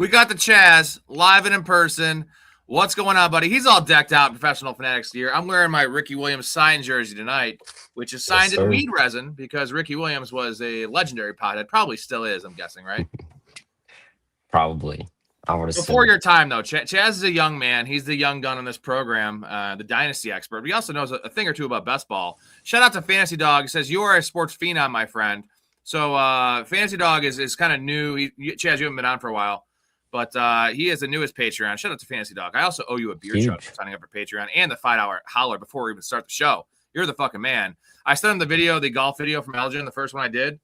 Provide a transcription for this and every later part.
We got the Chaz live and in person. What's going on, buddy? He's all decked out in Professional Fanatics gear. I'm wearing my Ricky Williams signed jersey tonight, which is signed in weed resin because Ricky Williams was a legendary pothead. Probably still is, I'm guessing, right? Probably. I would assume. Before your time, though, Chaz is a young man. He's the young gun on this program, the dynasty expert. But he also knows a thing or two about best ball. Shout out to Fantasy Dog. He says, you are a sports phenom, my friend. So Fantasy Dog is kind of new. Chaz, you haven't been on for a while. But he is the newest Patreon. Shout out to Fantasy Dog. I also owe you a beer chug for signing up for Patreon and the $5 holler before we even start the show. You're the fucking man. I sent him the video, the golf video from Elgin, the first one I did.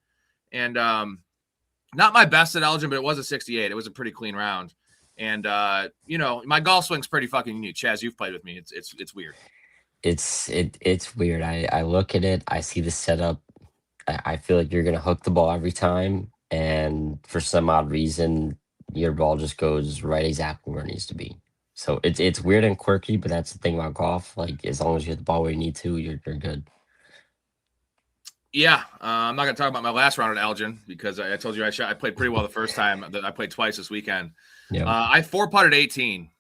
And not my best at Elgin, but it was a 68. It was a pretty clean round. And, my golf swing's pretty fucking unique. Chaz, you've played with me. It's weird. It's weird. I look at it. I see the setup. I feel like you're going to hook the ball every time. And for some odd reason, your ball just goes right exactly where it needs to be. So it's weird and quirky, but that's the thing about golf. Like, as long as you hit the ball where you need to, you're good. Yeah, I'm not going to talk about my last round at Elgin because I told you I played pretty well the first time. I played twice this weekend. Yeah. I 4-putted 18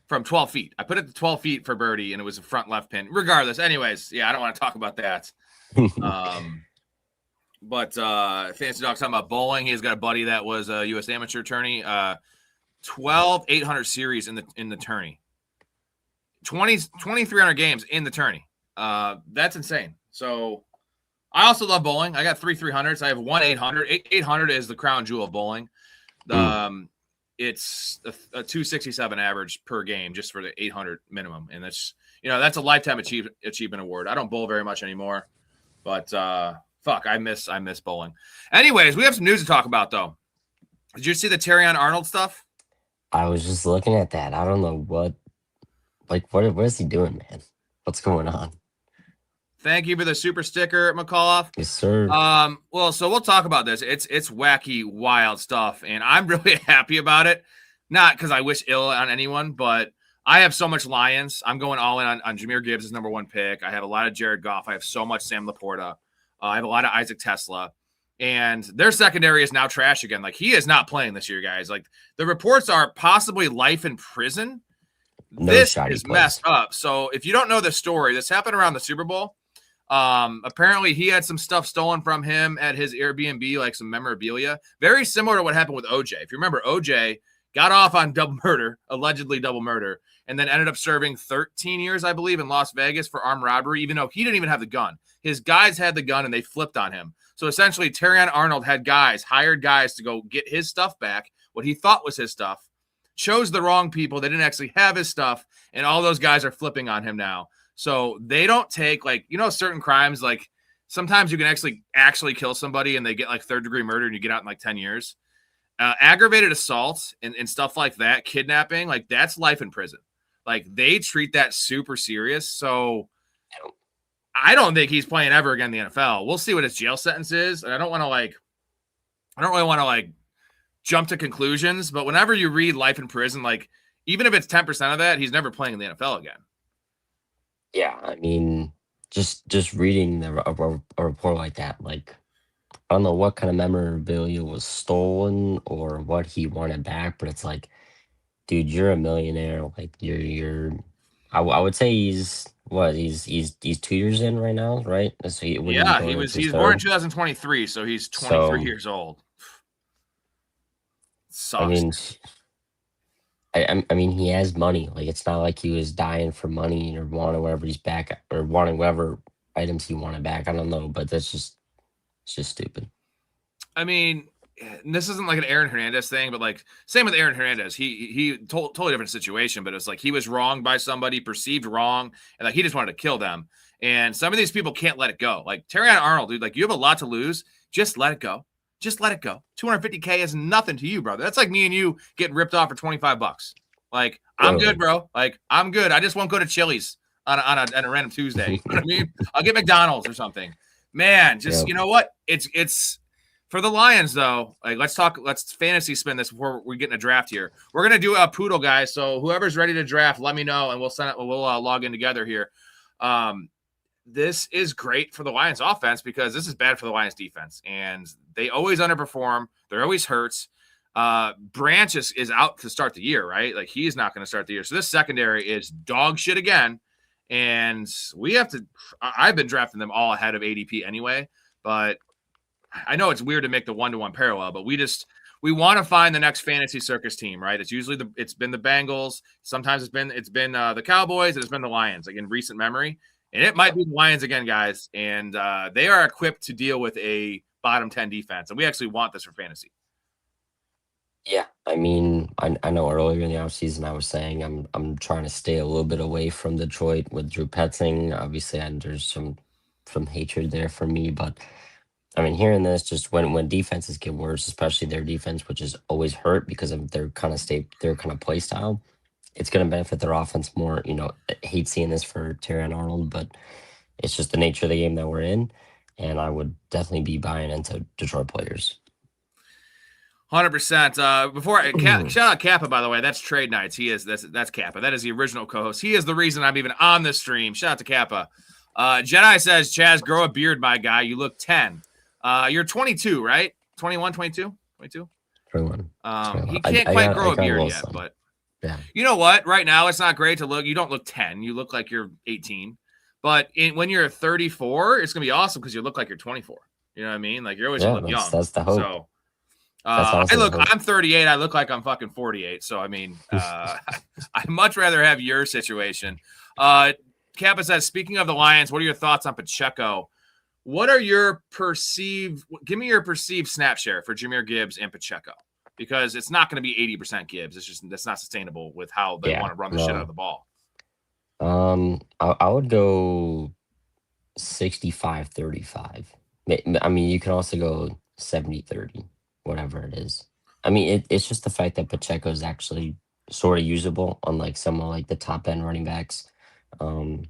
from 12 feet. I put it to 12 feet for birdie, and it was a front left pin. Regardless, anyways, yeah, I don't want to talk about that. But Fantasy Dog's talking about bowling. He's got a buddy that was a U.S. amateur attorney. 12 800 series in the tourney. 2,300 games in the tourney. That's insane. So I also love bowling. I got 3 300s. I have 1 800. 800 is the crown jewel of bowling. It's a 267 average per game just for the 800 minimum. And that's a lifetime achievement award. I don't bowl very much anymore, but fuck, I miss bowling. Anyways, we have some news to talk about, though. Did you see the Terrion Arnold stuff? I was just looking at that. I don't know what is he doing, man? What's going on? Thank you for the super sticker, McAuliffe. Yes, sir. Well, so we'll talk about this. It's wacky, wild stuff, and I'm really happy about it. Not because I wish ill on anyone, but I have so much Lions. I'm going all in on Jahmyr Gibbs' number 1 pick. I have a lot of Jared Goff. I have so much Sam Laporta. I have a lot of Isaac Tesla. And their secondary is now trash again. Like, he is not playing this year, guys. Like, the reports are possibly life in prison. This is messed up. So if you don't know the story, this happened around the Super Bowl. Apparently he had some stuff stolen from him at his Airbnb, like some memorabilia. Very similar to what happened with OJ. If you remember, OJ got off on allegedly double murder, and then ended up serving 13 years, I believe, in Las Vegas for armed robbery, even though he didn't even have the gun. His guys had the gun, and they flipped on him. So essentially, Terrion Arnold had hired guys to go get his stuff back, what he thought was his stuff, chose the wrong people. They didn't actually have his stuff, and all those guys are flipping on him now. So they don't take, certain crimes, like sometimes you can actually kill somebody and they get like 3rd-degree murder and you get out in like 10 years. Aggravated assault and stuff like that, kidnapping, like that's life in prison. Like they treat that super serious. So I don't think he's playing ever again in the NFL. We'll see what his jail sentence is. And I don't really want to jump to conclusions, but whenever you read life in prison, like even if it's 10% of that, he's never playing in the NFL again. Yeah, I mean, just reading a report like that, like I don't know what kind of memorabilia was stolen or what he wanted back, but it's like, dude, you're a millionaire. Like I would say he's 2 years in right now, right? So he's born in 2023, so he's 23 years old. Sucks. I mean, he has money. Like, it's not like he was dying for money or wanting whatever he's back or wanting whatever items he wanted back. I don't know, but it's just stupid. I mean, this isn't like an Aaron Hernandez thing, but like same with Aaron Hernandez. He totally different situation, but it's like he was wronged by somebody, perceived wrong, and like he just wanted to kill them. And some of these people can't let it go. Like Terrion Arnold, dude, like you have a lot to lose. Just let it go. Just let it go. $250K is nothing to you, brother. That's like me and you getting ripped off for $25. Like, I'm good, bro. Like, I'm good. I just won't go to Chili's on a random Tuesday. You know what I mean? I'll get McDonald's or something. Man, you know what? It's for the Lions though. Like, let's fantasy spin this before we get in a draft here. We're gonna do a poodle, guys. So whoever's ready to draft, let me know, and we'll log in together here. This is great for the Lions offense because this is bad for the Lions defense, and they always underperform. They're always hurt. Branch is out to start the year, right? Like he's not going to start the year. So this secondary is dog shit again. And we have to, I've been drafting them all ahead of ADP anyway, but I know it's weird to make the 1-to-1 parallel, but we want to find the next fantasy circus team, right? It's usually it's been the Bengals. Sometimes it's been the Cowboys, and it's been the Lions, like in recent memory. And it might be the Lions again, guys. And they are equipped to deal with a bottom 10 defense. And we actually want this for fantasy. Yeah, I mean, I know earlier in the offseason I was saying I'm trying to stay a little bit away from Detroit with Drew Petzing. Obviously, and there's some hatred there for me, but I mean, hearing this, just when defenses get worse, especially their defense, which is always hurt because of their kind of play style, it's going to benefit their offense more. I hate seeing this for Terry and Arnold, but it's just the nature of the game that we're in, and I would definitely be buying into Detroit players. 100%. Before shout out Kappa, by the way, that's trade nights. That's Kappa. That is the original co-host. He is the reason I'm even on this stream. Shout out to Kappa. Jedi says, Chaz, grow a beard, my guy. You look 10. You're 22, right? 21, 22, 22. 21. He can't quite grow a beard yet, but yeah. You know what? Right now, it's not great to look. You don't look 10. You look like you're 18. But when you're 34, it's gonna be awesome because you look like you're 24. You know what I mean? Like you're always gonna look young. That's the hope. So. I'm 38. I look like I'm fucking 48. So, I mean, I'd much rather have your situation. Kappa says, speaking of the Lions, what are your thoughts on Pacheco? What are your give me your perceived snap share for Jahmyr Gibbs and Pacheco? Because it's not going to be 80% Gibbs. That's not sustainable with how they want to run the shit out of the ball. I would go 65-35. I mean, you can also go 70-30. Whatever it is. I mean, it's just the fact that Pacheco is actually sort of usable, unlike some of like the top end running backs. In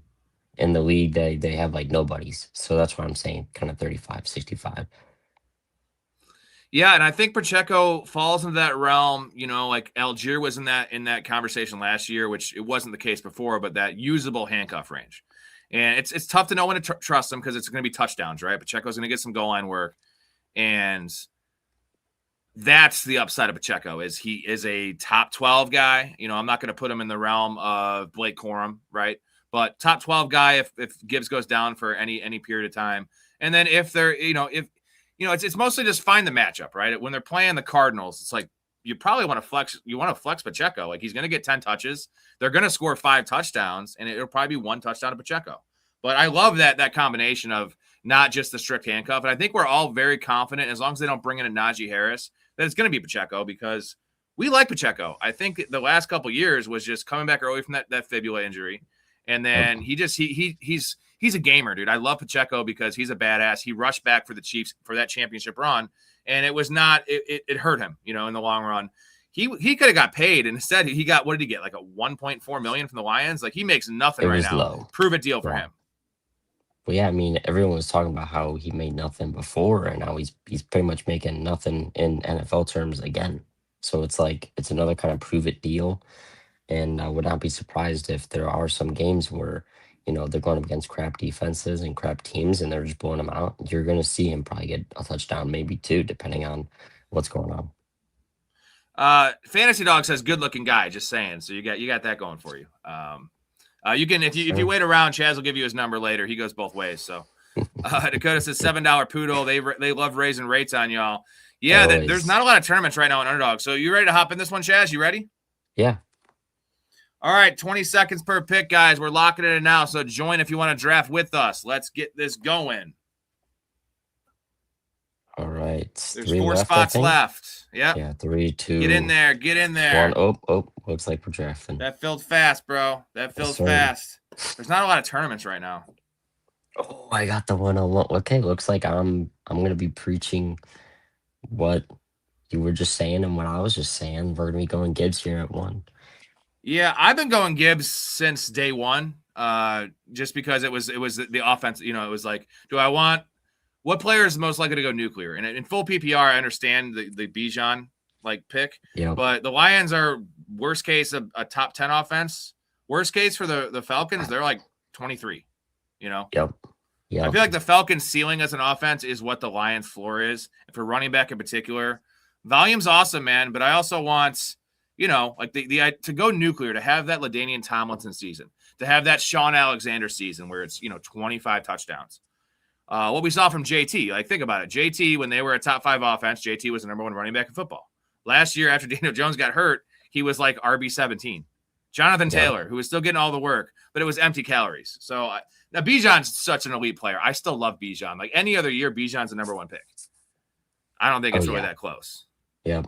the league, they have like nobodies. So that's why I'm saying kind of 35-65. Yeah, and I think Pacheco falls into that realm, like Algier was in that conversation last year, which it wasn't the case before, but that usable handcuff range. And it's tough to know when to trust him because it's going to be touchdowns, right? Pacheco's going to get some goal line work. And that's the upside of Pacheco is he is a top 12 guy. I'm not going to put him in the realm of Blake Corum, right? But top 12 guy if Gibbs goes down for any period of time. And then if they're, it's mostly just find the matchup, right? When they're playing the Cardinals, it's like you probably want to flex Pacheco. Like he's going to get 10 touches. They're going to score 5 touchdowns and it'll probably be 1 touchdown to Pacheco. But I love that combination of not just the strict handcuff. And I think we're all very confident as long as they don't bring in a Najee Harris that it's going to be Pacheco because we like Pacheco. I think the last couple of years was just coming back early from that fibula injury. And then he's a gamer, dude. I love Pacheco because he's a badass. He rushed back for the Chiefs for that championship run. And it was not, it hurt him, in the long run. He could have got paid. And instead he got, what did he get? Like a $1.4 million from the Lions. Like he makes nothing right now. Low. Prove it deal for him. Well, yeah, I mean, everyone was talking about how he made nothing before, and now he's pretty much making nothing in NFL terms again. So it's like it's another kind of prove it deal, and I would not be surprised if there are some games where they're going up against crap defenses and crap teams, and they're just blowing them out. You're going to see him probably get a touchdown, maybe 2, depending on what's going on. Fantasy Dog says good looking guy. Just saying. So you got that going for you. You can if you wait around, Chaz will give you his number later. He goes both ways. So Dakota says $7 poodle. They love raising rates on y'all. Yeah, there's not a lot of tournaments right now on Underdog. So you ready to hop in this one, Chaz? You ready? Yeah. All right, 20 seconds per pick, guys. We're locking it in now. So join if you want to draft with us. Let's get this going. All right. There's 4 spots left. Yep. Yeah, 3, 2. Get in there. Get in there. 1. Oh, looks like we're drafting. That filled fast, bro. That fills fast. There's not a lot of tournaments right now. Oh, I got the 101. Okay, looks like I'm gonna be preaching what you were just saying and what I was just saying. We're gonna be going Gibbs here at 1. Yeah, I've been going Gibbs since day one. Just because it was the offense. It was like, do I want what player is most likely to go nuclear? And in full PPR, I understand the Bijan pick, but the Lions are worst case a top 10 offense. Worst case for the Falcons, they're like 23. Yep. I feel like the Falcons' ceiling as an offense is what the Lions' floor is. For running back in particular, Volume's awesome, man. But I also want, like the to go nuclear, to have that LaDainian Tomlinson season, to have that Sean Alexander season where it's 25 touchdowns. What we saw from JT, like think about it. JT, when they were a top 5 offense, JT was the number 1 running back in football. Last year, after Daniel Jones got hurt, he was like RB17. Jonathan Taylor, who was still getting all the work, but it was empty calories. So now Bijan's such an elite player. I still love Bijan. Like any other year, Bijan's the number 1 pick. I don't think it's really that close. Yeah.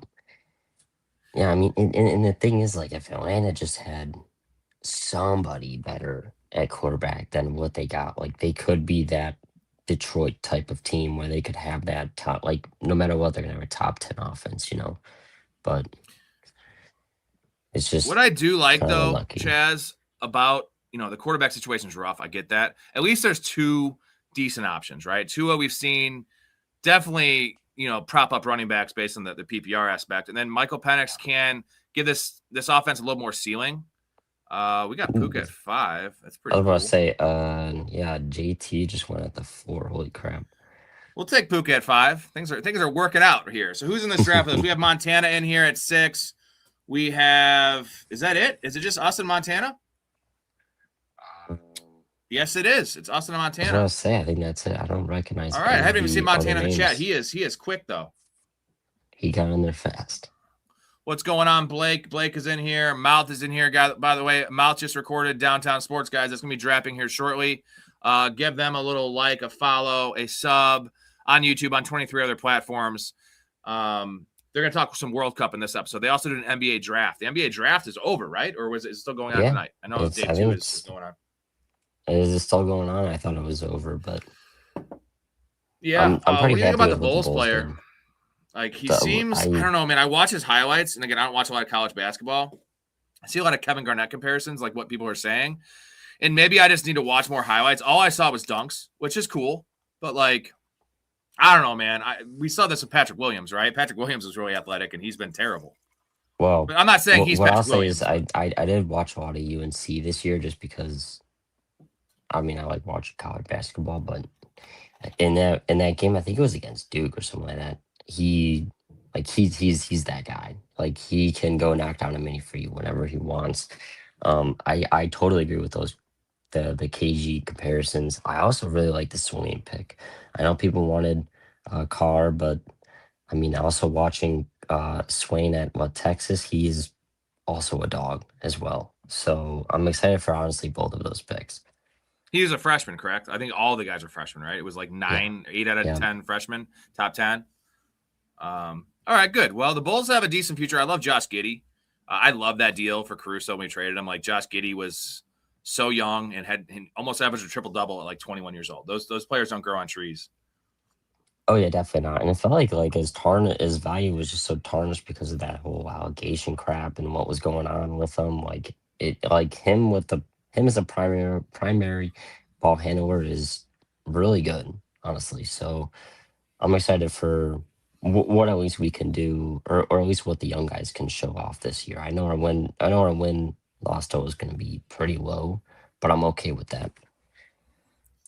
Yeah, I mean, and the thing is, like, if Atlanta just had somebody better at quarterback than what they got, like, they could be that Detroit type of team where they could have that top, like, no matter what, they're going to have a top 10 offense, But it's just what I do like, though, unlucky. Chaz, about, the quarterback situation is rough. I get that. At least there's 2 decent options, right? Tua, we've seen definitely, prop up running backs based on the PPR aspect. And then Michael Penix can give this offense a little more ceiling. We got Puka at 5. That's pretty cool. I was about to say, yeah, JT just went at the 4. Holy crap. We'll take Puka at 5. Things are working out here. So who's in this draft list? We have Montana in here at 6. We have, is that it? Is it just us and Montana? Yes, it is. It's us and Montana. I was about to say, I think that's it. I don't recognize. All right, I haven't even seen Montana in the chat. He is quick though. He got in there fast. What's going on, Blake? Blake is in here. Mouth is in here. By the way, Mouth just recorded Downtown Sports, guys. That's going to be dropping here shortly. Give them a little like, a follow, a sub on YouTube, on 23 other platforms. They're going to talk some World Cup in this episode. They also did an NBA draft. The NBA draft is over, right? Or was it still going on tonight? I know day 2 is going on. Is it still going on? I thought it was over, but yeah. I'm pretty what do you think about the Bulls player? Game. Like he seems, I don't know, man. I watch his highlights, and again, I don't watch a lot of college basketball. I see a lot of Kevin Garnett comparisons, like what people are saying, and maybe I just need to watch more highlights. All I saw was dunks, which is cool, but like, I don't know, man. We saw this with Patrick Williams, right? Patrick Williams was really athletic, and he's been terrible. Well, but I'm not saying he's. What Patrick I'll Williams. say is I did watch a lot of UNC this year, just because. I mean, I like watching college basketball, but in that game, I think it was against Duke or something like that. He's that guy. Like, he can go knock down a mini for you whenever he wants. I totally agree with those the KG comparisons. I also really like the Swain pick. I know people wanted Carr, but I mean, also watching Swain at Texas, he's also a dog as well. So I'm excited for honestly both of those picks. He was a freshman, correct? I think all the guys are freshmen, right? It was like 8 out of 10 freshmen, top 10. All right, good. Well, the Bulls have a decent future. I love Josh Giddey. I love that deal for Caruso when we traded him. Like, Josh Giddey was so young and had almost averaged a triple-double at like 21 years old. Those players don't grow on trees. Oh yeah, definitely not. And it felt like his value was just so tarnished because of that whole allegation crap and what was going on with him. Like him as a primary ball handler is really good, honestly. So I'm excited for what at least we can do, or at least what the young guys can show off this year. I know our win loss total is going to be pretty low, but I'm okay with that.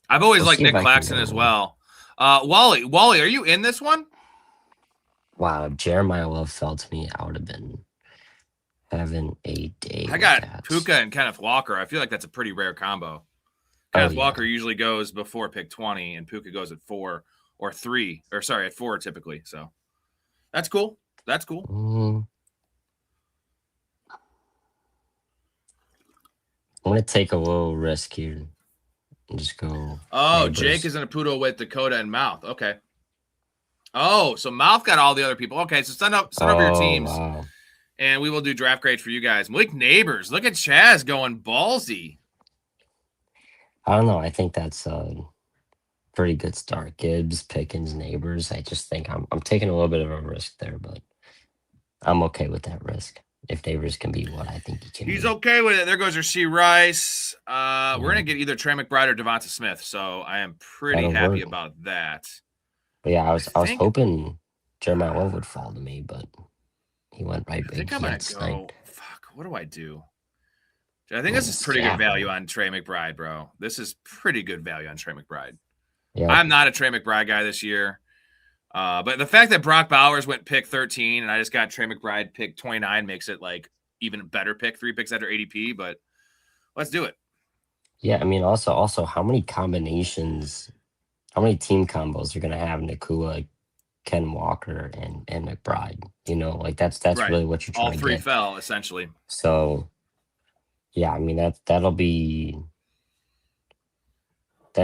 I've always liked Nick Claxton as well. Wally, are you in this one? Wow, if Jeremiah Love fell to me, I would have been having a day. I got Puka and Kenneth Walker. I feel like that's a pretty rare combo. Kenneth Walker usually goes before pick 20, and Puka goes at 4 or 3, or sorry, at 4 typically. So that's cool. That's cool. I'm gonna take a little risk here and just go. Oh, neighbors. Jake is in a poodle with Dakota and Mouth. Okay. Oh, so Mouth got all the other people. Okay, so send over your teams. Wow. And we will do draft grades for you guys. Malik Neighbors. Look at Chaz going ballsy. I don't know. I think that's a pretty good start. Gibbs, Pickens, Neighbors. I just think I'm taking a little bit of a risk there, but I'm okay with that risk. If Neighbors can be what I think he can He's okay with it. There goes Rasheed Rice. We're going to get either Trey McBride or Devonta Smith, so I am pretty happy about that. But yeah, I was hoping Jeremiah Love would fall to me, but he went right back. I think I'm going to go. Fuck, what do I do? I think this is pretty good value on Trey McBride, bro. This is pretty good value on Trey McBride. Yeah. I'm not a Trey McBride guy this year. But the fact that Brock Bowers went pick 13 and I just got Trey McBride pick 29 makes it like even better pick, 3 picks after ADP, but let's do it. Yeah, I mean, also, how many combinations, how many team combos you're gonna have Nakua, Ken Walker, and McBride? You know, like that's Right. really what you're All trying to 3 get. fell essentially. So yeah, I mean that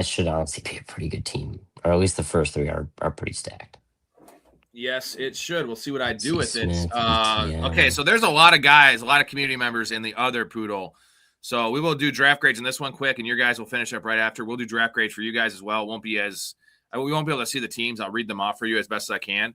should honestly be a pretty good team, or at least the first three are pretty stacked. Yes, it should. We'll see what I Let's do see, with it. Smith, Okay, ETN. so there's a lot of guys, a lot of community members in the other poodle. So we will do draft grades in this one quick, and your guys will finish up right after. We'll do draft grades for you guys as well. It won't be as we won't be able to see the teams. I'll read them off for you as best as I can.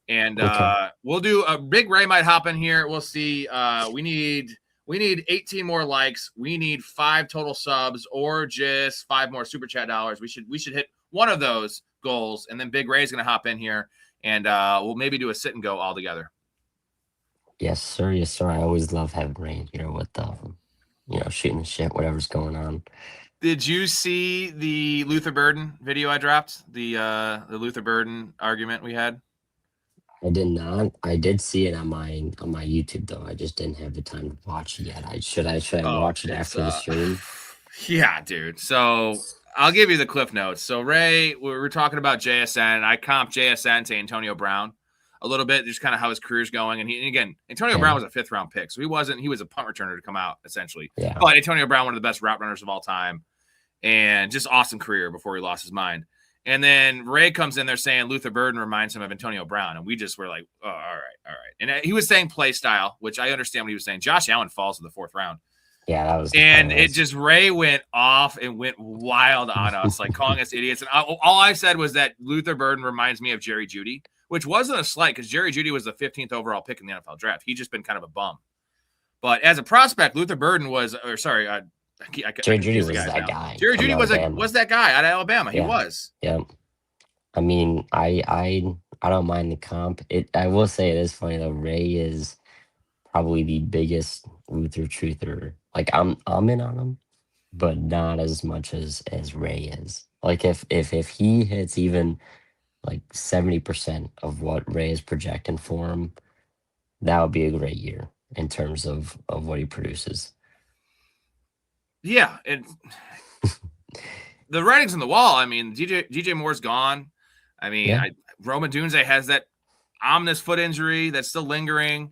And Okay. we'll do a Big Ray might hop in here. We'll see. We need 18 more likes. We need 5 total subs or just 5 more super chat dollars. We should hit one of those goals, and then Big Ray's gonna hop in here and we'll maybe do a sit and go all together. Yes, sir. Yes, sir. I always love having Ray here with shooting the shit, whatever's going on. Did you see the Luther Burden video I dropped? The Luther Burden argument we had? I did not. I did see it on my YouTube though. I just didn't have the time to watch it yet. Should I watch it after the stream? Yeah, dude. So I'll give you the cliff notes. So Ray, we were talking about JSN. I comped JSN to Antonio Brown a little bit, just kind of how his career's going. And again, Antonio Brown was a 5th round pick, so he was a punt returner to come out essentially. Yeah. But Antonio Brown, one of the best route runners of all time, and just awesome career before he lost his mind. And then Ray comes in there saying Luther Burden reminds him of Antonio Brown. And we just were like, oh, all right. And he was saying play style, which I understand what he was saying. Josh Allen falls in the 4th round. Yeah, that was. And it just, Ray went off and went wild on us, like calling us idiots. And all I said was that Luther Burden reminds me of Jerry Jeudy, which wasn't a slight because Jerry Jeudy was the 15th overall pick in the NFL draft. He's just been kind of a bum. But as a prospect, Luther Burden was, Jerry Jeudy was that guy. Jerry Jeudy was that guy out of Alabama. Yeah. He was. Yeah. I mean, I don't mind the comp. I will say it is funny though. Ray is probably the biggest Luther truther. Like I'm in on him, but not as much as Ray is. Like if he hits even like 70% of what Ray is projecting for him, that would be a great year in terms of what he produces. Yeah, and the writing's on the wall. I mean, DJ Moore's gone. I mean, Roma Dunze has that ominous foot injury that's still lingering.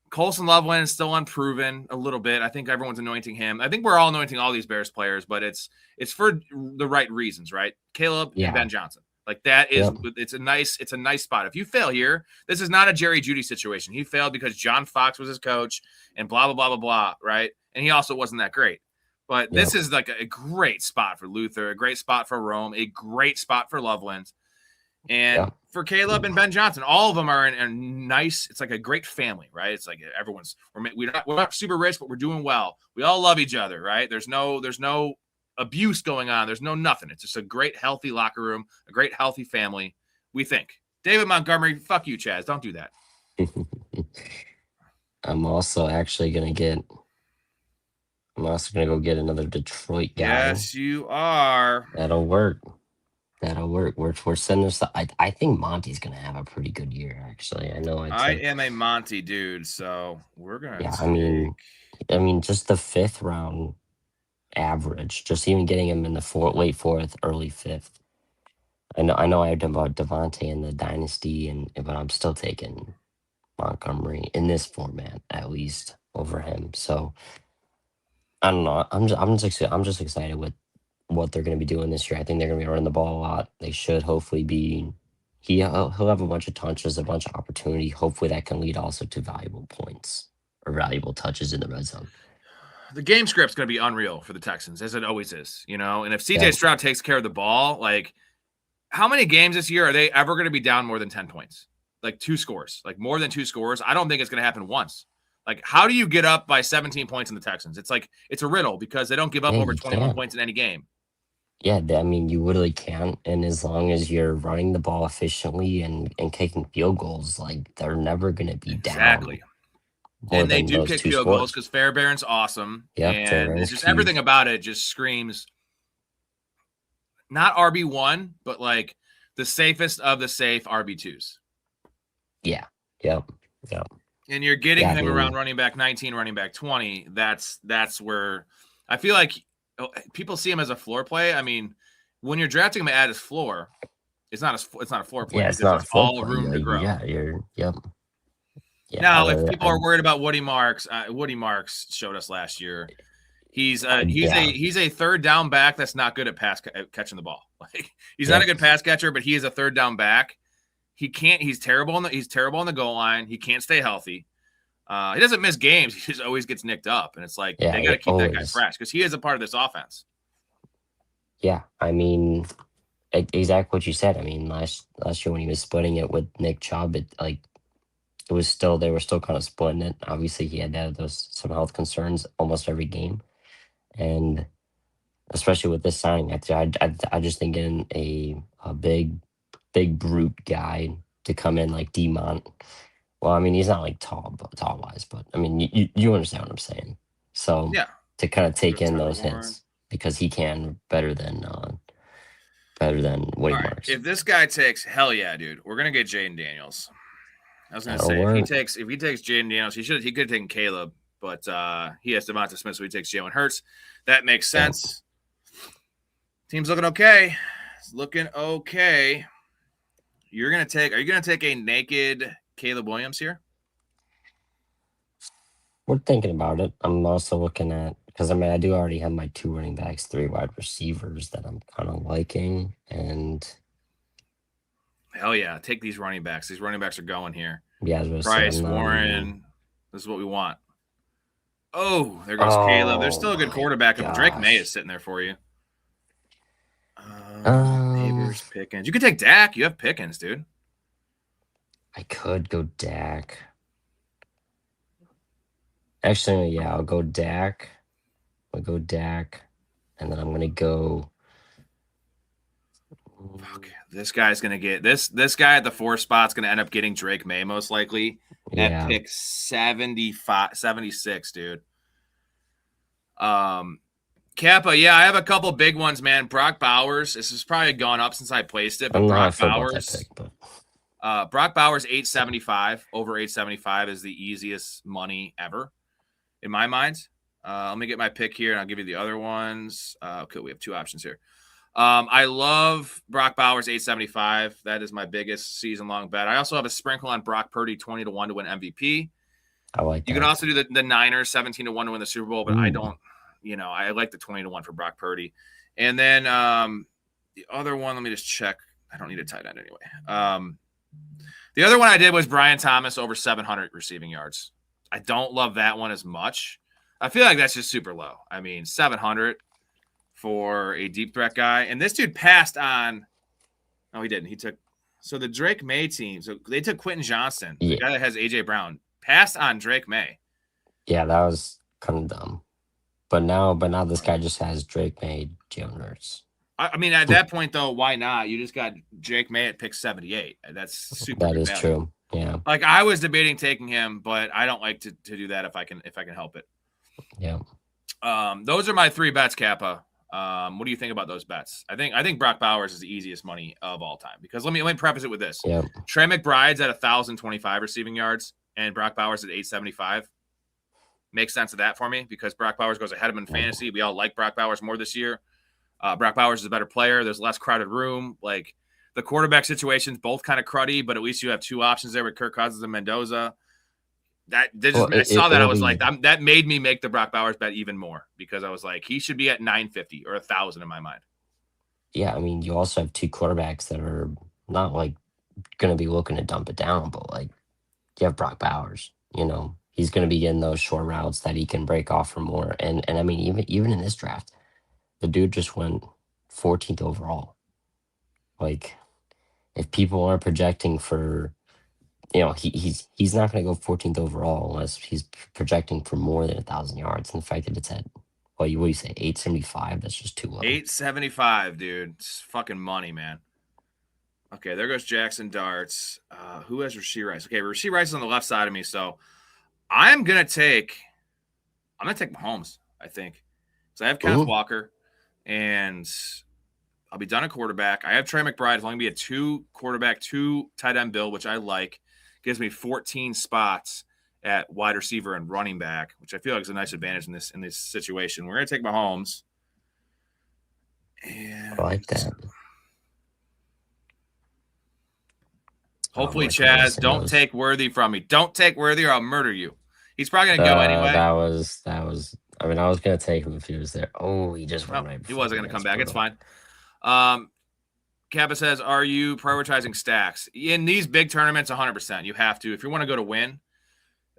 Colson Loveland is still unproven a little bit. I think everyone's anointing him. I think we're all anointing all these Bears players, but it's for the right reasons, right? Caleb and Ben Johnson. Like that is it's a nice spot. If you fail here, this is not a Jerry Jeudy situation. He failed because John Fox was his coach and blah, blah, blah, blah, blah, right? And he also wasn't that great. But this is like a great spot for Luther, a great spot for Rome, a great spot for Loveland. And for Caleb and Ben Johnson, all of them are in a nice, it's like a great family, right? It's like we're not super rich, but we're doing well. We all love each other, right? There's no abuse going on. There's no nothing. It's just a great, healthy locker room, a great, healthy family, we think. David Montgomery, fuck you, Chaz. Don't do that. I'm also going to go get another Detroit guy. Yes, you are. That'll work. We're sending us. I think Monty's gonna have a pretty good year. Actually, I know. I am a Monty dude, so we're gonna. Yeah, I mean, just the 5th round average, just even getting him in the late 4th, early 5th. I know. I had about Devontae in the dynasty, but I'm still taking Montgomery in this format at least over him. So I don't know. I'm just excited with what they're going to be doing this year. I think they're going to be running the ball a lot. They should hopefully be. He'll have a bunch of touches, a bunch of opportunity. Hopefully that can lead also to valuable points or valuable touches in the red zone. The game script's going to be unreal for the Texans, as it always is, And if CJ Stroud takes care of the ball, like how many games this year are they ever going to be down more than 10 points? Like 2 scores, like more than 2 scores. I don't think it's going to happen once. Like, how do you get up by 17 points in the Texans? It's like it's a riddle because they don't give up over 21 points in any game. Yeah, I mean, you literally can't. And as long as you're running the ball efficiently and kicking field goals, like they're never going to be down. Exactly. And they do kick field goals because Fairbairn's awesome. And it's just everything about it just screams not RB1, but like the safest of the safe RB2s. Yeah. Yep. Yep. And you're getting Yeah, I him around mean, running back 19, running back 20. That's where I feel like people see him as a floor play. I mean, when you're drafting him at his floor, it's not a floor play yeah, it's because not a it's floor all play. room to Like, grow. yeah, yep. Yeah, Now, if people are worried about Woody Marks showed us last year. He's a third down back that's not good at catching the ball. Like he's not a good pass catcher, but he is a third down back. He's terrible on the goal line. He can't stay healthy. He doesn't miss games. He just always gets nicked up, and it's like they got to keep that guy fresh because he is a part of this offense. Yeah, I mean, exactly what you said. I mean, last year when he was splitting it with Nick Chubb, they were still kind of splitting it. Obviously, he had to have some health concerns almost every game, and especially with this signing, I just think getting a big brute guy to come in like Demont. Well, I mean, he's not like tall wise, but I mean, you understand what I'm saying. So Yeah, to kind of take in those hits because he can better than Woody Marks. If this guy takes, hell yeah, dude, we're gonna get Jaden Daniels. I was gonna say if he takes Jaden Daniels, he could have taken Caleb, but he has Devonta Smith, so he takes Jalen Hurts. That makes sense. Yeah. Team's looking okay. It's looking okay. Are you gonna take a naked Caleb Williams here? We're thinking about it. I'm also looking at because I mean I do already have my 2 running backs, 3 wide receivers that I'm kind of liking, and hell yeah, take these running backs. These running backs are going here. Yeah, Price, Warren. This is what we want. Oh, there goes Caleb. There's still a good quarterback. Drake May is sitting there for you. Neighbors, Pickens. You could take Dak. You have Pickens, dude. I could go Dak. Actually, yeah, I'll go Dak. And then I'm gonna go. Fuck, this guy's gonna get this guy at the 4 spot's gonna end up getting Drake May most likely at pick 76, dude. Kappa, yeah, I have a couple big ones, man. Brock Bowers. This has probably gone up since I placed it, but Brock Bowers. Brock Bowers 875 over 875 is the easiest money ever in my mind. Let me get my pick here, and I'll give you the other ones. Okay, we have 2 options here. I love Brock Bowers 875. That is my biggest season-long bet. I also have a sprinkle on Brock Purdy 20-1 to win MVP. I like that. You can also do the Niners 17-1 to win the Super Bowl, but I don't. I like the 20-1 for Brock Purdy. And then the other one, let me just check. I don't need a tight end anyway. The other one I did was Brian Thomas over 700 receiving yards. I don't love that one as much. I feel like that's just super low. I mean, 700 for a deep threat guy. And this dude passed on. No, he didn't. He took. So the Drake May team, so they took Quentin Johnston, the guy that has A.J. Brown, passed on Drake May. Yeah, that was kind of dumb. But now this guy just has Drake May, Jalen Hurts. I mean, at that point, though, why not? You just got Drake May at pick 78. That's super. That is true. Yeah. Like I was debating taking him, but I don't like to do that if I can help it. Yeah. Those are my 3 bets, Kappa. What do you think about those bets? I think Brock Bowers is the easiest money of all time because let me preface it with this. Yep. Trey McBride's at 1,025 receiving yards and Brock Bowers at 875. Makes sense of that for me because Brock Bowers goes ahead of him in fantasy. We all like Brock Bowers more this year. Brock Bowers is a better player. There's less crowded room. Like the quarterback situation's both kind of cruddy, but at least you have 2 options there with Kirk Cousins and Mendoza. I saw that. I was like, that made me make the Brock Bowers bet even more because I was like, he should be at 950 or 1,000 in my mind. Yeah, I mean, you also have 2 quarterbacks that are not like going to be looking to dump it down, but like you have Brock Bowers. He's going to be getting those short routes that he can break off for more. And I mean, even in this draft, the dude just went 14th overall. Like, if people are projecting for. He's not going to go 14th overall unless he's projecting for more than 1,000 yards. And the fact that it's at, what do you say, 875? That's just too low. 875, dude. It's fucking money, man. Okay, there goes Jackson Darts. Who has Rashee Rice? Okay, Rashee Rice is on the left side of me, so I'm gonna take Mahomes. I think because I have Kenneth Walker, and I'll be done at quarterback. I have Trey McBride. It's only be a 2-quarterback, 2-tight-end build, which I like. Gives me 14 spots at wide receiver and running back, which I feel like is a nice advantage in this situation. We're gonna take Mahomes. And I like that. Hopefully, Michael Chaz, Wilson don't knows. take Worthy from me. Don't take Worthy or I'll murder you. He's probably going to go anyway. That was. I mean, I was gonna take him if he was there. Oh, he just went right. He wasn't going to come back. Brutal. It's fine. Kappa says, "Are you prioritizing stacks in these big tournaments? 100%. You have to if you want to go to win.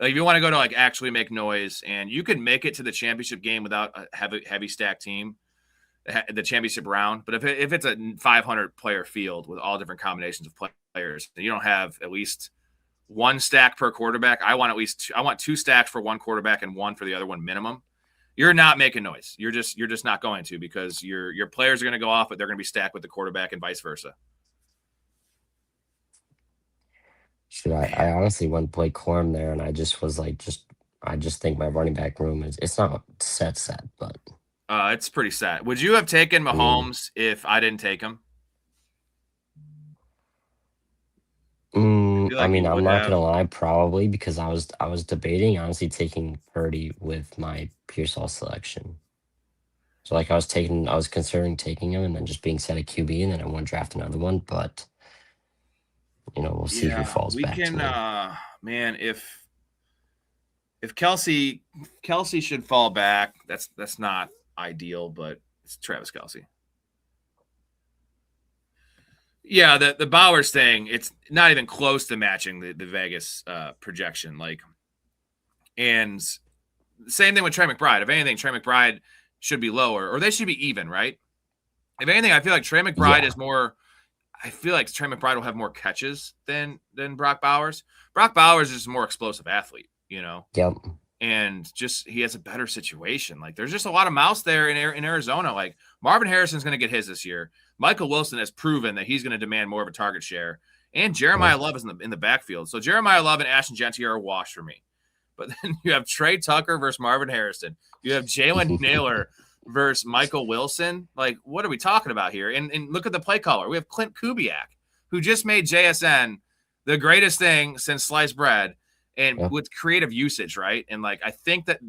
Like if you want to go to like actually make noise, and you can make it to the championship game without a heavy stack team, the championship round. But if it's a 500 player field with all different combinations of players, you don't have at least one stack per quarterback. I want 2 stacks for one quarterback and 1 for the other one minimum. You're not making noise. You're just not going to, because your players are going to go off, but they're going to be stacked with the quarterback and vice versa. Should I honestly went Blake Corum there, and I just was like, I just think my running back room it's not set, but it's pretty sad. Would you have taken Mahomes if I didn't take him? I mean, I'm not gonna lie, probably, because I was debating honestly taking Purdy with my Pearsall selection. So like I was considering taking him and then just being set at QB, and then I want to draft another one, but we'll see who falls back to me. Man, if Kelsey should fall back, that's not ideal, but it's Travis Kelce. Yeah, the Bowers thing, it's not even close to matching the Vegas projection. And same thing with Trey McBride. If anything, Trey McBride should be lower, or they should be even, right? If anything, I feel like Trey McBride is more. I feel like Trey McBride will have more catches than Brock Bowers. Brock Bowers is a more explosive athlete, Yep. And just he has a better situation. Like there's just a lot of mouse there in Arizona. Like Marvin Harrison's going to get his this year. Michael Wilson has proven that he's going to demand more of a target share, and Jeremiah Love is in the backfield. So Jeremiah Love and Ashton Genty are a wash for me. But then you have Trey Tucker versus Marvin Harrison. You have Jalen Naylor versus Michael Wilson. Like, what are we talking about here? And look at the play caller. We have Clint Kubiak, who just made JSN the greatest thing since sliced bread, and with creative usage, right? And like, I think that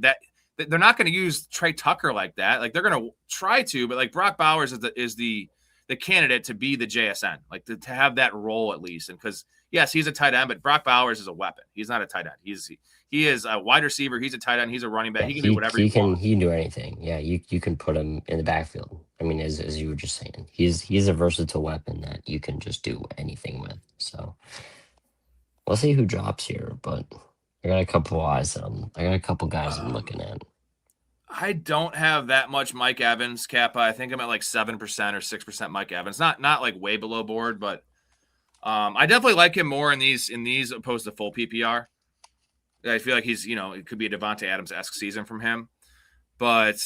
they're not going to use Trey Tucker like that. Like, they're going to try to, but like Brock Bowers is the candidate to be the JSN, like to have that role at least. And because yes, he's a tight end, but Brock Bowers is a weapon. He's not a tight end. He is a wide receiver. He's a tight end. He's a running back. Yeah, he can do whatever he can. wants. He can do anything. Yeah, you can put him in the backfield. I mean, as you were just saying, he's a versatile weapon that you can just do anything with. So we'll see who drops here, but I got a couple eyes on. I got a couple guys I'm looking at. I don't have that much Mike Evans, Kappa. I think I'm at like 7% or 6% Mike Evans. Not like way below board, but I definitely like him more in these opposed to full PPR. I feel like he's, it could be a Devontae Adams-esque season from him. But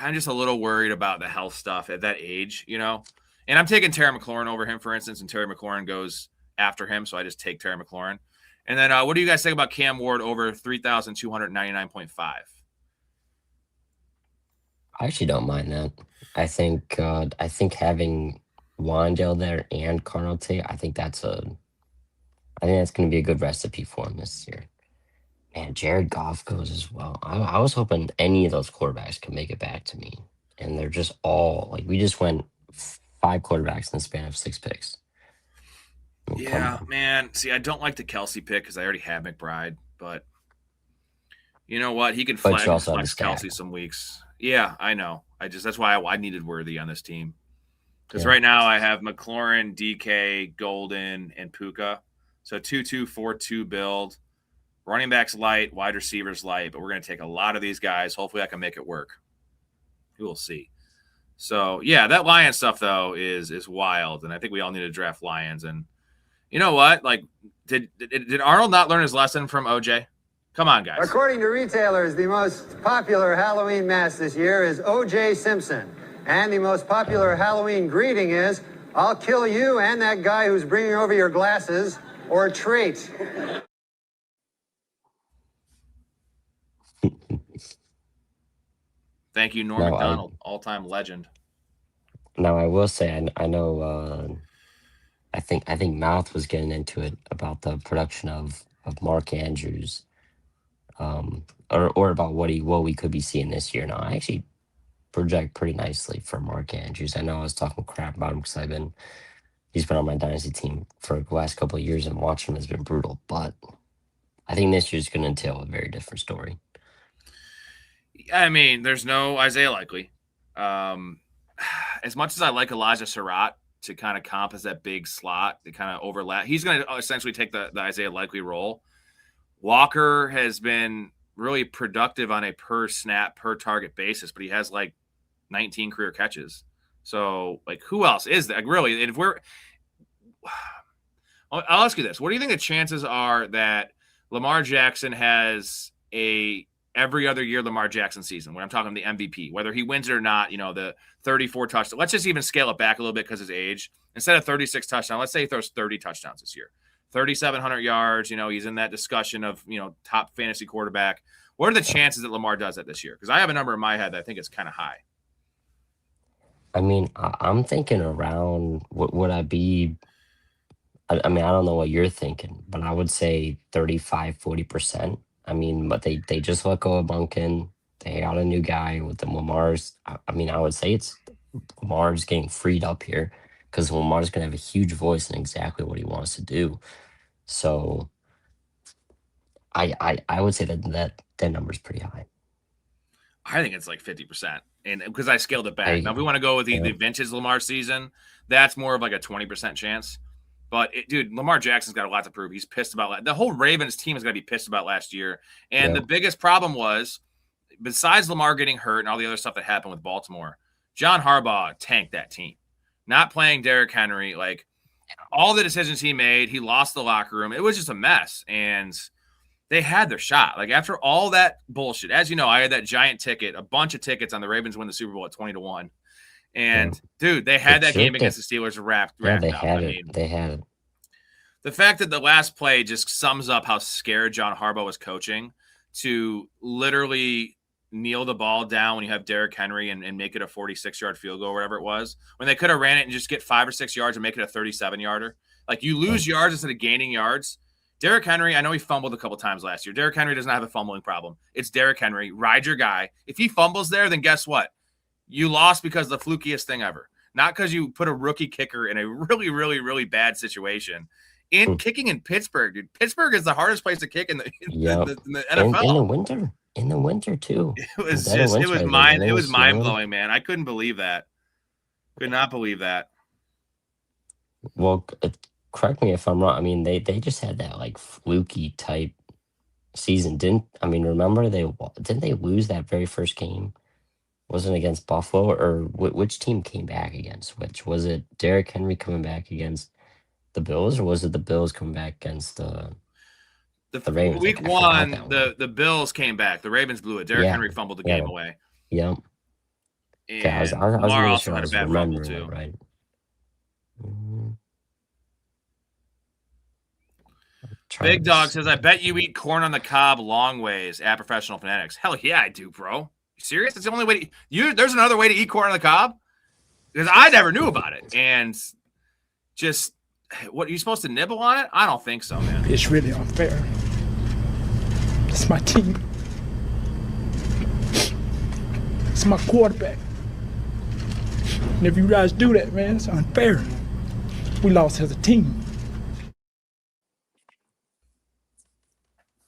I'm just a little worried about the health stuff at that age, And I'm taking Terry McLaurin over him, for instance, and Terry McLaurin goes after him, so I just take Terry McLaurin. And then what do you guys think about Cam Ward over 3,299.5? I actually don't mind that. I think having Wandale there and Carnell Tate, I think that's going to be a good recipe for him this year. Man, Jared Goff goes as well. I was hoping any of those quarterbacks could make it back to me, and they're just all like we just went 5 quarterbacks in the span of 6 picks. I mean, yeah, man. See, I don't like the Kelce pick because I already have McBride, but you know what? He can flex Kelce some weeks. Yeah, I know. That's why I needed Worthy on this team. Because right now I have McLaurin, DK, Golden, and Puka. So 2-2-4-2 build. Running backs light, wide receivers light, but we're going to take a lot of these guys. Hopefully I can make it work. We'll see. So, yeah, that Lion stuff, though, is wild. And I think we all need to draft Lions. And you know what? Like, did Arnold not learn his lesson from OJ? Come on, guys. According to retailers, the most popular Halloween mask this year is O.J. Simpson. And the most popular Halloween greeting is, I'll kill you and that guy who's bringing over your glasses, or trait. Thank you, Norm Macdonald, all-time legend. Now I will say I know I think Mouth was getting into it about the production of Mark Andrews, or about what we could be seeing this year. Now I actually project pretty nicely for Mark Andrews. I know I was talking crap about him because he's been on my dynasty team for the last couple of years, and watching him has been brutal. But I think this year's going to entail a very different story. I mean, there's no Isaiah Likely. As much as I like Elijah Surratt to kind of comp as that big slot, to kind of overlap, he's going to essentially take the Isaiah Likely role. Walker has been really productive on a per snap, per target basis, but he has like 19 career catches. So, like, who else is that? Like, really, and if I'll ask you this: what do you think the chances are that Lamar Jackson has a every other year Lamar Jackson season, when I'm talking the MVP, whether he wins it or not, the 34 touchdowns. Let's just even scale it back a little bit because of his age. Instead of 36 touchdowns, let's say he throws 30 touchdowns this year, 3,700 yards. He's in that discussion of, top fantasy quarterback. What are the chances that Lamar does that this year? Because I have a number in my head that I think is kind of high. I mean, I'm thinking around, what would I be? I mean, I don't know what you're thinking, but I would say 35-40%. I mean, but they just let go of Bunkin. They got a new guy with them. Lamar's. I mean, I would say it's Lamar's getting freed up here because Lamar's going to have a huge voice in exactly what he wants to do. So I would say that number's pretty high. I think it's like 50%. And because I scaled it back. Now, if we want to go with the vintage Lamar season, that's more of like a 20% chance. But, dude, Lamar Jackson's got a lot to prove. He's pissed about the whole Ravens team is going to be pissed about last year. And the biggest problem was, besides Lamar getting hurt and all the other stuff that happened with Baltimore, John Harbaugh tanked that team. Not playing Derrick Henry, like all the decisions he made, he lost the locker room. It was just a mess. And they had their shot. Like, after all that bullshit, as you know, I had that giant ticket, a bunch of tickets on the Ravens win the Super Bowl at 20-1. And, dude, they had that game against the Steelers wrapped Yeah, they up. had it. They had it. The fact that the last play just sums up how scared John Harbaugh was coaching to literally kneel the ball down when you have Derrick Henry and make it a 46-yard field goal or whatever it was, when they could have ran it and just get 5 or 6 yards and make it a 37-yarder. Like, you lose yards instead of gaining yards. Derrick Henry, I know he fumbled a couple times last year. Derrick Henry doesn't have a fumbling problem. It's Derrick Henry. Ride your guy. If he fumbles there, then guess what? You lost because of the flukiest thing ever. Not because you put a rookie kicker in a really, really, really bad situation. Kicking in Pittsburgh, dude. Pittsburgh is the hardest place to kick in the NFL. In the winter too. It was mind blowing, man. I couldn't believe that. Could not believe that. Well, correct me if I'm wrong. I mean, they just had that like fluky type season. Remember didn't they lose that very first game? Wasn't against Buffalo, or which team came back against which? Was it Derrick Henry coming back against the Bills, or was it the Bills coming back against the Ravens? Week one, the Bills came back. The Ravens blew it. Derrick Henry fumbled the game away. Yep. And Lamar also had a bad fumble too. Right. Big Dog says, I bet you eat corn on the cob long ways at Professional Fanatics. Hell yeah, I do, bro. You serious? That's the only way there's another way to eat corn on the cob? Because I never knew about it. And just, what, are you supposed to nibble on it? I don't think so, man. It's really unfair. It's my team. It's my quarterback. And if you guys do that, man, it's unfair. We lost as a team.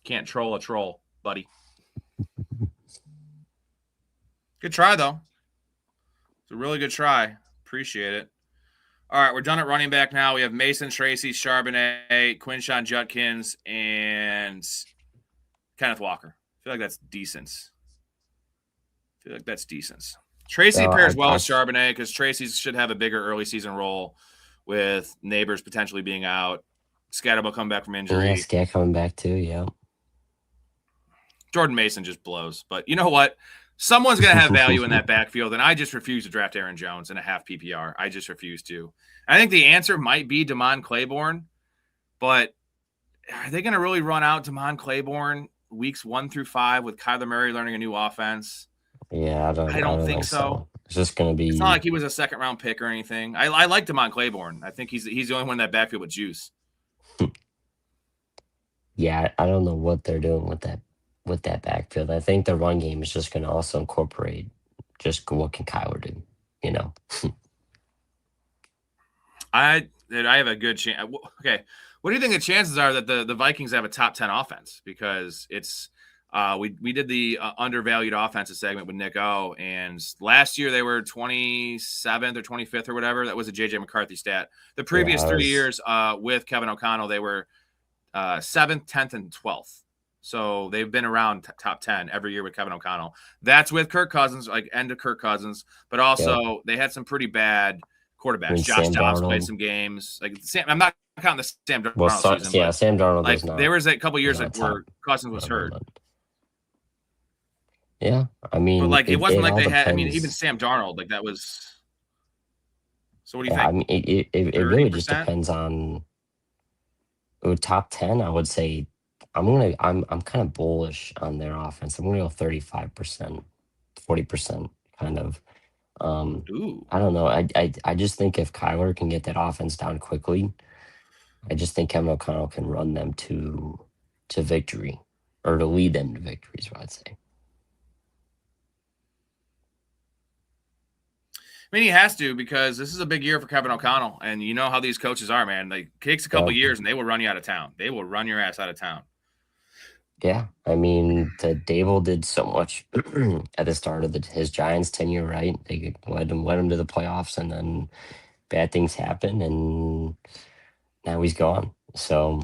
Can't troll a troll, buddy. Good try, though. It's a really good try. Appreciate it. All right, we're done at running back now. We have Mason, Tracy, Charbonnet, Quinshawn Judkins, and Kenneth Walker. I feel like that's decent. Tracy pairs well with Charbonnet because Tracy should have a bigger early season role with Neighbors potentially being out. Scatterable coming back from injury. Yeah, Scat coming back too, yeah. Jordan Mason just blows. But you know what? Someone's going to have value in that backfield, and I just refuse to draft Aaron Jones in a half PPR. I just refuse to. I think the answer might be Damon Claiborne, but are they going to really run out Damon Claiborne weeks 1 through 5 with Kyler Murray learning a new offense? Yeah, I don't think so. It's just going to be. It's not like he was a second-round pick or anything. I like DeMont Claiborne. I think he's the only one in that backfield with juice. Yeah, I don't know what they're doing with that backfield. I think the run game is just going to also incorporate just what can Kyler do, you know. I have a good chance. Okay, what do you think the chances are that the Vikings have a top 10 offense? Because it's we did the undervalued offensive segment with Nick O, and last year they were 27th or 25th or whatever. That was a JJ McCarthy stat. The previous 3 years with Kevin O'Connell, they were 7th, 10th, and 12th. So they've been around top 10 every year with Kevin O'Connell. That's with Kirk Cousins, like end of Kirk Cousins, but also they had some pretty bad quarterbacks. I mean, Josh Sam Dobbs Darnold played some games. Like I'm not counting the Sam Darnold Well, season. yeah, Sam Darnold Like does not. there was a couple years not where Cousins was hurt. Yeah, I mean, But like it wasn't like all they had. I mean, depends. even Sam Darnold, like that was. So what do you Yeah, I think? mean, it really just 30%? depends on. With top 10, I would say I'm kind of bullish on their offense. I'm gonna go 35%, 40% kind of. Ooh. I don't know. I just think if Kyler can get that offense down quickly, I just think Kevin O'Connell can run them to victory, or to lead them to victory is what I'd say. I mean, he has to, because this is a big year for Kevin O'Connell, and you know how these coaches are, man. Like, it takes a couple years, and they will run you out of town. They will run your ass out of town. Yeah, I mean, Dable did so much at the start of his Giants tenure, right? They led him to the playoffs, and then bad things happen, and now he's gone. So,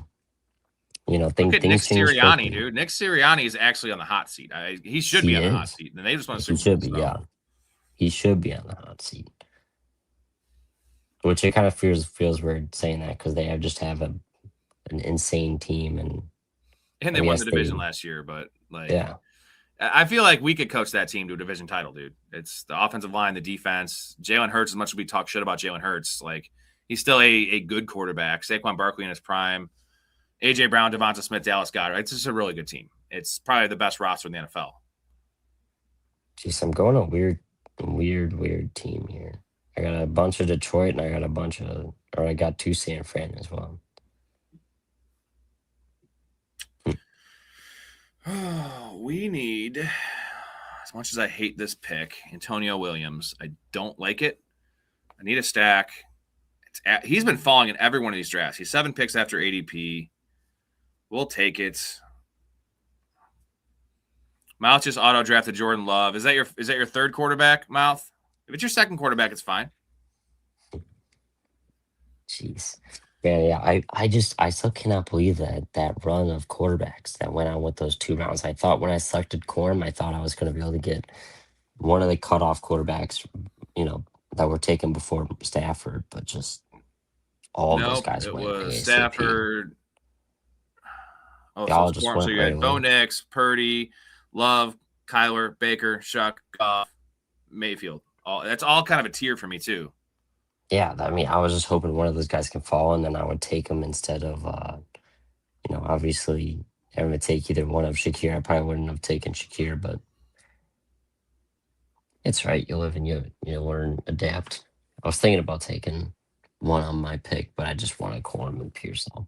you know, Look at Nick things change Sirianni, quickly. dude. Nick Sirianni is actually on the hot seat. He should be on the hot seat, and they just won a Super He should Bowl. be, So. yeah. He should be on the hot seat. Which it kind of feels weird saying that, because they just have an insane team, and they won the division last year, but like, yeah, I feel like we could coach that team to a division title, dude. It's the offensive line, the defense. Jalen Hurts, as much as we talk shit about Jalen Hurts, like he's still a good quarterback. Saquon Barkley in his prime, AJ Brown, Devonta Smith, Dallas Goedert. It's just a really good team. It's probably the best roster in the NFL. Jeez, I'm going a weird team here. I got a bunch of Detroit, and I got 2 San Fran as well. We need, as much as I hate this pick, Antonio Williams. I don't like it. I need a stack. He's been falling in every one of these drafts. He's 7 picks after ADP. We'll take it. Mouth just auto drafted Jordan Love. Is that your third quarterback, Mouth? If it's your second quarterback, it's fine. Jeez. Yeah, I still cannot believe that run of quarterbacks that went on with those 2 rounds. I thought when I selected Corm, I thought I was going to be able to get one of the cutoff quarterbacks, that were taken before Stafford, but just all those guys went. It was ASAP. Stafford. Oh, Y'all just went so you had right Bo away. Nix, Purdy, Love, Kyler, Baker, Shuck, Goff, Mayfield. That's all kind of a tier for me too. Yeah, I mean, I was just hoping one of those guys can fall, and then I would take them instead of, obviously having to take either one of Shakir. I probably wouldn't have taken Shakir, but it's right. You live and you learn, adapt. I was thinking about taking one on my pick, but I just wanted Coleman and Pearsall.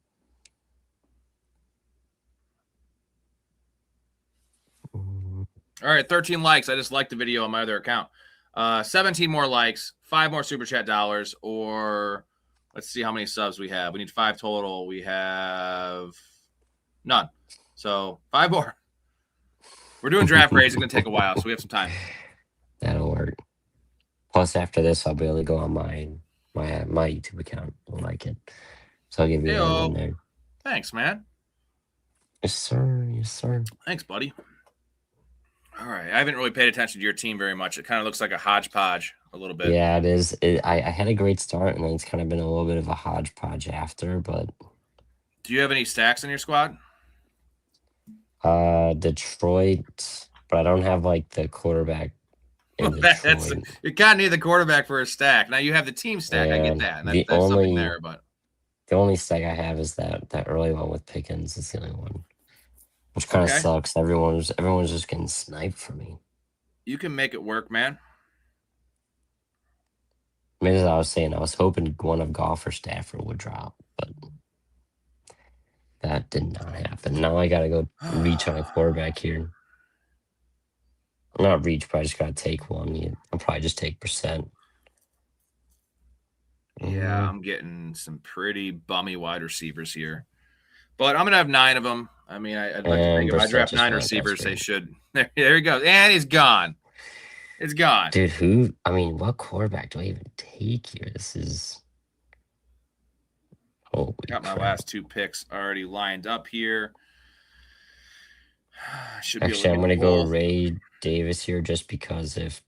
All right, 13 likes. I just liked the video on my other account. 17 more likes, 5 more super chat dollars, or let's see how many subs we have. We need 5 total. We have none. So 5 more. We're doing draft grades. It's going to take a while, so we have some time. That'll work. Plus, after this, I'll be able to go on my YouTube account and like it. So I'll give you that in there. Thanks, man. Yes, sir. Yes, sir. Thanks, buddy. All right. I haven't really paid attention to your team very much. It kind of looks like a hodgepodge a little bit. Yeah, it is. I had a great start, and then it's kind of been a little bit of a hodgepodge after, but... Do you have any stacks in your squad? Detroit, but I don't have, like, the quarterback in Detroit. You kind of need the quarterback for a stack. Now, you have the team stack. I get that. And that's something there, but... The only stack I have is that early one with Pickens. It's the only one. Which kind of sucks. Everyone's just getting sniped for me. You can make it work, man. I mean, as I was saying, I was hoping one of Goff or Stafford would drop, but that did not happen. Now I got to go reach on a quarterback here. Not reach, but I just got to take one. I'll probably just take percent. Yeah, I'm getting some pretty bummy wide receivers here. But I'm going to have 9 of them. I mean, I'd like to think if I draft 9 receivers, they should. There he goes. And he's gone. It's gone. Dude, what quarterback do I even take here? This is... Holy Got my crap. last 2 picks already lined up here. Actually, I'm going to go Ray Davis here just because if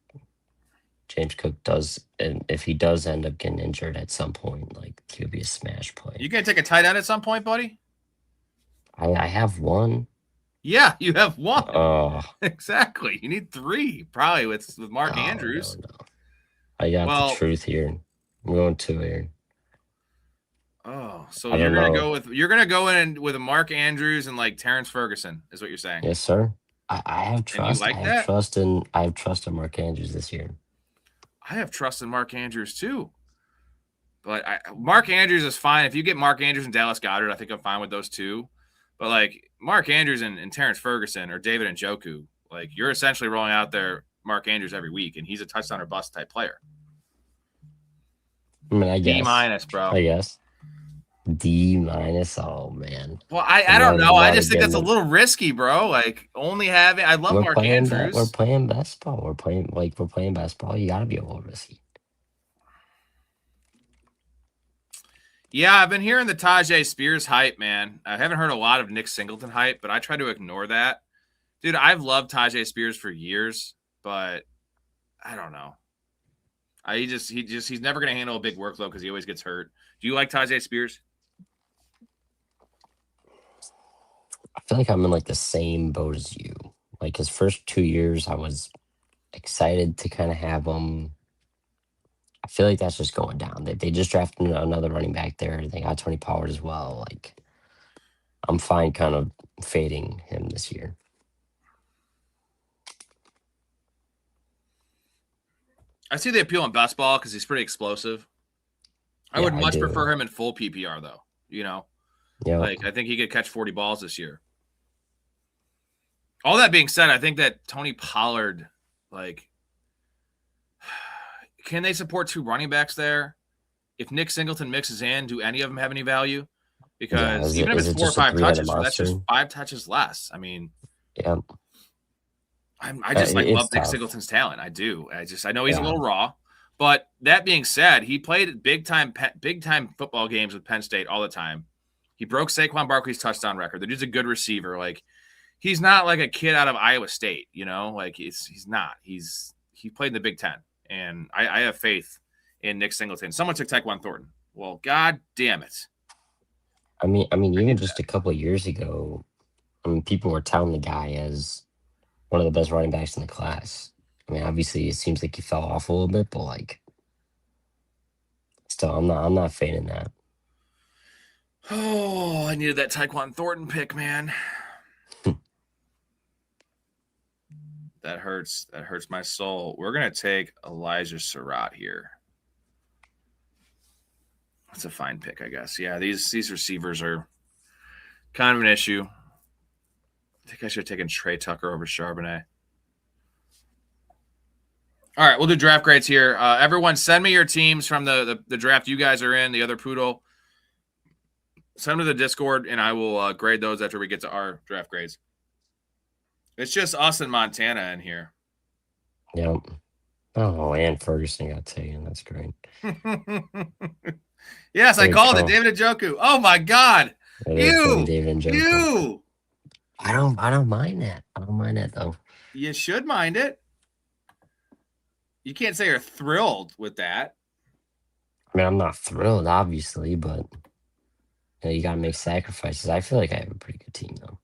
James Cook does, and if he does end up getting injured at some point, like, he'll be a smash play. You going to take a tight end at some point, buddy? I have one. Yeah, you have 1. Oh, exactly. You need 3, probably with Mark Andrews. No. I got the truth here. I'm going 2 here. Oh, so you're gonna go in with a Mark Andrews and like Terrence Ferguson, is what you're saying? Yes, sir. I have trust. Like I have trust in Mark Andrews this year. I have trust in Mark Andrews too. But Mark Andrews is fine. If you get Mark Andrews and Dallas Goedert, I think I'm fine with those 2. But like Mark Andrews and Terrence Ferguson or David Njoku, like you're essentially rolling out there Mark Andrews every week, and he's a touchdown or bust type player. I mean, I guess D-, bro. I guess. D-. Oh man. Well, I don't know. I just think that's a little risky, bro. Like only having I love Mark Andrews. We're playing best ball. We're playing best ball. You gotta be a little risky. Yeah, I've been hearing the Tajay Spears hype, man. I haven't heard a lot of Nick Singleton hype, but I try to ignore that. Dude, I've loved Tajay Spears for years, but I don't know. He's never gonna handle a big workload because he always gets hurt. Do you like Tajay Spears? I feel like I'm in like the same boat as you. Like his first 2 years, I was excited to kind of have him. I feel like that's just going down. They just drafted another running back there. They got Tony Pollard as well. Like I'm fine kind of fading him this year. I see the appeal in best ball because he's pretty explosive. I would much prefer him in full PPR though. Yeah. Like I think he could catch 40 balls this year. All that being said, I think that Tony Pollard, like, can they support 2 running backs there? If Nick Singleton mixes in, do any of them have any value? Because even if it's 4 or 5 touches, that's just 5 touches less. I mean, yeah. I just love Nick Singleton's talent. I do. I know he's a little raw. But that being said, he played big time football games with Penn State all the time. He broke Saquon Barkley's touchdown record. The dude's a good receiver. Like he's not like a kid out of Iowa State, Like he's not. He played in the Big Ten, and I have faith in Nick Singleton. Someone took Tyquan Thornton. Well, god damn it. I mean, even just a couple of years ago, people were touting the guy as one of the best running backs in the class. I mean, obviously, it seems like he fell off a little bit, but like, still, I'm not fading that. Oh, I needed that Tyquan Thornton pick, man. That hurts. That hurts my soul. We're gonna take Elijah Surratt here. That's a fine pick, I guess. Yeah, these receivers are kind of an issue. I think I should have taken Trey Tucker over Charbonnet. All right, we'll do draft grades here. Everyone, send me your teams from the draft you guys are in, the other poodle. Send them to the Discord, and I will grade those after we get to our draft grades. It's just us and Montana in here. Yep. Oh, and Ferguson got taken. That's great. Yes, I called it. David Njoku. Oh, my God. David Njoku. You. I don't mind that. I don't mind that, though. You should mind it. You can't say you're thrilled with that. I mean, I'm not thrilled, obviously, but you got to make sacrifices. I feel like I have a pretty good team, though.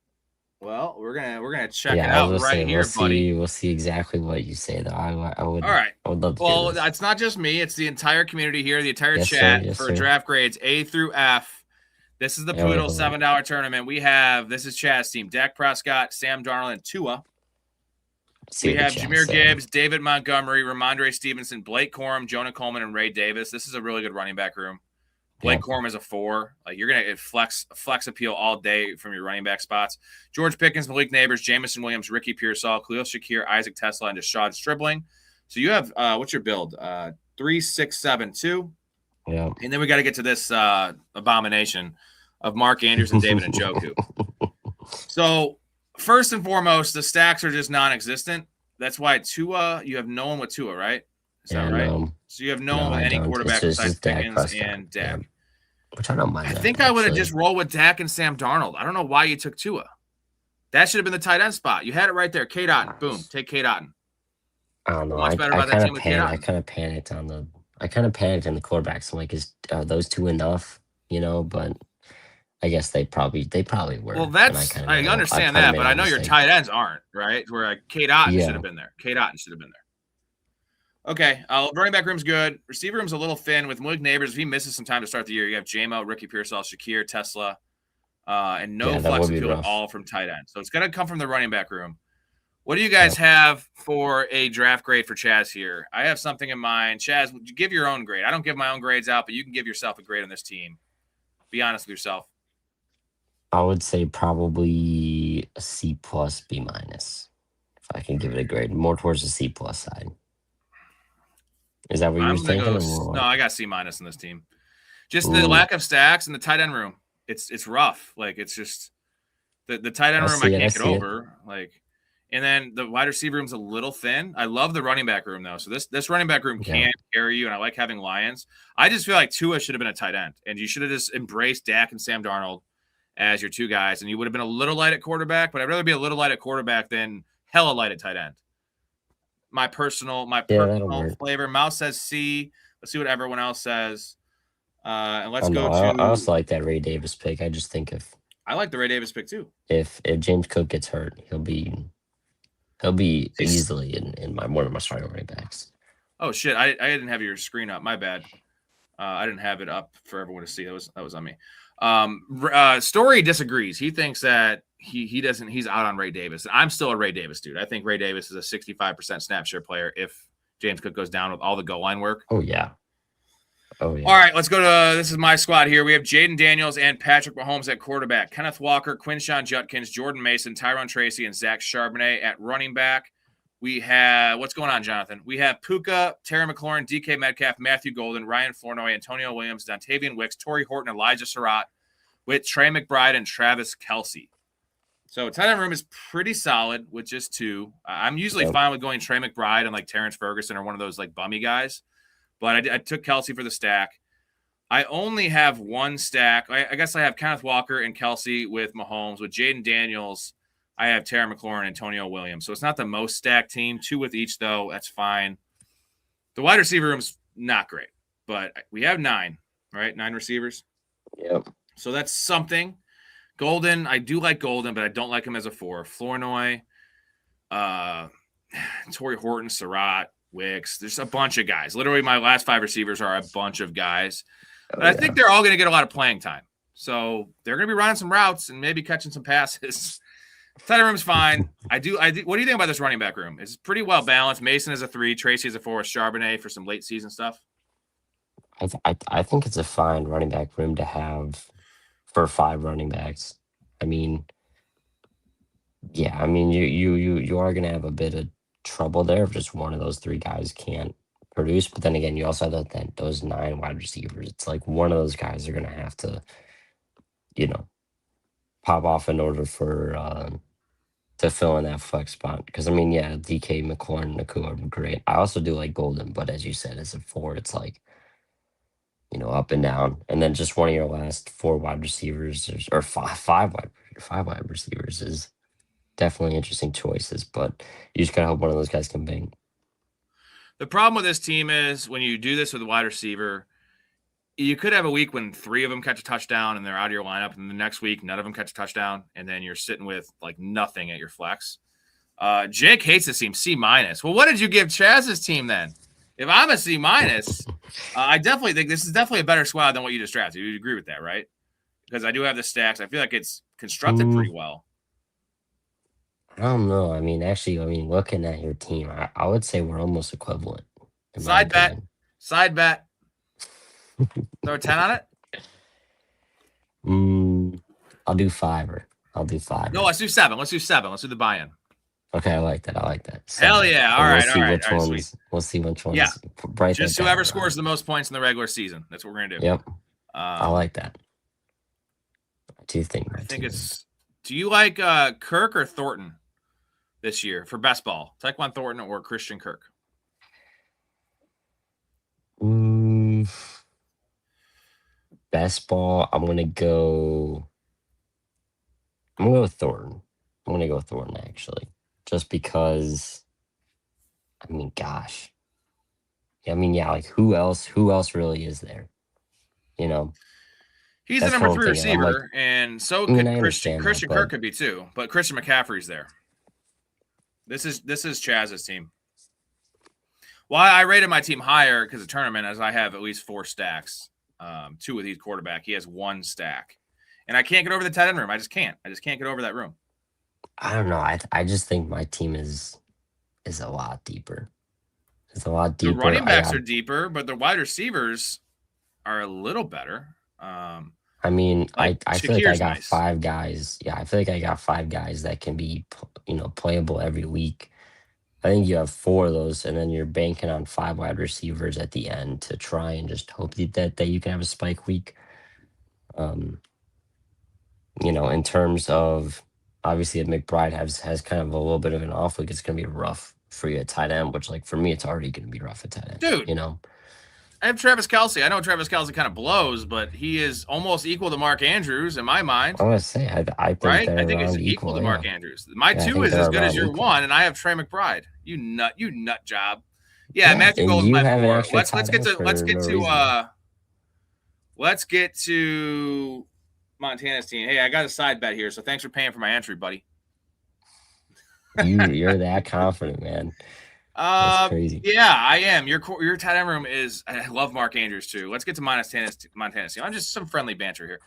Well, we're gonna check it out right here, buddy. We'll see exactly what you say, though. I would. All right. I would love to. Well, it's not just me; it's the entire community here, the entire chat for draft grades A through F. This is the Poodle $7 tournament. This is Chaz's team: Dak Prescott, Sam Darnold, and Tua. See We what have the chat's Jahmyr saying. Gibbs, David Montgomery, Ramondre Stevenson, Blake Corum, Jonah Coleman, and Ray Davis. This is a really good running back room. Blake Corum is a 4. Like you're gonna flex appeal all day from your running back spots. George Pickens, Malik Neighbors, Jamison Williams, Ricky Pearsall, Khalil Shakir, Isaac Tesla, and Deshaun Stribling. So you have what's your build? 3, 6, 7, 2. Yeah. And then we got to get to this abomination of Mark Andrews and David Njoku. So first and foremost, the stacks are just non-existent. That's why Tua, you have no one with Tua, right? Is that right? No. So you have no one with any quarterback besides Pickens and Dak. Yeah. Which I don't mind. I that, think I would have just rolled with Dak and Sam Darnold. I don't know why you took Tua. That should have been the tight end spot. You had it right there. K. Dotton. Boom. Take K. Dotton. I don't know. What's better about that team with K. Dotton? I kind of panicked in the quarterbacks. I'm like, are those two enough? You know, but I guess they probably were. Well, I understand that, but I know your tight ends aren't, right? Where like K. Dotton should have been there. K. Dotton should have been there. Okay, running back room's good. Receiver room's a little thin with Malik Neighbors. If he misses some time to start the year, you have J-Mo, Ricky Pearsall, Shakir, Tesla, and no flex appeal at all from tight end. So it's going to come from the running back room. What do you guys have for a draft grade for Chaz here? I have something in mind. Chaz, would you give your own grade? I don't give my own grades out, but you can give yourself a grade on this team. Be honest with yourself. I would say probably a C+, B-. If I can give it a grade. More towards the C+ side. Is that what you were thinking? No, I got C- in this team. Just the lack of stacks in the tight end room. It's rough. Like it's just the tight end room I can't get over. Like, and then the wide receiver room's a little thin. I love the running back room though. So this running back room can carry you, and I like having Lions. I just feel like Tua should have been a tight end, and you should have just embraced Dak and Sam Darnold as your two guys, and you would have been a little light at quarterback. But I'd rather be a little light at quarterback than hella light at tight end. My personal flavor. Mouse says C. Let's see what everyone else says. And let's go to. I also like that Ray Davis pick. I just think I like the Ray Davis pick too. If James Cook gets hurt, he'll be easily in one of my starting running backs. Oh shit! I didn't have your screen up. My bad. I didn't have it up for everyone to see. That was on me. Storey disagrees. He thinks that he doesn't. He's out on Ray Davis. I'm still a Ray Davis dude. I think Ray Davis is a 65% snap share player if James Cook goes down with all the goal line work. Oh yeah. All right, let's go to this is my squad here. We have Jaden Daniels and Patrick Mahomes at quarterback, Kenneth Walker, Quinshon Judkins, Jordan Mason, Tyron Tracy, and Zach Charbonnet at running back. We have what's going on, Jonathan? We have Puka, Terry McLaurin, DK Metcalf, Matthew Golden, Ryan Flournoy, Antonio Williams, Dontavian Wicks, Torrey Horton, Elijah Surratt, with Trey McBride and Travis Kelce. So tight end room is pretty solid with just 2. I'm usually fine with going Trey McBride and like Terrence Ferguson or one of those like bummy guys. But I took Kelce for the stack. I only have one stack. I guess I have Kenneth Walker and Kelce with Mahomes. With Jaden Daniels, I have Terry McLaurin and Antonio Williams. So it's not the most stacked team. 2 with each, though. That's fine. The wide receiver room's not great. But we have 9, right? 9 receivers. Yep. So that's something. Golden, I do like Golden, but I don't like him as a 4. Flournoy, Torrey Horton, Surratt, Wicks. There's a bunch of guys. Literally, my last 5 receivers are a bunch of guys. But I think they're all going to get a lot of playing time. So they're going to be running some routes and maybe catching some passes. Tight room's fine. I do. What do you think about this running back room? It's pretty well balanced. Mason is a 3. Tracy is a 4. Charbonnet for some late season stuff. I think it's a fine running back room to have for 5 running backs. I mean, you are going to have a bit of trouble there if just one of those 3 guys can't produce. But then again, you also have those 9 wide receivers. It's like one of those guys are going to have to, pop off in order for to fill in that flex spot. Because DK, McLaurin, Nakua are great. I also do like Golden, but as you said, as a 4, it's like up and down. And then just one of your last 4 wide receivers or five wide receivers is definitely interesting choices, but you just gotta hope one of those guys can bang. The problem with this team is when you do this with a wide receiver, you could have a week when 3 of them catch a touchdown and they're out of your lineup, and the next week none of them catch a touchdown, and then you're sitting with like nothing at your flex. Jake hates this team, C-. Well, what did you give Chaz's team then? If I'm a C-, I definitely think this is definitely a better squad than what you just drafted. You agree with that, right? Because I do have the stacks. I feel like it's constructed pretty well. I don't know. I mean, actually, looking at your team, I would say we're almost equivalent, in my Side bet. opinion. Side bet. Throw a 10 on it? I'll do fiver. I'll do fiver. No, let's do 7. Let's do 7. Let's do the buy-in. Okay, I like that. Hell yeah. All And right. we'll see All right. which All right. ones. Sweet. We'll see which ones. Yeah. Write Just that whoever down, scores Ron. the most points in the regular season. That's what we're going to do. Yep. I like that. I do think. I think it's. Do you like Kirk or Thornton this year for best ball? Tyquan Thornton or Christian Kirk? Best ball. I'm gonna go with Thornton. I'm gonna go with Thornton actually, just because. I mean, gosh. I mean, yeah. Like, who else? Who else really is there? You know. He's the That's number what I'm 3 thinking. I'm receiver, and so I mean, could I Christian understand that, Kirk but- could be too. But Christian McCaffrey's there. This is Chaz's team. Well, I rated my team higher because of tournament, as I have at least 4 stacks. 2 with each quarterback. He has 1 stack, and I can't get over the tight end room. I just can't get over that room. I don't know. I just think my team is a lot deeper. It's a lot The deeper. running backs are deeper, but the wide receivers are a little better. I mean, like I feel like I Shakir's got nice. 5 guys. Yeah, I feel like I got 5 guys that can be, playable every week. I think you have 4 of those, and then you're banking on 5 wide receivers at the end to try and just hope that you can have a spike week. In terms of, obviously, if McBride has kind of a little bit of an off week, it's going to be rough for you at tight end, which, like, for me, it's already going to be rough at tight end. Dude. I have Travis Kelce. I know Travis Kelce kind of blows, but he is almost equal to Mark Andrews in my mind. I was going to say, I think Right? they're I think it's around equal to yeah. Mark Andrews. My Yeah, I 2 think is they're as good as around your equal. 1, and I have Trey McBride. You nut job. Yeah, Yeah, Matthew and Gold is you my have an 4. extra Let's tight get end to for let's get no to reason. let's get to Montana's team. Hey, I got a side bet here, so thanks for paying for my entry, buddy. You're that confident, man. That's crazy. Yeah, I am. Your tight end room is. I love Mark Andrews too. Let's get to Montana's team. I'm just some friendly banter here.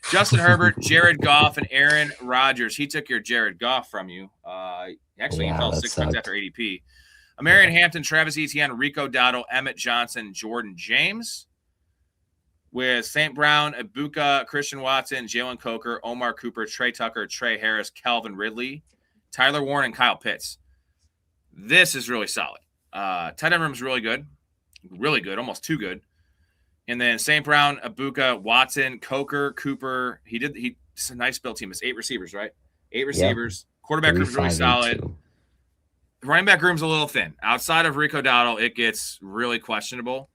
Justin Herbert, Jared Goff, and Aaron Rodgers. He took your Jared Goff from you. Actually, he fell 6 picks sucked. after ADP. Marion Hampton, Travis Etienne, Rico Dowdle, Emmett Johnson, Jordan James. With St. Brown, Ibuka, Christian Watson, Jalen Coker, Omar Cooper, Trey Tucker, Trey Harris, Calvin Ridley, Tyler Warren, and Kyle Pitts. This is really solid. Tight end room is really good, almost too good. And then St. Brown, Ibuka, Watson, Coker, Cooper. It's a nice build team. It's 8 receivers, right? 8 receivers. Yep. Quarterback room is really solid. Running back room's a little thin. Outside of Rico Dowdle, it gets really questionable.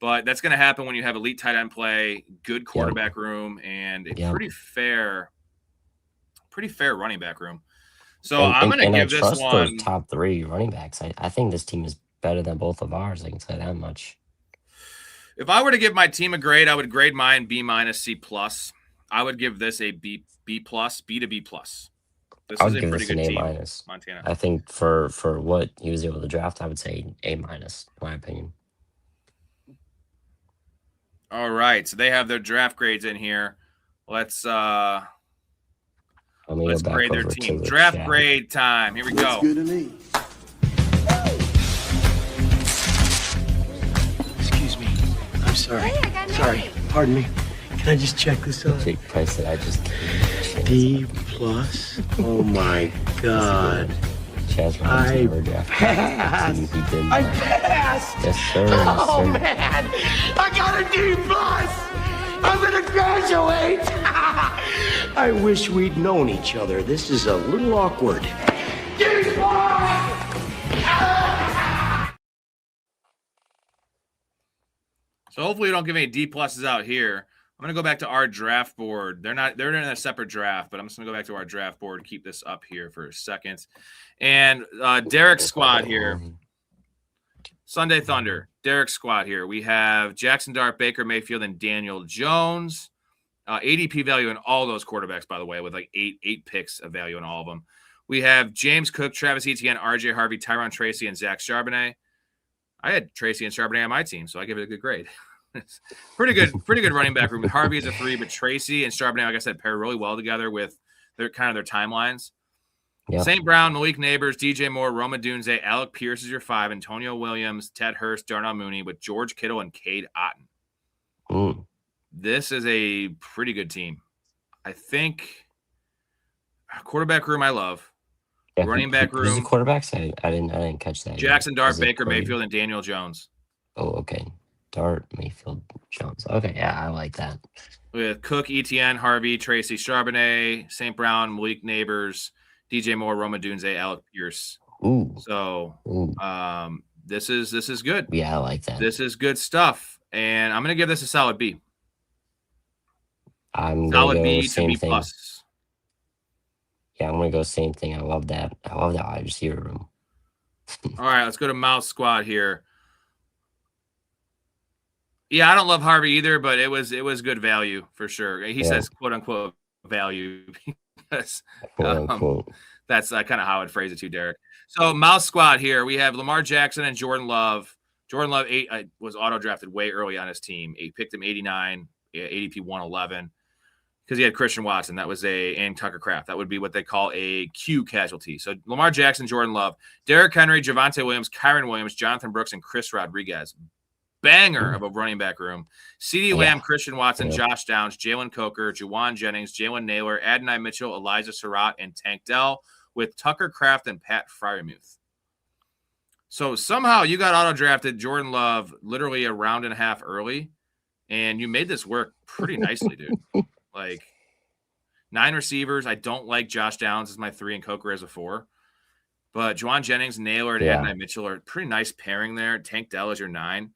But that's going to happen when you have elite tight end play, good quarterback room, and a pretty fair running back room. So I'm going to give this one those top 3 running backs. I think this team is better than both of ours. I can tell you that much. If I were to give my team a grade, I would grade mine B-, C+. I would give this a B+, B to B+. This is a pretty good team, Montana. I think for what he was able to draft, I would say A-, in my opinion. All right, so they have their draft grades in here. Let's grade their team. Draft grade time. Here we go. Good to me. Excuse me. I'm sorry. Hey, I got Sorry. married. Pardon me. Can I just check this out? Big price that I just can't. D+. Oh my God. Chaz I never drafted. passed. He didn't. I passed. Yes, sir. Oh yes, sir. man, I got a D+. I'm gonna graduate. I wish we'd known each other. This is a little awkward. D+. So hopefully we don't give any D+ out here. I'm going to go back to our draft board. They're in a separate draft, but I'm just going to go back to our draft board, keep this up here for a second. And Derek's squad here. Sunday Thunder, Derek's squad here. We have Jackson Dart, Baker Mayfield, and Daniel Jones. ADP value in all those quarterbacks, by the way, with like eight picks of value in all of them. We have James Cook, Travis Etienne, RJ Harvey, Tyron Tracy, and Zach Charbonnet. I had Tracy and Charbonnet on my team, so I give it a good grade. pretty good running back room. Harvey is a 3, but Tracy and Charbonnet, like I said, pair really well together with their timelines. Yep. St. Brown, Malik Neighbors, DJ Moore, Roma Dunze, Alec Pierce is your 5, Antonio Williams, Ted Hurst, Darnell Mooney with George Kittle and Cade Otton. This is a pretty good team. I think quarterback room I love. Yeah, Running back who's the room. quarterbacks? I didn't catch that. Jackson Dart, Baker Purdy? Mayfield, and Daniel Jones. Oh, okay. Dart, Mayfield, Jones. Okay, yeah, I like that. With Cook, Etienne, Harvey, Tracy Charbonnet, St. Brown, Malik Neighbors, DJ Moore, Roma Dunze, Alec Pierce. Ooh. So Ooh. This is good. Yeah, I like that. This is good stuff. And I'm gonna give this a solid B. I'm Solid gonna go B to same B thing. plus. Yeah, I'm gonna go same thing. I love that. I love that wide receiver room. All right, let's go to Mouse Squad here. Yeah, I don't love Harvey either, but it was good value for sure. He says quote unquote value because that's kind of how I'd phrase it too, Derek. So Mouse Squad here, we have Lamar Jackson and Jordan Love. Jordan Love was auto drafted way early on his team. He picked him 89, ADP 111 because he had Christian Watson. That was and Tucker Kraft. That would be what they call a Q casualty. So Lamar Jackson, Jordan Love, Derrick Henry, Javonte Williams, Kyron Williams, Jonathan Brooks, and Chris Rodriguez. Banger of a running back room. CeeDee Lamb, Christian Watson, Josh Downs, Jalen Coker, Juwan Jennings, Jalen Naylor, Adonai Mitchell, Elijah Surratt, and Tank Dell with Tucker Kraft and Pat Freiermuth. So somehow you got auto-drafted Jordan Love literally a round and a half early, and you made this work pretty nicely, dude. Like 9 receivers. I don't like Josh Downs as my 3 and Coker as a 4. But Juwan Jennings, Naylor, and Adonai Mitchell are a pretty nice pairing there. Tank Dell is your 9.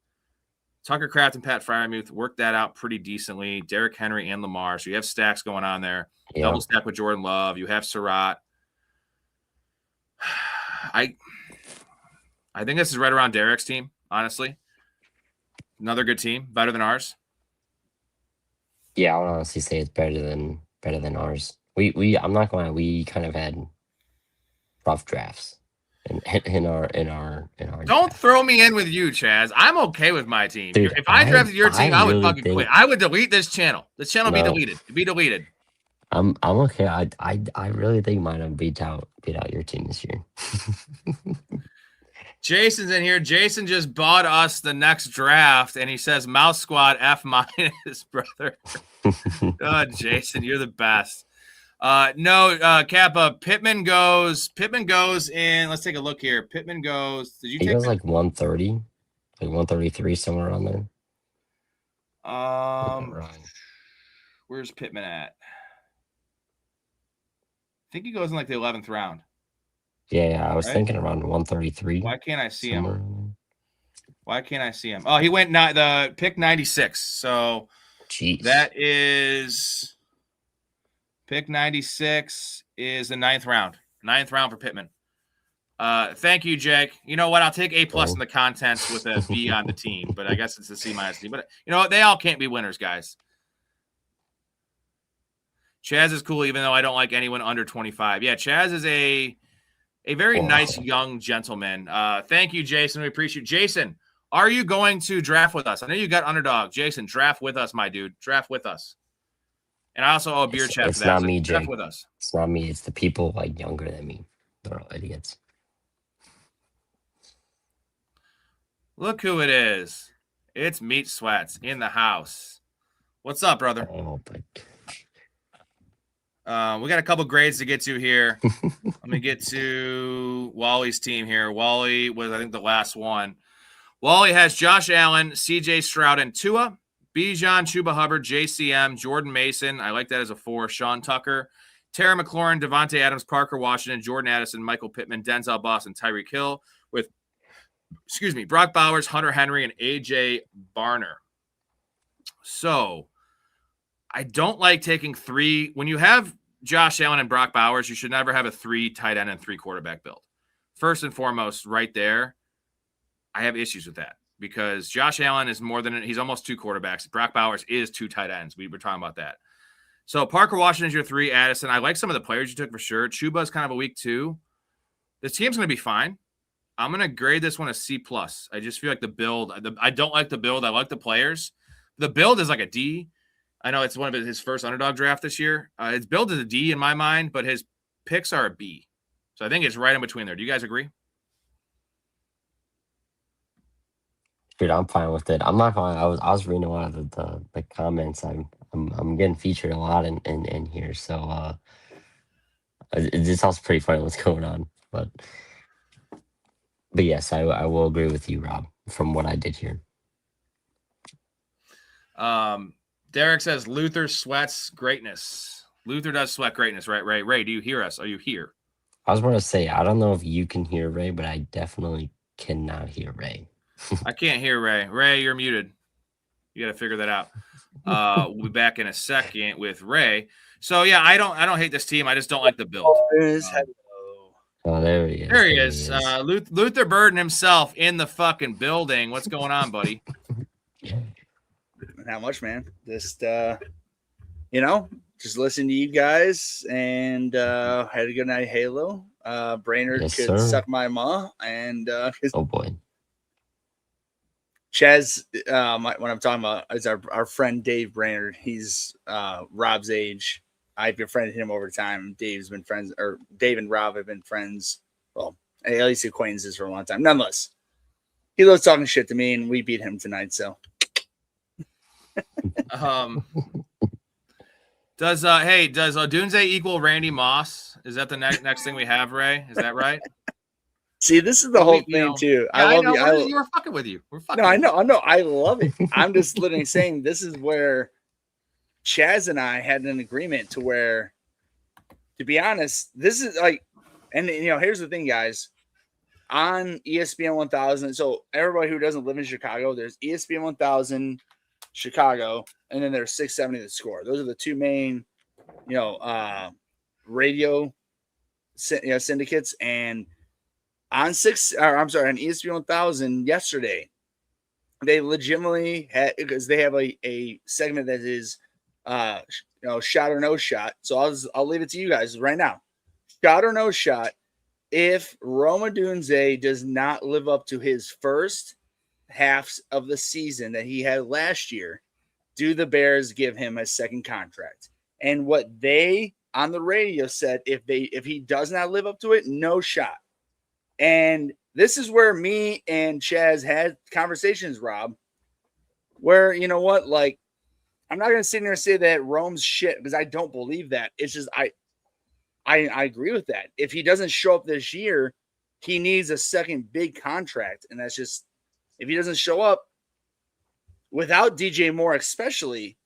Tucker Kraft and Pat Freiermuth worked that out pretty decently. Derrick Henry and Lamar. So you have stacks going on there. Double stack with Jordan Love. You have Surratt. I think this is right around Derek's team, honestly. Another good team. Better than ours. Yeah, I would honestly say it's better than ours. I'm not going to lie, we kind of had rough drafts. In our Don't throw me in with you, Chaz. I'm okay with my team. Dude, if I drafted your team, I would really fucking quit. I would delete this channel. This channel be deleted. It'd be deleted. I'm okay. I really think mine have beat out your team this year. Jason's in here. Jason just bought us the next draft, and he says Mouse Squad F-, brother. Oh, Jason, you're the best. Kappa, Pittman goes in. Let's take a look here. Pittman goes. Did you he take goes like 130, like 133, somewhere around there? Where's Pittman at? I think he goes in like the 11th round. Yeah, I was thinking around 133. Why can't I see him? Oh, he went the pick 96. So jeez. That is pick 96 is the 9th round. 9th round for Pittman. Thank you, Jake. You know what? I'll take A+ in the contents with a B on the team, but I guess it's a C- team. But you know what? They all can't be winners, guys. Chaz is cool, even though I don't like anyone under 25. Yeah, Chaz is a very nice young gentleman. Thank you, Jason. We appreciate it. Jason, are you going to draft with us? I know you got Underdog. Jason, draft with us, my dude. Draft with us. And I also owe a beer chat for that. It's not me, Jake. Draft with us. It's not me. It's the people like younger than me. They're all idiots. Look who it is. It's Meat Sweats in the house. What's up, brother? Oh, but... we got a couple grades to get to here. Let me get to Wally's team here. Wally was, I think, the last one. Wally has Josh Allen, CJ Stroud, and Tua. Bijan, Chuba Hubbard, JCM, Jordan Mason. I like that as a 4. Sean Tucker, Terry McLaurin, Devontae Adams, Parker Washington, Jordan Addison, Michael Pittman, Denzel Boston, Tyreek Hill with, Brock Bowers, Hunter Henry, and AJ Barner. So I don't like taking 3. When you have Josh Allen and Brock Bowers, you should never have a 3 tight end and 3 quarterback build. First and foremost, right there, I have issues with that because Josh Allen is he's almost 2 quarterbacks. Brock Bowers is 2 tight ends. We were talking about that. So Parker Washington's your 3, Addison. I like some of the players you took for sure. Chuba's kind of a week 2. This team's going to be fine. I'm going to grade this one a C+. I just feel like the build, I don't like the build. I like the players. The build is like a D. I know it's one of his first Underdog draft this year. His build is a D in my mind, but his picks are a B. So I think it's right in between there. Do you guys agree? Dude, I'm fine with it. I'm not fine. I was reading a lot of the comments. I'm getting featured a lot in here. So it sounds pretty funny what's going on. But yes, I will agree with you, Rob, from what I did here. Derek says Luther sweats greatness. Luther does sweat greatness, right, Ray? Ray, do you hear us? Are you here? I was going to say, I don't know if you can hear Ray, but I definitely cannot hear Ray. I can't hear Ray. Ray, you're muted. You got to figure that out. We'll be back in a second with Ray. So yeah, I don't hate this team. I just don't like the build. Oh, there he is. There he is. Luther Burden himself in the fucking building. What's going on, buddy? Not much, man. Just just listen to you guys and had a good night, Halo. Brainerd could suck my ma, and oh boy. Chaz, what I'm talking about is our friend Dave Brainerd. He's Rob's age. I've befriended him over time. Dave and Rob have been friends. Well, at least acquaintances for a long time. Nonetheless, he loves talking shit to me, and we beat him tonight. So, does Odunze equal Randy Moss? Is that the next thing we have, Ray? Is that right? See, this is the whole thing too. Yeah, I love you. We're fucking with you. We're fucking. No, I know. I love it. I'm just literally saying this is where Chaz and I had an agreement to where, to be honest, this is like, and here's the thing, guys. On ESPN 1000, so everybody who doesn't live in Chicago, there's ESPN 1000 Chicago, and then there's 670 The Score. Those are the two main, radio syndicates. And on ESPN 1000 yesterday, they legitimately had, because they have a segment that is shot or no shot. So I'll leave it to you guys right now. Shot or no shot. If Rome Odunze does not live up to his first halves of the season that he had last year, do the Bears give him a second contract? And what they on the radio said, if he does not live up to it, no shot. And this is where me and Chaz had conversations, Rob, where, like, I'm not going to sit here and say that Rome's shit, because I don't believe that. It's just, I agree with that. If he doesn't show up this year, he needs a second big contract. And that's just, if he doesn't show up without DJ Moore, especially,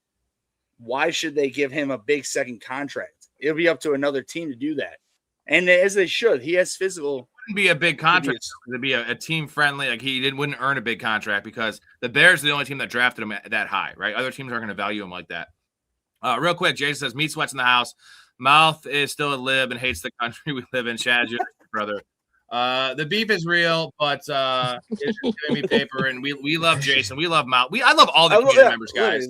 why should they give him a big second contract? It'll be up to another team to do that. And as they should, he has physical. Wouldn't be a big contract. It'd be a team friendly. Like wouldn't earn a big contract because the Bears are the only team that drafted him that high, right? Other teams aren't going to value him like that. Real quick, Jason says, meat sweats in the house. Mouth is still a lib and hates the country we live in. Chad, your brother. The beef is real, but it's just giving me paper. And we love Jason. We love Mouth. I love all the community members, guys.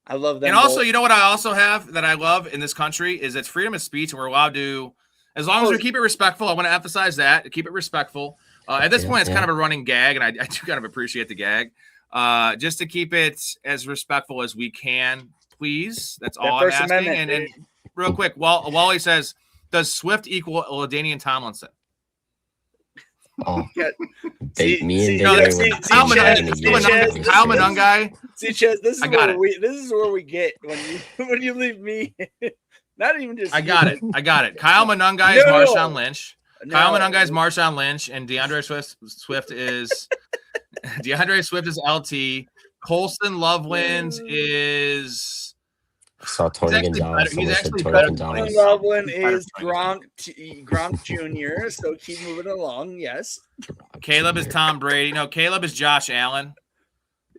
I love them. And also, you know what I also have that I love in this country is it's freedom of speech, and we're allowed to, as long as we keep it respectful. I want to emphasize that. Keep it respectful. At this point, it's kind of a running gag, and I do kind of appreciate the gag. Just to keep it as respectful as we can, please. That's all I'm asking. And real quick, Wally says, does Swift equal LaDainian Tomlinson? Oh, Kyle Monungai. See, Chaz, this is where we get when you leave me. Not even just. I got it. Kyle Monungai is Marshawn Lynch. Kyle Monungai is Marshawn Lynch, and DeAndre Swift is LT. Colston Loveland is. Saw Tony Gonzalez. He's actually better. Tony Loveland is Gronk Jr., so keep moving along. Yes. Caleb is Tom Brady. No, Caleb is Josh Allen.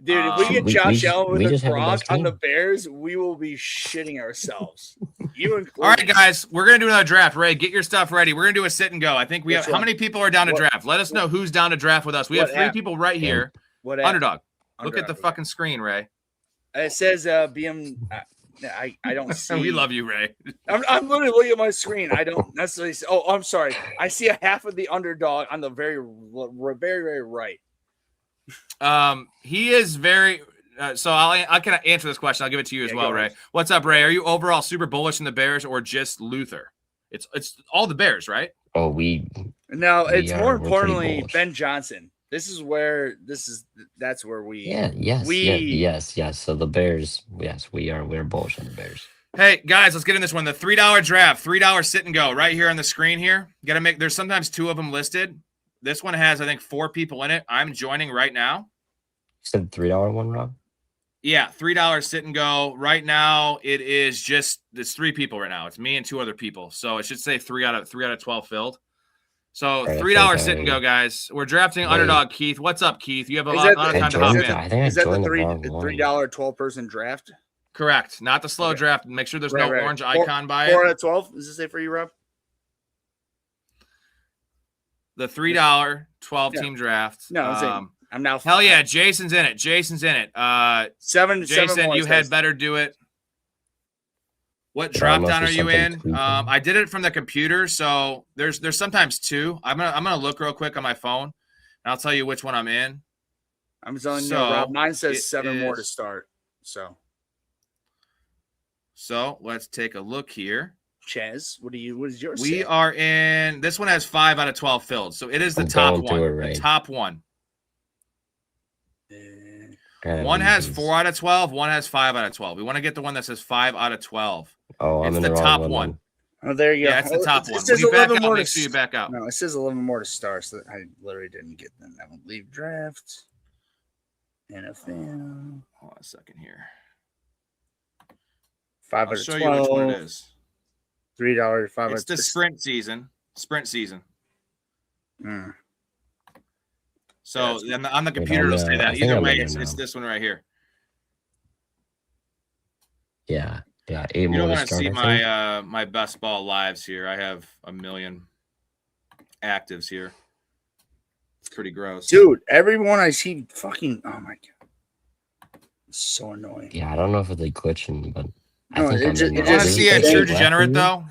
Dude, if we get Josh Allen with a Gronk on the Bears, we will be shitting ourselves. You included. All right, guys, we're gonna do another draft. Ray, get your stuff ready. We're gonna do a sit and go. I think we have. How many people are down to draft? Let us know who's down to draft with us. We have 3 people right here. What Underdog. Look at the fucking screen, Ray. It says BM. I don't see. We love you, Ray. I'm literally looking at my screen. I don't necessarily see. Oh, I'm sorry. I see a half of the Underdog on the very, very, very right. He is very. So I can answer this question. I'll give it to you as well, Ray. What's up, Ray? Are you overall super bullish in the Bears or just Luther? It's all the Bears, right? Oh, No, We it's are- more we're pretty importantly bullish. Ben Johnson. That's where we. Yes. So the Bears, yes, we're bullish on the Bears. Hey guys, let's get in this one. The $3 draft, $3 sit and go right here on the screen here. Got to make. There's sometimes 2 of them listed. This one has, I think, 4 people in it. I'm joining right now. You said $3 one, Rob? Yeah, $3 sit and go. Right now, it's 3 people right now. It's me and 2 other people. So it should say 3 out of 12 filled. So Right, I $3 think sit and go, guys. We're drafting Wait. Underdog Keith. What's up, Keith? You have a Is lot that of the- time to hop joined- in. I think I Is that the joined the wrong one. $3 12-person draft? Correct. Not the slow Okay. draft. Make sure there's Right, no right. orange 4 icon by 4 it. out of 12. Does this say for you, Rob? The $3 12 Yeah. team draft. No, I'm saying I'm now. Hell yeah, Jason's in it. Jason's in it. Seven Jason, more, you it had says. better do it. What Sorry, drop must down be are you something in? tweaking. I did it from the computer, so there's sometimes 2. I'm gonna look real quick on my phone, and I'll tell you which one I'm in. I'm telling you, So, Rob. Mine it says 7 more to is- start. So, let's take a look here. Chaz, what is yours? We say? are in. This one has 5 out of 12 filled, so it is the I'm top going through one. it right. The top one. Yeah, One has these- 4 out of 12. One has 5 out of 12. We want to get the one that says 5 out of 12. Oh, I'm It's in the the wrong top one. one. Oh, there you go. Yeah, it's the top It one. When says you back 11 out, more make to sure you back out. No, it says 11 more to start, so I literally didn't get them. That one. Leave draft. NFL. Hold on a second here. 5 I'll out of show 12. you which one it is. $3, 5 out It's of the sprint season. Sprint season. Mm. So Yeah, on the computer it'll say I that. think Either I'm way, in it's there now. this one right here. Yeah. 8 You more don't to want to start, see I think. my best ball lives here. I have 1 million actives here. It's pretty gross. Dude, everyone I see fucking. Oh my god. It's so annoying. Yeah, I don't know if it's like glitching, but No, I think it I'm ju- in it there. You want to just- see a it true just- degenerate though?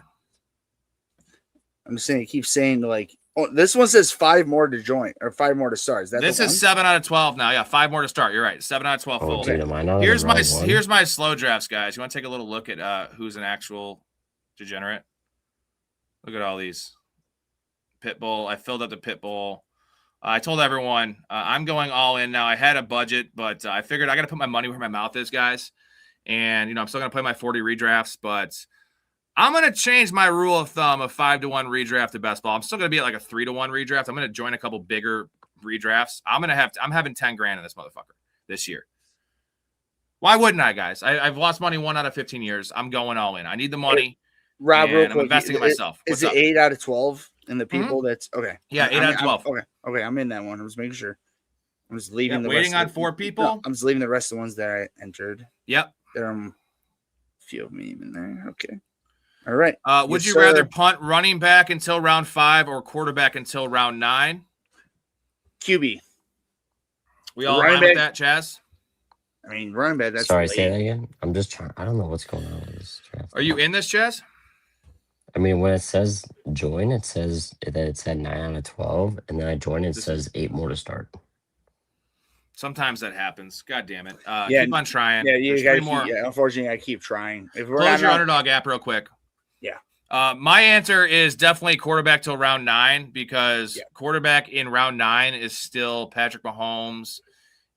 I'm just saying, it keeps saying like, oh, this one says 5 more to join or 5 more to start. Is that This the is 7 out of 12 now. Yeah, 5 more to start. You're right. 7 out of 12 Oh, full. dude, am I not on Here's the my wrong one? here's my slow drafts, guys. You want to take a little look at who's an actual degenerate? Look at all these. Pitbull. I filled up the Pitbull. I told everyone I'm going all in now. I had a budget, but I figured I got to put my money where my mouth is, guys. And I'm still going to play my 40 redrafts, but I'm going to change my rule of thumb of 5-1 redraft to best ball. I'm still going to be at like a 3-1 redraft. I'm going to join a couple bigger redrafts. I'm having 10 grand in this motherfucker this year. Why wouldn't I, guys? I've lost money 1 out of 15 years. I'm going all in. I need the money. Rob, and real I'm quick, investing in myself. Is What's it up? 8 out of 12 in the people that's okay? Yeah, 8 out of 12. Okay, I'm in that one. I was making sure. I'm just leaving Yeah, the waiting rest on of 4 people? No, I'm just leaving the rest of the ones that I entered. Yep. There are a few of me in there. Okay. All right. Would Yes, you sir. rather punt running back until round 5 or quarterback until round 9? QB? We all Running align with back- that, Chaz? I mean, running back. That's Sorry, late. say that again. I'm just trying. I don't know what's going on with this draft. Are you in this, Chaz? I mean, when it says join, it says that it's at 9 out of 12, and then I join, it This says 8 more to start. Sometimes that happens. God damn it. Yeah, Keep on trying. Yeah, you There's got 3 more. Yeah, unfortunately, I keep trying. If we're Close not your Underdog app real quick. Yeah. My answer is definitely quarterback till round 9 because quarterback in round 9 is still Patrick Mahomes.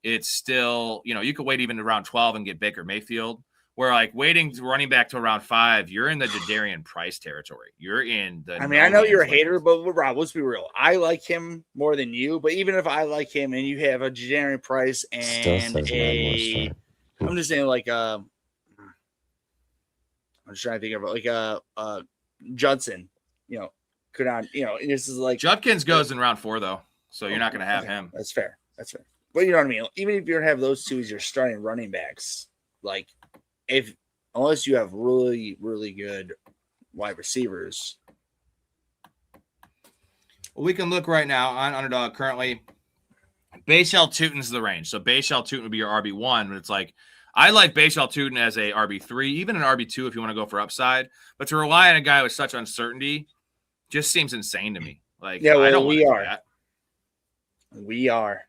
It's still, you could wait even to round 12 and get Baker Mayfield. Where like waiting to running back till round 5, you're in the Jadarian Price territory. You're in the. I mean, I know you're a hater, but Rob, let's be real. I like him more than you. But even if I like him, and you have a Jadarian Price Still and says 9 more to a, start. I'm just saying like I'm just trying to think of it like Judson. Could on and this is like Judkins goes in round 4 though, so you're not going to have him. That's fair. That's fair. But you know what I mean. Even if you don't have those two as your starting running backs, like unless you have really really good wide receivers. Well, we can look right now on Underdog currently. Bayshell Tutin's the range. So Bayshell Tutin would be your RB1, but it's like I like Bayshell Tutin as a RB3, even an RB2 if you want to go for upside. But to rely on a guy with such uncertainty just seems insane to me. Like, Yeah, well, I don't we want to are. do that. We are.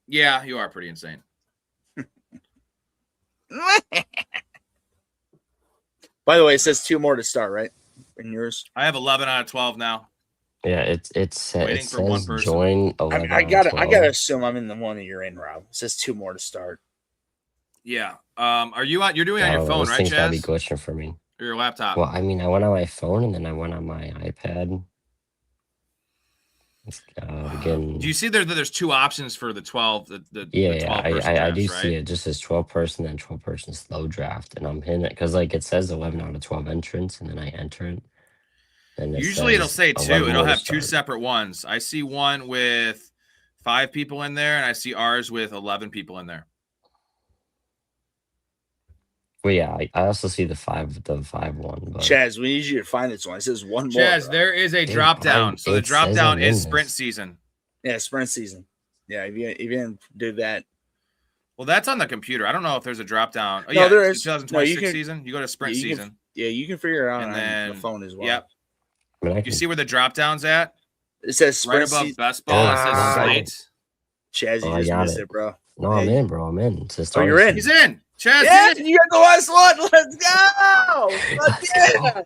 Yeah, you are pretty insane. By the way, it says 2 more to start, right? in yours? I have 11 out of 12 now. Yeah, it Waiting for one says person. join 11 I out gotta of 12. assume I'm in the one that you're in, Rob. It says 2 more to start. Yeah. Are you on? You're doing it I on your don't know, phone, this right, thing's gotta be Chaz? glitching for me. Or your laptop? Well, I mean, I went on my phone and then I went on my iPad. Again, Do you see there's 2 options for the 12? The yeah, 12 I person do drafts, see right? it. Just says 12 person and 12 person slow draft, and I'm hitting it because like it says 11 out of 12 entrants, and then I enter it. And it Usually it'll says say 11 2. It'll more to have 2 start. separate ones. I see one with 5 people in there, and I see ours with 11 people in there. Well, yeah, I also see the five one. But Chaz, we need you to find this one. It says one more. Chaz, bro. there is a Dude, drop down. So the it drop says down I'm in is sprint this. season. Yeah, sprint season. Yeah, if you didn't do that. Well, that's on the computer. I don't know if there's a drop down. Oh, No, yeah, there it's is. 2026 No, you can- season. You go to sprint you can- season. Yeah, you can figure it out And on then the phone as well. Yep. I mean, I You can, see where the drop down's at? It says Right sprint above season. best ball. It says Ah. slate. Chaz, you Oh, I just got missed it. it, bro. no, I'm Hey. in, bro. I'm in. It's the Oh, starter you're in. He's season. in. Chaz, Yeah, in. you got the last one. Let's go. Let's yeah.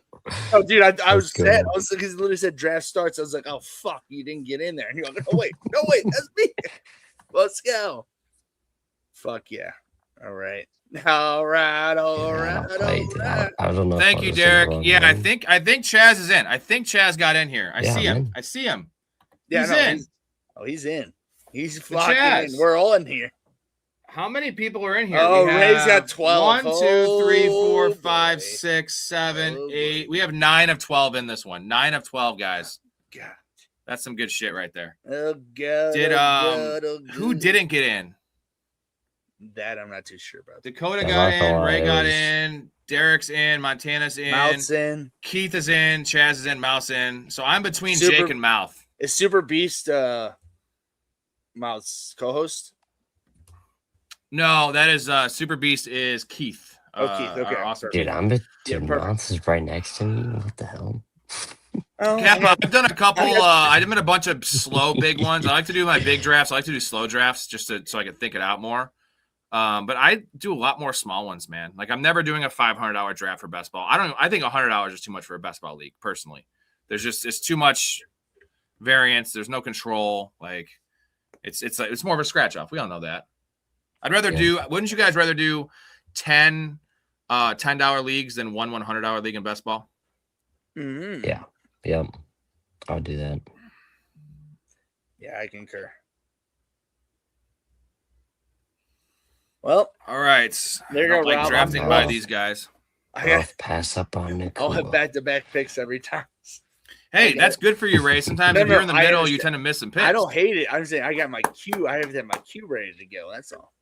Oh, dude, I was Let's go. sad. I was because it literally said draft starts. I was like, oh fuck, you didn't get in there. And you're like, no wait, that's me. Let's go. Fuck yeah. All right. All right. I don't know. if Thank I'll you, just Derek. run Yeah, I in. think Chaz is in. I think Chaz got in here. I Yeah, see I'm him. in. I see him. Yeah, He's no, in. He's in. He's Chaz. flocking in. We're all in here. How many people are in here? Oh, We Ray's got have 12. 1, 2, 3, 4, Oh, 5, boy. 6, 7, Oh, 8. boy. We have 9 of 12 in this one. 9 of 12 guys. God. That's some good shit right there. Oh god. Did oh, God, oh, who God. didn't get in? That I'm not too sure about. Dakota Yeah, got not gonna in, lie, Ray it got was- in, Derek's in, Montana's in, Mouth's in. Keith is in, Chaz is in, Mouse in. So I'm between Super- Jake and Mouth. Is Super Beast Mouth's co-host? No, that is Super Beast is Keith. Oh, Keith, okay, our awesome Dude, Keith. dude, perfect. Mounts is right next to me. What the hell? Oh, Kappa, I've done a couple. I've done a bunch of slow big ones. I like to do my big drafts. I like to do slow drafts just so I can think it out more. But I do a lot more small ones, man. Like I'm never doing a $500 draft for best ball. I think $100 is too much for a best ball league. Personally, it's too much variance. There's no control. Like it's more of a scratch off. We all know that. I'd rather do. Wouldn't you guys rather do 10 $10 leagues than one $100 league in best ball? Mhm. Yeah. Yep. I'll do that. Yeah, I concur. Well, All right. There you I don't go, like Rob. drafting I'm by off. these guys. I got, I'll pass up on Nick. I'll have back-to-back picks every time. Hey, Okay. that's good for you, Ray. Sometimes if No, you're in the I middle, you understand. tend to miss some picks. I don't hate it. I'm saying I got my queue. I have to have my queue ready to go. That's all.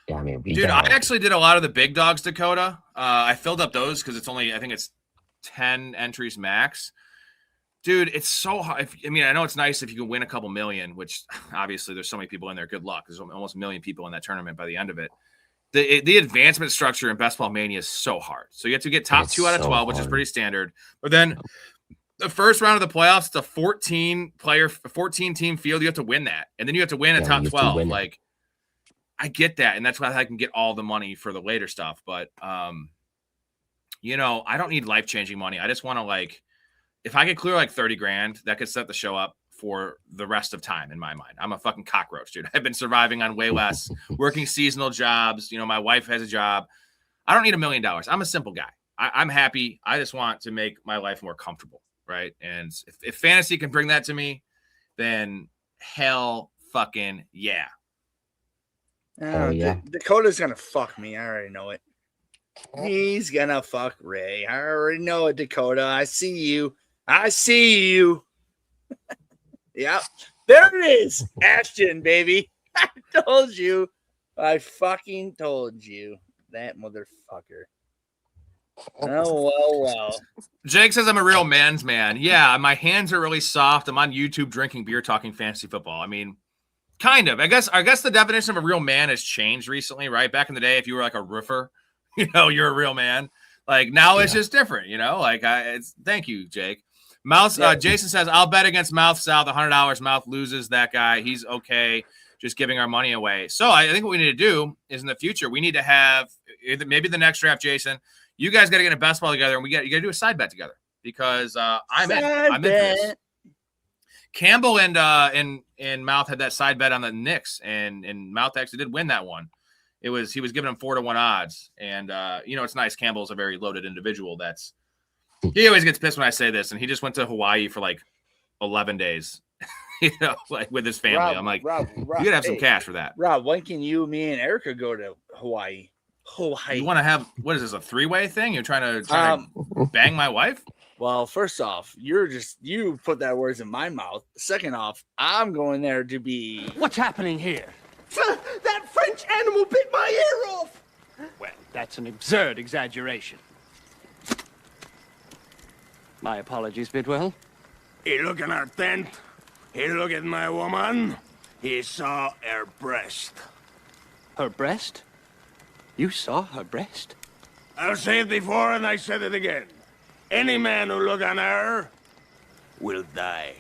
Yeah, I mean, Dude, I actually did a lot of the big dogs, Dakota. I filled up those because it's only, I think it's 10 entries max. Dude, it's so hard. I mean, I know it's nice if you can win a couple million, which obviously there's so many people in there. Good luck. There's almost a million people in that tournament by the end of it. The advancement structure in Best Ball Mania is so hard. So you have to get top It's 2 out of so 12, which is hard. pretty standard. But then the first round of the playoffs, it's a 14 team field. You have to win that. And then you have to win a Yeah, top you have to 12. win it. Like, I get that. And that's why I can get all the money for the later stuff. But, you know, I don't need life-changing money. I just want to, like, if I could clear like 30 grand, that could set the show up for the rest of time in my mind. I'm a fucking cockroach, dude. I've been surviving on way less, working seasonal jobs. You know, my wife has a job. I don't need $1 million. I'm a simple guy. I'm happy. I just want to make my life more comfortable, right? And if fantasy can bring that to me, then hell fucking yeah. Oh, yeah. Dakota's gonna fuck me. I already know it. He's gonna fuck Ray. I already know it, Dakota. I see you. I see you. Yep. There it is. Ashton, baby. I told you. I fucking told you. That motherfucker. Oh, well. Jake says I'm a real man's man. Yeah, my hands are really soft. I'm on YouTube drinking beer, talking fantasy football. I mean, kind of. I guess the definition of a real man has changed recently, right? Back in the day, if you were like a roofer, you know, you're a real man. Like now it's just different, you know. Like thank you, Jake. Mouth. Jason says I'll bet against Mouth South $100. Mouth loses that guy. He's okay. just giving our money away. So I think what we need to do is in the future, we need to have maybe the next draft, Jason, you guys got to get a best ball together and you got to do a side bet together because I'm in this. Campbell and Mouth had that side bet on the Knicks and Mouth actually did win that one. He was giving them 4-1 odds. And it's nice. Campbell's a very loaded individual. He always gets pissed when I say this. And he just went to Hawaii for like 11 days, like with his family. I'm like, Rob, you gotta have some cash for that. Rob, when can you, me, and Erica go to Hawaii? You want to have, what is this, a 3-way thing? You're trying to bang my wife? Well, first off, you put that words in my mouth. Second off, I'm going there to be. What's happening here? That French animal bit my ear off. Well, that's an absurd exaggeration. My apologies, Bidwell. He look in our tent. He look at my woman. He saw her breast. Her breast? You saw her breast? I've said it before and I said it again. Any man who look on her will die.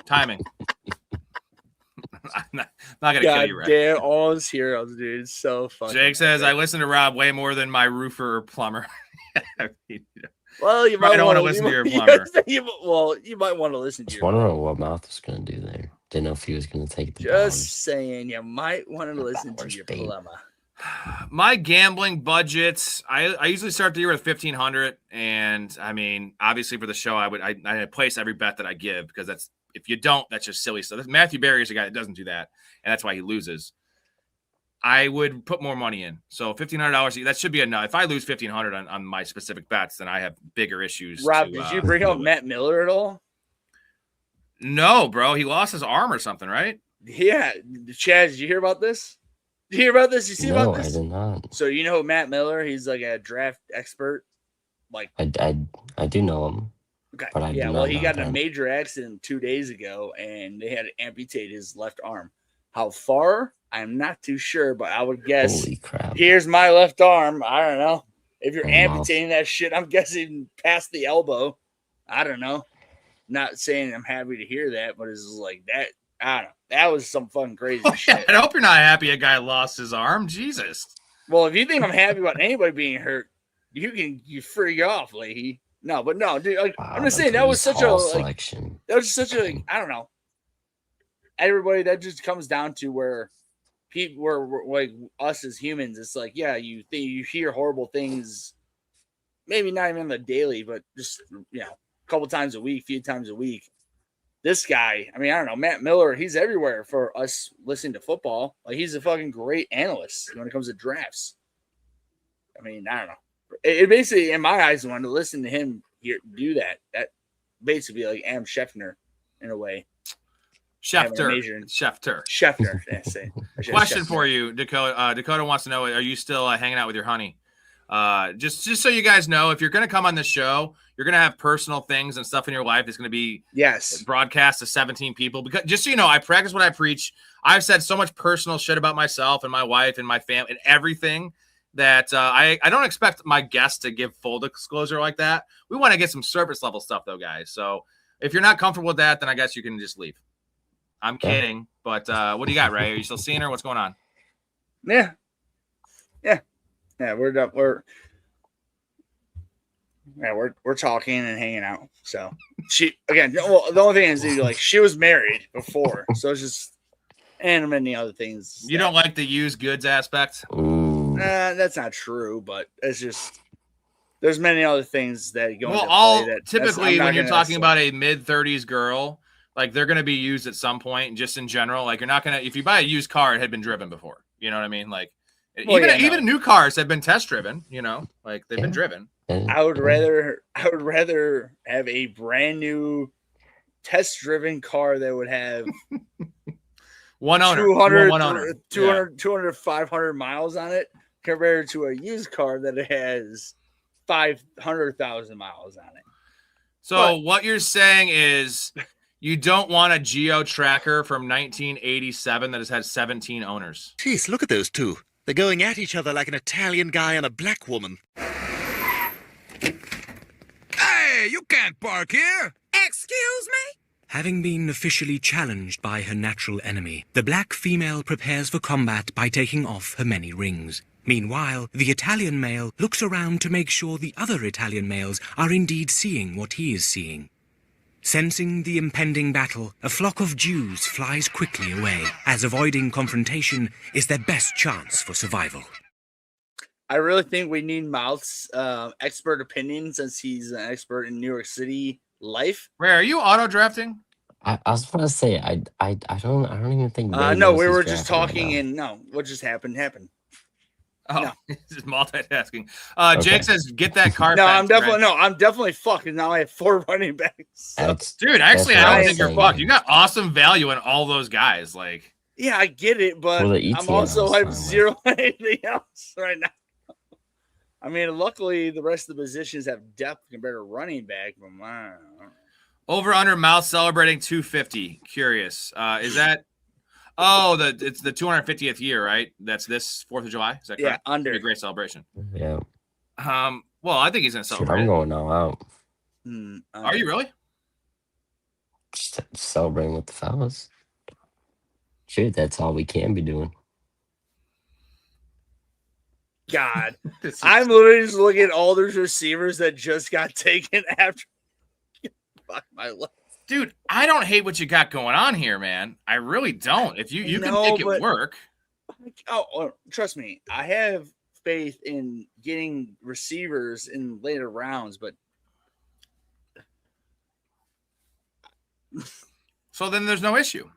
Timing. I'm not going to kill you, right? Damn, all his heroes, dude. It's so funny. Jake says, I listen to Rob way more than my roofer or plumber. Well, you might want to listen to your plumber. You might want to listen to Just your wondering what Mouth was going to do there. Didn't know if he was going to take the Just saying, you might want to listen to your plumber. My gambling budgets, I usually start the year with 1,500, and I mean, obviously for the show, I place every bet that I give because if you don't, that's just silly stuff. Matthew Berry is a guy that doesn't do that, and that's why he loses. I would put more money in, so $1,500 that should be enough. If I lose $1,500 on my specific bets, then I have bigger issues. Rob, did you bring up Matt Miller at all? No, bro, he lost his arm or something, right? Yeah, Chaz, did you hear about this? Did you hear about this? You see about this? I did not. So you know Matt Miller? He's like a draft expert. Like I do know him. Okay. But I yeah, well, he got in a major accident 2 days ago, and they had to amputate his left arm. How far? I'm not too sure, but I would guess. Holy crap! Here's my left arm. I don't know if you're amputating that shit. I'm guessing past the elbow. I don't know. Not saying I'm happy to hear that, but it's like that. I don't know. That was some fucking crazy shit. I hope you're not happy a guy lost his arm. Jesus. Well, if you think I'm happy about anybody being hurt, you freak off, Leahy. No, but no, dude. Like, Wow, I'm just saying that was such a selection. That was such a I don't know. Everybody, that just comes down to where people were like us as humans. It's like, yeah, you hear horrible things, maybe not even on the daily, but just a couple times a week, few times a week. This guy, I mean, I don't know, Matt Miller, he's everywhere for us listening to football. Like, he's a fucking great analyst when it comes to drafts. I mean, I don't know. It basically, in my eyes, when to listen to him do that basically like Adam Schefter in a way. Schefter. Question for you, Dakota. Dakota wants to know: are you still hanging out with your honey? Just so you guys know, if you're going to come on this show, you're going to have personal things and stuff in your life that's going to be broadcast to 17 people. Because just so you know, I practice what I preach. I've said so much personal shit about myself and my wife and my family and everything that I don't expect my guests to give full disclosure like that. We want to get some surface level stuff though, guys. So if you're not comfortable with that, then I guess you can just leave. I'm kidding, but what do you got, Ray? Are you still seeing her? What's going on? Yeah. We're talking and hanging out. So she again. Well, the only thing is, like, she was married before, so it's just and many other things. You don't like the used goods aspect? That's not true, but it's just there's many other things that go. Well, typically when you're talking about a mid-30s girl. Like, they're going to be used at some point, just in general. Like, you're not going to – if you buy a used car, it had been driven before. You know what I mean? Like, even new cars have been test-driven, Like, they've been driven. I would rather have a brand-new test-driven car that would have one owner. 200, 500 miles on it compared to a used car that has 500,000 miles on it. So what you're saying is – you don't want a Geo tracker from 1987 that has had 17 owners. Jeez, look at those two. They're going at each other like an Italian guy and a black woman. Hey, you can't park here. Excuse me? Having been officially challenged by her natural enemy, the black female prepares for combat by taking off her many rings. Meanwhile, the Italian male looks around to make sure the other Italian males are indeed seeing what he is seeing. Sensing the impending battle, a flock of Jews flies quickly away, as avoiding confrontation is their best chance for survival. I really think we need Mouth's expert opinion since he's an expert in New York City life. Ray, are you auto drafting? I was going to say I don't even think. No, we were just talking, and what just happened. Oh, No. just multitasking. Okay. Jake says, "Get that car." No, I'm definitely fucked. And now I have 4 running backs. So. Dude, actually, that's I what don't I think was you're saying. fucked. You got awesome value in all those guys. Like, Yeah, I get it, but Well, the I'm ETN also was have fine, 0 on anything else right now. I mean, luckily the rest of the positions have depth compared to running back. But over under Mouth celebrating 250. Curious. Is that? Oh, it's the 250th year, right? That's this 4th of July. Is that correct? Yeah, under. Be a great celebration. Yeah. Well, I think he's gonna Shit, celebrate. I'm going all out. Are you really? Just celebrating with the fellas. Shit, that's all we can be doing. God, I'm literally just looking at all those receivers that just got taken after. Fuck my life. Dude, I don't hate what you got going on here, man. I really don't. If you can make it work. Oh, trust me, I have faith in getting receivers in later rounds, but So then there's no issue.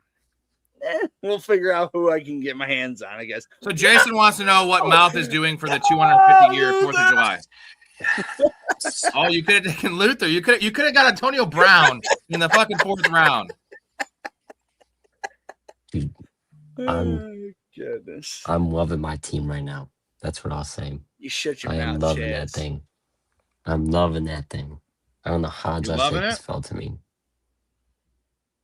We'll figure out who I can get my hands on, I guess. So Jason wants to know what Mouth is doing for the 250 year 4th of July. Oh, you could have taken Luther. You could have got Antonio Brown in the fucking 4th round. Dude, Goodness. I'm loving my team right now. That's what I'll say. You shut your I am mouth, loving Chaz. that thing. I'm loving that thing. I don't know how You Josh loving Jacobs it? felt to me.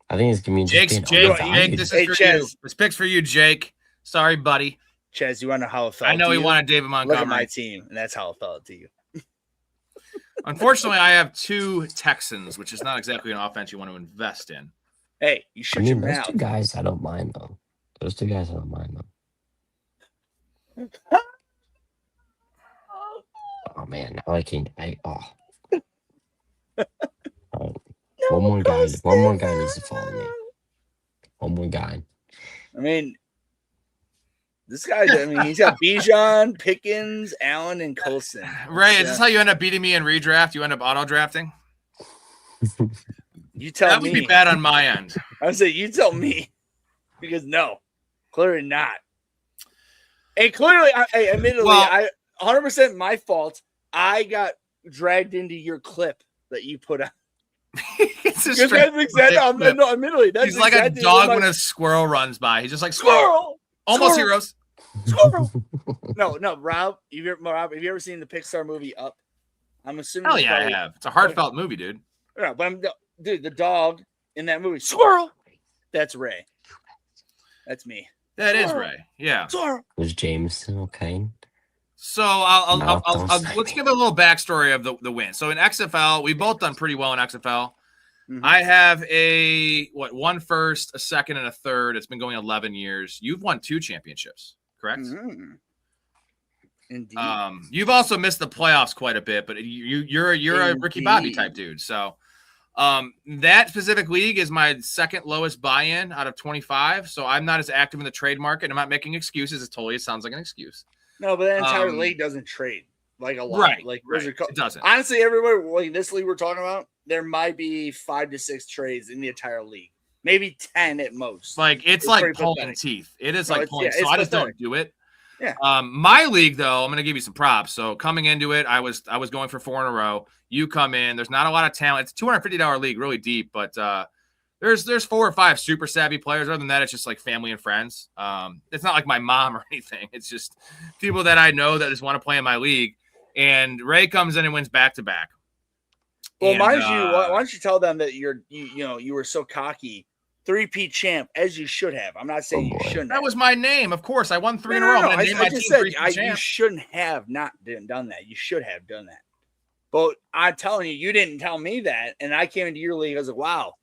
I think it's gonna be Jake, just Jake, being this Hey, is for you. Chaz. This pick's for you, Jake. Sorry, buddy. Chaz, you want to know how it felt? I know to he you? wanted David Look at Montgomery. my team, and that's how it felt to you. Unfortunately, I have 2 Texans, which is not exactly an offense you want to invest in. Hey, you I shut mean, your those mouth. 2 guys I don't mind though. Those 2 guys I don't mind though. Oh man, now I can't. One more guy needs to follow me. One more guy. I mean, this guy, he's got Bijan, Pickens, Allen, and Colson. Ray, is this how you end up beating me in redraft? You end up auto drafting? You tell That me. would be bad on my end. I would say, you tell me. Because no, clearly not. And clearly, admittedly, Well- 100% my fault. I got dragged into your clip that you put out. It's a Because straight that's exactly, clip. no, admittedly, that's He's like a exactly dog what when my- a squirrel runs by. He's just like, squirrel. Almost Squirrel! heroes. Squirrel! No, Rob, have you ever seen the Pixar movie Up? I'm assuming. Hell you yeah, I probably- have. It's a heartfelt movie, dude. Yeah, but dude, the dog in that movie, Squirrel. That's Ray. That's me. That is Squirrel. Ray. Yeah. Squirrel. Was Jameson okay? So I'll don't say let's give a little backstory of the win. So in XFL, we've both done pretty well in XFL. Mhm. I have one first, a second, and a third. It's been going 11 years. You've won 2 championships, correct? Mhm. Indeed. You've also missed the playoffs quite a bit, but you're a Ricky Bobby type dude. So that specific league is my second lowest buy-in out of 25. So I'm not as active in the trade market. I'm not making excuses. It sounds like an excuse. No, but that entire league doesn't trade like a lot. Right. Like Right. there's It doesn't. honestly, everywhere like this league we're talking about, there might be 5 to 6 trades in the entire league, maybe 10 at most. Like it's It's like pretty pulling pathetic. teeth. It is No, like it's- pulling. yeah, So it's I just pathetic. don't do it. Yeah. My league though, I'm going to give you some props. So coming into it, I was going for 4 in a row. You come in. There's not a lot of talent. It's a $250 league, really deep, but there's 4 or 5 super savvy players. Other than that, it's just like family and friends. It's not like my mom or anything. It's just people that I know that just want to play in my league. And Ray comes in and wins back to back. Well, And, mind you, why don't you tell them that you were so cocky, 3P champ as you should have. I'm not saying Oh, boy. you shouldn't. that have. was my name. Of course, I won 3 in a No, row. no, I'm gonna name my I just team said 3P you champ. shouldn't have not done that. You should have done that. But I'm telling you, you didn't tell me that, and I came into your league. I was like, wow,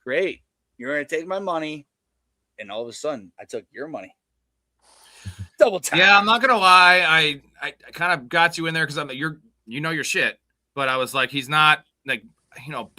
great. You're going to take my money. And all of a sudden, I took your money. Double time. Yeah, I'm not gonna lie. I kind of got you in there because you're your shit. But I was like, he's not like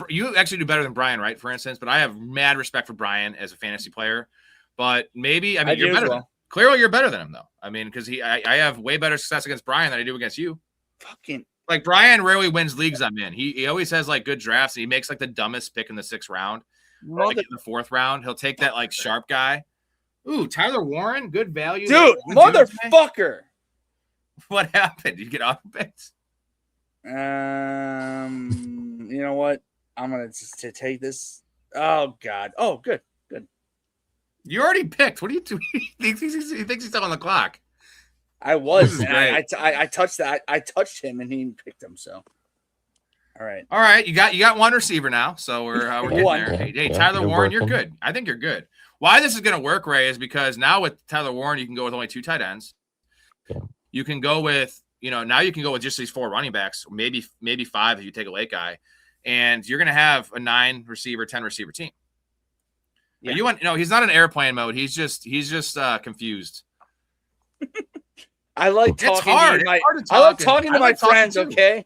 you actually do better than Brian, right? For instance, but I have mad respect for Brian as a fantasy player. But maybe you're better. Well. Clearly, you're better than him though. I mean, because I have way better success against Brian than I do against you. Fucking like Brian rarely wins leagues I'm in. He always has like good drafts. And he makes like the dumbest pick in the 6th round, or, like, in the 4th round. He'll take that like sharp guy. Ooh, Tyler Warren, good value. Dude, motherfucker. What happened? Did you get off base? You know what? I'm going to take this. Oh, God. Oh, good. You already picked. What do you do? He thinks he's still on the clock. I was. I touched that. I touched him, and he picked him, so. All right. You got one receiver now, so we're getting there. Hey, Tyler Warren, you're good. I think you're good. Why this is going to work, Ray, is because now with Tyler Warren, you can go with only 2 tight ends. Yeah. You can go with, now you can go with just these 4 running backs, maybe 5 if you take a late guy, and you're going to have a 9 receiver, 10 receiver team. Yeah. He's not in airplane mode. He's just confused. I like talking. It's hard. I love talking to my friends. Okay.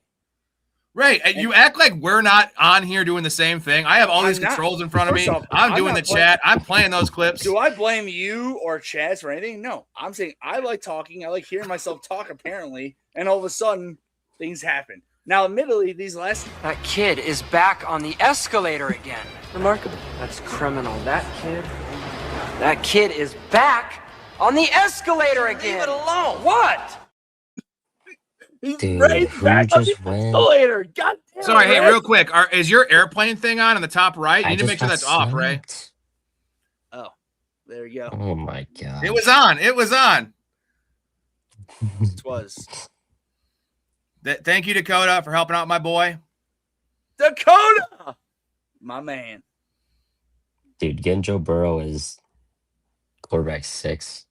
Right. You act like we're not on here doing the same thing. I have all these controls in front of me. I'm doing the chat. I'm playing those clips. Do I blame you or Chaz for anything? No. I'm saying I like talking. I like hearing myself talk, apparently. And all of a sudden, things happen. Now, admittedly, That kid is back on the escalator again. Remarkable. That's criminal. That kid is back on the escalator again. Leave it alone. What? Dude, who just went? Escalator. God damn. Sorry, hey, real quick. Is your airplane thing on the top right? You need to make sure that's off, Ray. Oh, there you go. Oh my God. It was on. It was. Thank you, Dakota, for helping out my boy. Dakota! My man. Dude, getting Joe Burrow is quarterback 6.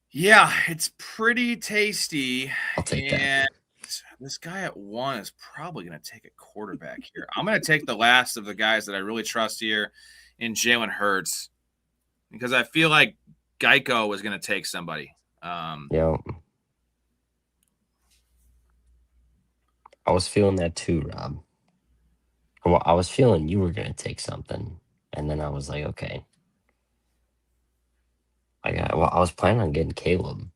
Yeah, it's pretty tasty. I'll take that. This guy at 1 is probably going to take a quarterback here. I'm going to take the last of the guys that I really trust here in Jalen Hurts because I feel like Geico was going to take somebody. Yeah. I was feeling that too, Rob. Well, I was feeling you were going to take something, and then I was like, okay. I was planning on getting Caleb,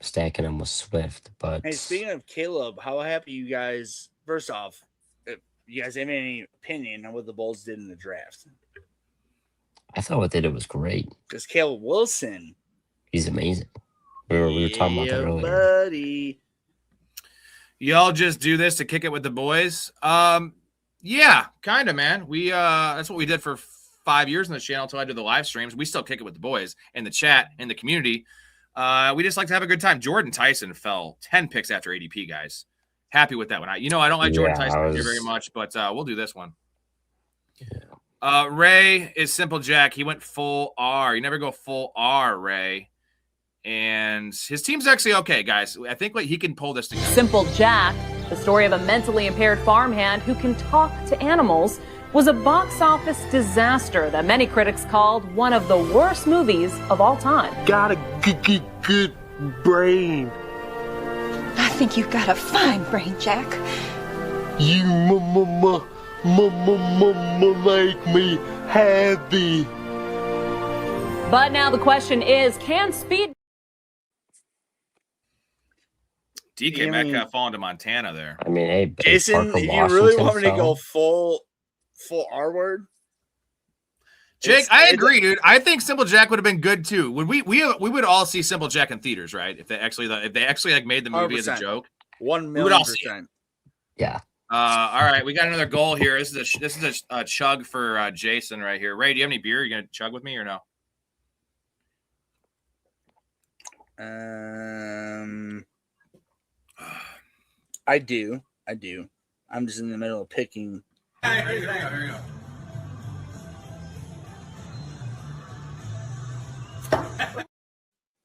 stacking him with Swift, but... Hey, speaking of Caleb, how happy you guys... First off, if you guys have any opinion on what the Bulls did in the draft? I thought what they did was great. Because Caleb Wilson... He's amazing. We were talking about that earlier. Buddy. Y'all just do this to kick it with the boys? Yeah, kind of, man. We that's what we did for 5 years on the channel until I did the live streams. We still kick it with the boys in the chat, in the community. We just like to have a good time. Jordan Tyson fell 10 picks after ADP, guys. Happy with that one. I don't like Jordan Tyson very much, but we'll do this one. Yeah. Ray is Simple Jack. He went full R. You never go full R, Ray. And his team's actually okay, guys. I think he can pull this together. Simple Jack, the story of a mentally impaired farmhand who can talk to animals, was a box office disaster that many critics called one of the worst movies of all time. Got a good brain. I think you've got a fine brain, Jack. You make me happy. But now the question is, can speed... DK Metcalf falling to Montana there. I mean, hey, Jason, if you really want me to go full R word, Jake, I agree, dude. I think Simple Jack would have been good too. Would we would all see Simple Jack in theaters, right? If they actually like made the movie 100%. As a joke, 1,000,000%. Yeah. All right, we got another goal here. This is a chug for Jason right here. Ray, do you have any beer? You gonna chug with me or no? I do. I'm just in the middle of picking. Here you go.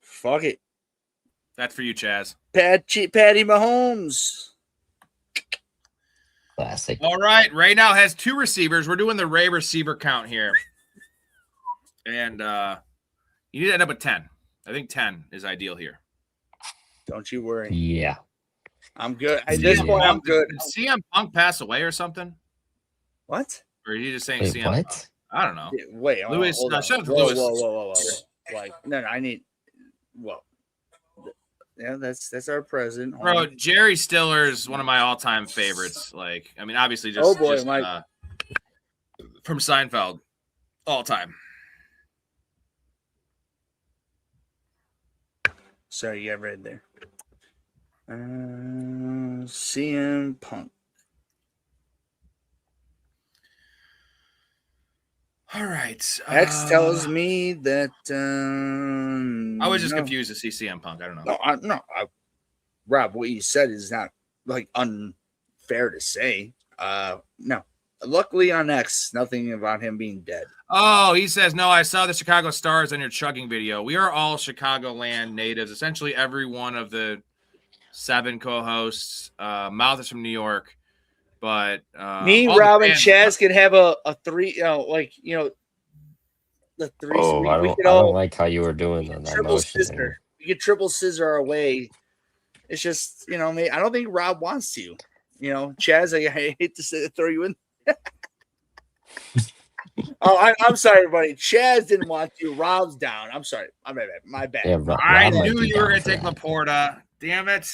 Fuck it. That's for you, Chaz. Patty Mahomes. Classic. All right. Ray now has 2 receivers. We're doing the Ray receiver count here. And you need to end up with 10. I think 10 is ideal here. Don't you worry. Yeah. I'm good. At this point, I'm good. Did CM Punk pass away or something? What? Or are you just saying Wait, CM what? Punk? I don't know. Wait, Louis. hold on. Shout out to Whoa, Louis. whoa. Like, no, I need. Well, yeah, that's our president. Bro, Jerry Stiller is one of my all-time favorites. Like, I mean, obviously, just, Oh, boy, just from Seinfeld, all time. Sorry, you got red there. CM Punk. All right. X tells me that. I was just confused to see CM Punk. I don't know. No, Rob, what you said is not like unfair to say. No. Luckily on X, nothing about him being dead. Oh, he says, no, I saw the Chicago Stars on your chugging video. We are all Chicagoland natives. Essentially, every one of the 7 co-hosts. Mouth is from New York. But me, Rob, and Chaz could have a 3, the 3. Oh, I don't like how you were doing that Triple motion scissor. there. We could triple scissor our way. It's just, I don't think Rob wants to. Chaz, I hate to throw you in. I'm sorry, everybody. Chaz didn't want to. Rob's down. I'm sorry. My bad. Yeah, I knew you were going to take Laporta. Damn it.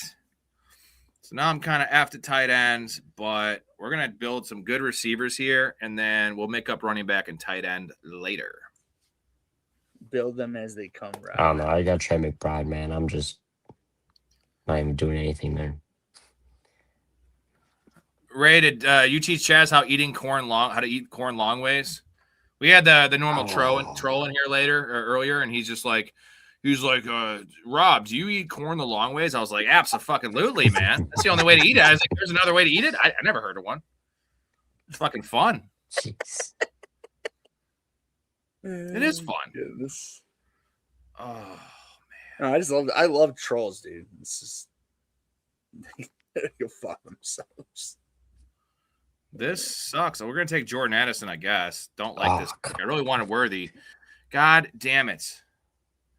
So now I'm kind of after tight ends, but we're going to build some good receivers here, and then we'll make up running back and tight end later. Build them as they come, Rob. I don't know. I got Trey McBride, man. I'm just not even doing anything there. Ray, did you teach Chaz how to eat corn long ways? We had the normal troll in here earlier, and he's like, Rob, do you eat corn the long ways? I was like, absolutely, man. That's the only way to eat it. I was like, there's another way to eat it? I never heard of one. It's fucking fun. Jeez. It is fun. Goodness. Oh, man. No, I love trolls, dude. It's just go fuck themselves. This sucks. So we're gonna take Jordan Addison, I guess. Don't like this. I really wanted Worthy. God damn it.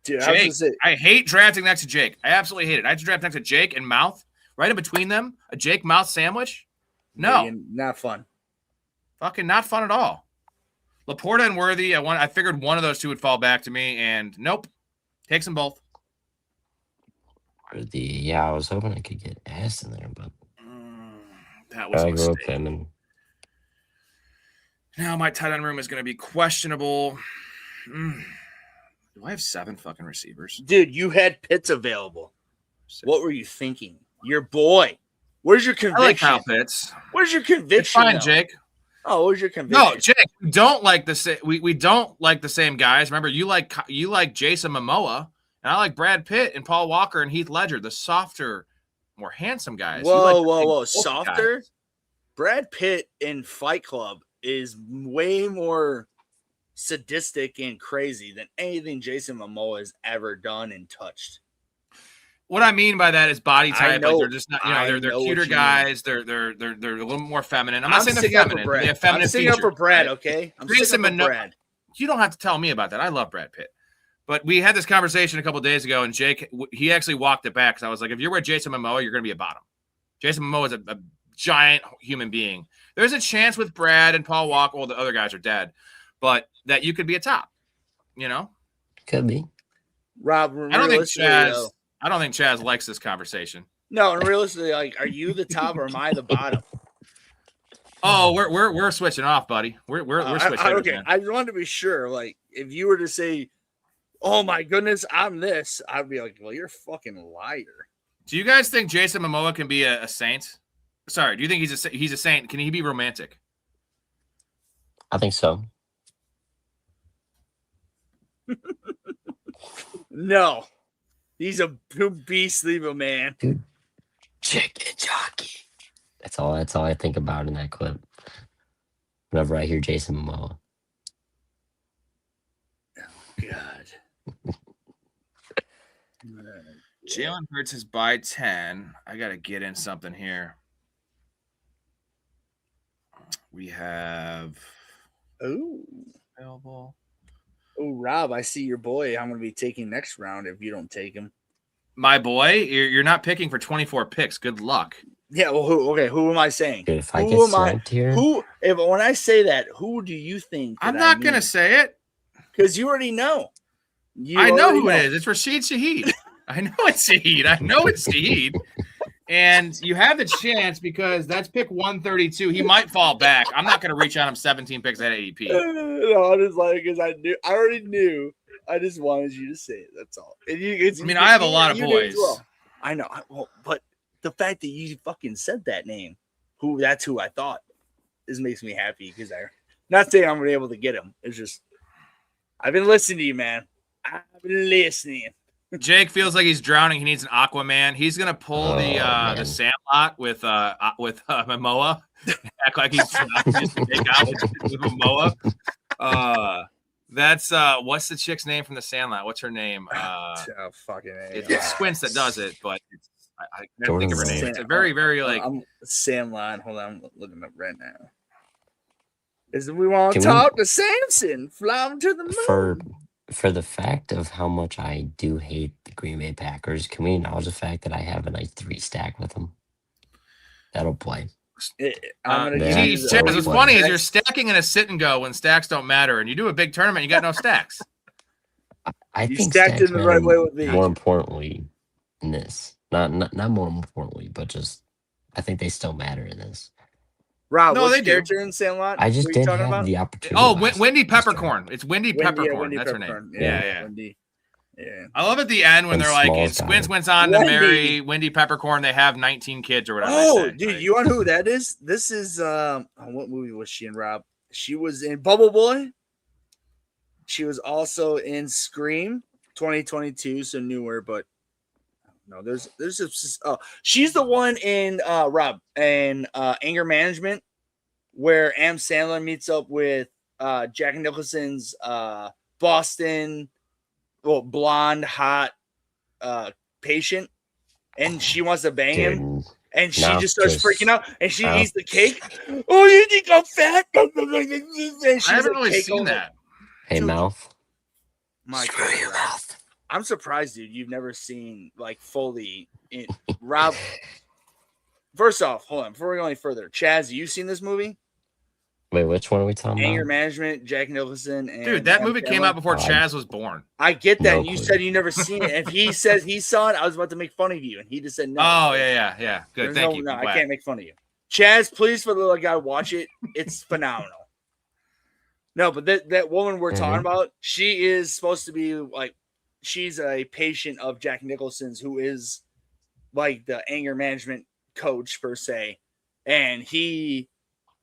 Dude, Jake, I hate drafting next to Jake. I absolutely hate it. I had to draft next to Jake and Mouth, right in between them. A Jake Mouth sandwich? No. Yeah, not fun. Fucking not fun at all. Laporta and Worthy, I figured one of those two would fall back to me, and nope. Takes them both. Worthy, I was hoping I could get Ass in there, but that was a go with mistake. him. And now my tight end room is going to be questionable. Do I have 7 fucking receivers? Dude, you had Pitts available. What were you thinking? Your boy. Where's your conviction? I like Kyle Pitts. Where's your conviction? It's fine, though? Jake. Oh, where's your conviction? No, Jake, we don't like we don't like the same guys. Remember, you like Jason Momoa, and I like Brad Pitt and Paul Walker and Heath Ledger, the softer, more handsome guys. Whoa. Softer? Guys. Brad Pitt in Fight Club is way more sadistic and crazy than anything Jason Momoa has ever done and touched. What I mean by that is body type. Like they're just not, they're cuter guys. They're a little more feminine. I'm not saying they're feminine. They have feminine I'm sticking up for Brad, right? okay? I'm Jason sticking up for Brad. You don't have to tell me about that. I love Brad Pitt. But we had this conversation a couple of days ago, and Jake, he actually walked it back because I was like, if you're with Jason Momoa, you're going to be a bottom. Jason Momoa is a giant human being. There's a chance with Brad and Paul Walker, well, the other guys are dead, but that you could be a top, Could be. Rob, I don't think Chaz likes this conversation. No, and realistically, are you the top or am I the bottom? Oh, we're switching off, buddy. We're switching. Okay, I just wanted to be sure. Like, if you were to say, "Oh my goodness, I'm this," I'd be like, "Well, you're a fucking liar." Do you guys think Jason Momoa can be a saint? Sorry, do you think he's a saint? Can he be romantic? I think so. No. He's a beastly of a man. Dude, chicken jockey. That's all I think about in that clip. Whenever I hear Jason Momoa. Oh, God. Jalen Hurts is by 10. I got to get in something here. We have available. Oh, Rob, I see your boy. I'm going to be taking next round if you don't take him. My boy, you're not picking for 24 picks. Good luck. Yeah, well, who am I saying? Dude, if I get sniped here, when I say that, who do you think? I'm not gonna say it because you already know. I know who it is. It's Rashid Shaheed. I know it's Shaheed. And you have the chance because that's pick 132. He might fall back. I'm not going to reach on him 17 picks at ADP. No, I'm just like, because I already knew. I just wanted you to say it. That's all. And I have a lot of boys. Well. I know. But the fact that you fucking said that name, that's who I thought, this makes me happy because not saying I'm going to be able to get him. It's just, I've been listening to you, man. I've been listening. Jake feels like he's drowning. He needs an Aquaman. He's gonna pull the Sandlot with Momoa. Act like he's drowning just to take out with Momoa. That's what's the chick's name from the Sandlot? What's her name? Fucking it's Squints that does it, but I can't think of her name. It's a very, very like Sandlot. Hold on, I'm looking up right now. We want to talk to Samson? Fly him to the moon. For the fact of how much I do hate the Green Bay Packers, can we acknowledge the fact that I have a nice 3 stack with them? That'll play. What's funny is you're stacking in a sit and go when stacks don't matter, and you do a big tournament, you got no stacks. I you think stacked in the right way with me. More importantly, in this, not more importantly, but just I think they still matter in this. Rob, no, they do. In Sandlot? I just didn't have the opportunity. Oh, Wendy Peppercorn. It's Wendy Peppercorn. That's her name. Yeah. Wendy. Yeah. I love at the end when they're like, and Squints went on to marry Wendy Peppercorn. They have 19 kids or whatever. Oh, dude, you know who that is? This is what movie was she in, Rob? She was in Bubble Boy. She was also in Scream 2022, so newer, but no, there's she's the one in Rob and Anger Management where Adam Sandler meets up with Jack Nicholson's Boston blonde hot patient, and she wants to bang him, and she just starts freaking out, and she eats the cake. Oh, you think I'm fat? I haven't really seen that. Hey, mouth. Screw your mouth. I'm surprised, dude. You've never seen like fully in Rob. First off, hold on. Before we go any further, Chaz, you seen this movie? Wait, which one are we talking Anger about? Management, Jack Nicholson. And dude, that movie came out before Chaz was born. I get that. No, and you said you never seen it. If he says he saw it, I was about to make fun of you, and he just said no. Oh yeah. Good, thank you. No, I can't make fun of you. Chaz, please, for the little guy, watch it. It's phenomenal. No, but that woman we're talking about, she is supposed to be like, she's a patient of Jack Nicholson's, who is like the anger management coach per se, and he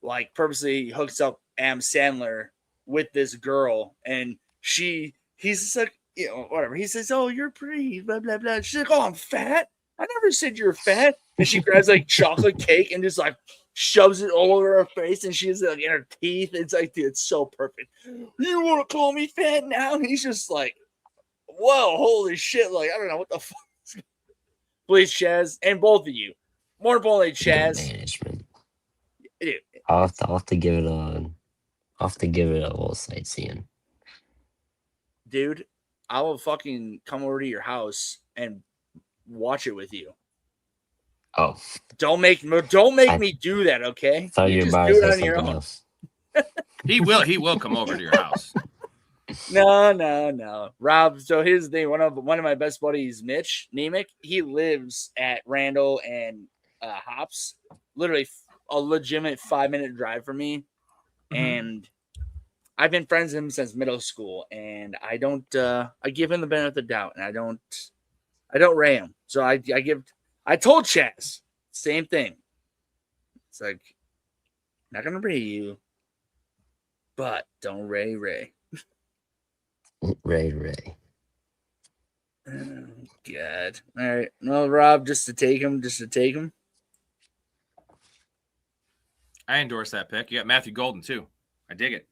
like purposely hooks up Adam Sandler with this girl, and he's just like, you know, whatever. He says, "Oh, you're pretty," blah blah blah. She's like, "Oh, I'm fat. I never said you're fat." And she grabs like chocolate cake and just like shoves it all over her face, and she's like in her teeth. It's like, dude, it's so perfect. You want to call me fat now? And he's just like, whoa, holy shit. Like, I don't know what the fuck. Please, Chaz, and both of you. More importantly, Chaz. Management. Dude. I'll have to give it a little sightseeing. Dude, I will fucking come over to your house and watch it with you. Oh. Don't make me do that, okay? Thought you just do it on your own. Else. He will come over to your house. No. Rob, so here's the thing. One of my best buddies, Mitch Nemec, he lives at Randall and Hops, literally a legitimate 5-minute drive from me. And I've been friends with him since middle school, and I give him the benefit of the doubt, and I don't ray him. So I told Chaz, same thing. It's like, not gonna ray you, but don't ray. Ray. Oh, God. All right. No, Rob, just to take him. I endorse that pick. You got Matthew Golden, too. I dig it.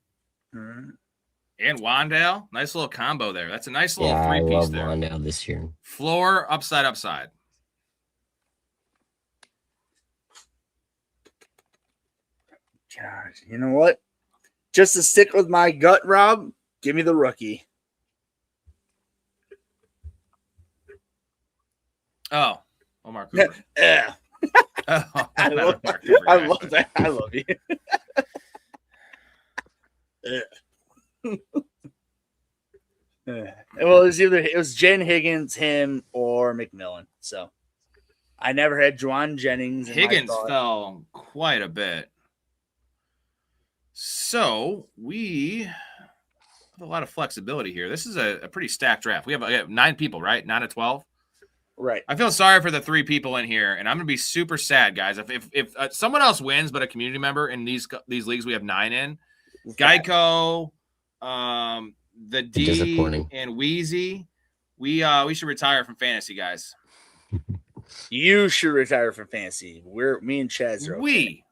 Mm-hmm. And Wandale. Nice little combo there. That's a nice little I three-piece love there. Wandale this year. Floor, upside. gosh, you know what? Just to stick with my gut, Rob, give me the rookie. Oh, Omar Cooper. Yeah. Oh, I love that. I love you. Well, it was Jen Higgins, him, or McMillan. So I never had Juwan Jennings. Higgins fell quite a bit. So we have a lot of flexibility here. This is a pretty stacked draft. We have 9 people, right? 9 to 12. Right. I feel sorry for the 3 people in here, and I'm gonna be super sad, guys. If someone else wins, but a community member in these leagues, we have 9 in. Geico, the D, and Wheezy. We should retire from fantasy, guys. You should retire from fantasy. Me and Chaz are okay.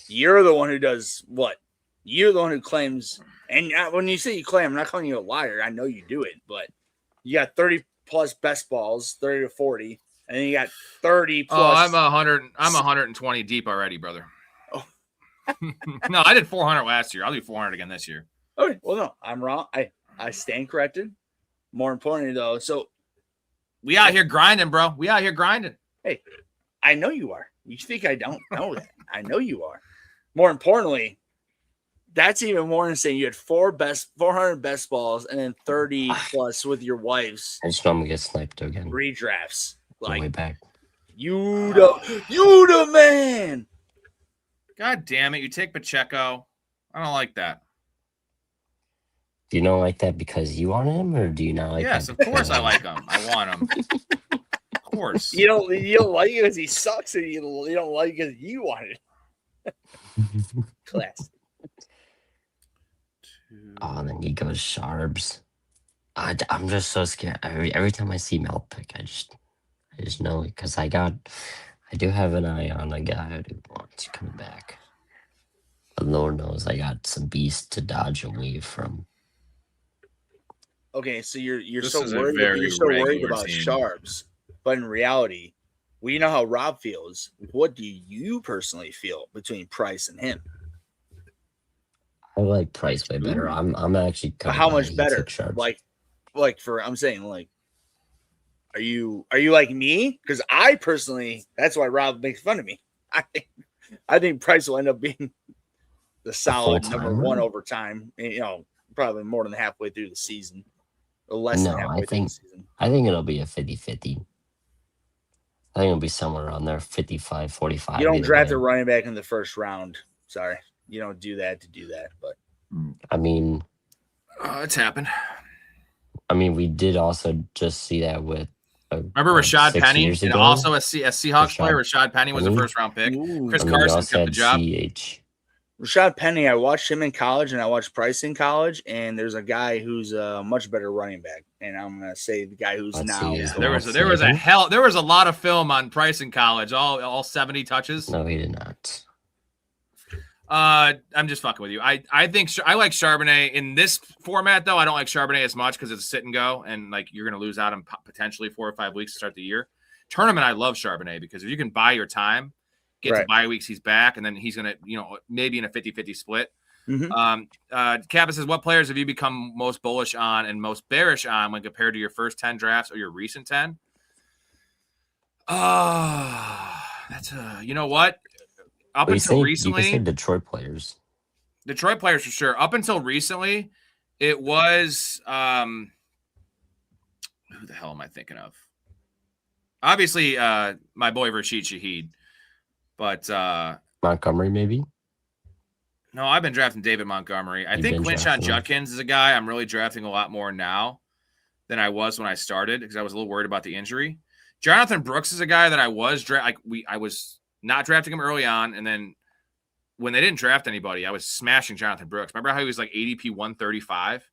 You're the one who does what? You're the one who claims. And when you say you claim, I'm not calling you a liar. I know you do it, but you got 30 plus best balls, 30 to 40, and then you got 30 plus. Oh, I'm 120 deep already, brother. Oh. No, I did 400 last year. I'll do 400 again this year. Okay, well, no, I'm wrong. I stand corrected. More importantly, though, so we out here grinding, bro. We out here grinding. Hey, I know you are. You think I don't know that? I know you are. More importantly, that's even more than saying you had 400 best balls and then 30 plus with your wives. I just know I'm gonna get sniped again. Redrafts. Like way back. You the man. God damn it. You take Pacheco. I don't like that. Do you not like that because you want him, or do you not like that? Yes, of course I like him. I want him. Of course. You don't like it because he sucks, and you don't like it because you want it. Class. Oh, and then he goes Sharps. I'm just so scared. Every time I see Mel pick, I just know it because I do have an eye on a guy who wants to come back. But Lord knows I got some beast to dodge and weave from. Okay, so you're so worried about Sharps, but in reality, we know how Rob feels. What do you personally feel between Price and him? I like Price way better. I'm actually how much better? Like for I'm saying like, are you like me? Because I personally, that's why Rob makes fun of me. I think Price will end up being the solid number 1 over time. You know, probably more than halfway through the season. Or less than halfway through the season. I think it'll be a 50-50. I think it'll be somewhere around there, 55-45. You don't draft a running back in the first round. Sorry. You don't do that to do that. But I mean, it's happened. I mean, we did also just see that with remember Rashad Penny, and also a Seahawks player. Rashad Penny was a first-round pick. Chris Carson kept the job. Rashad Penny, I watched him in college, and I watched Price in college, and there's a guy who's a much better running back, and I'm gonna say the guy who's there was a lot of film on Price in college, all 70 touches. No, he did not. I'm just fucking with you. I think I like Charbonnet in this format, though. I don't like Charbonnet as much because it's sit and go, and like you're gonna lose out on potentially 4 or 5 weeks to start the year. Tournament, I love Charbonnet because if you can buy your time, get to bye weeks, he's back, and then he's gonna, maybe in a 50-50 split. Mm-hmm. Kappa says, what players have you become most bullish on and most bearish on when compared to your first 10 drafts or your recent 10? That's you know what? Up until recently, you can say Detroit players for sure. Up until recently, it was who the hell am I thinking of? Obviously, my boy Rashid Shaheed, but Montgomery maybe. No, I've been drafting David Montgomery. I think Quinshon Judkins is a guy I'm really drafting a lot more now than I was when I started because I was a little worried about the injury. Jonathan Brooks is a guy that I was I was not drafting him early on, and then when they didn't draft anybody, I was smashing Jonathan Brooks. Remember how he was like ADP 135?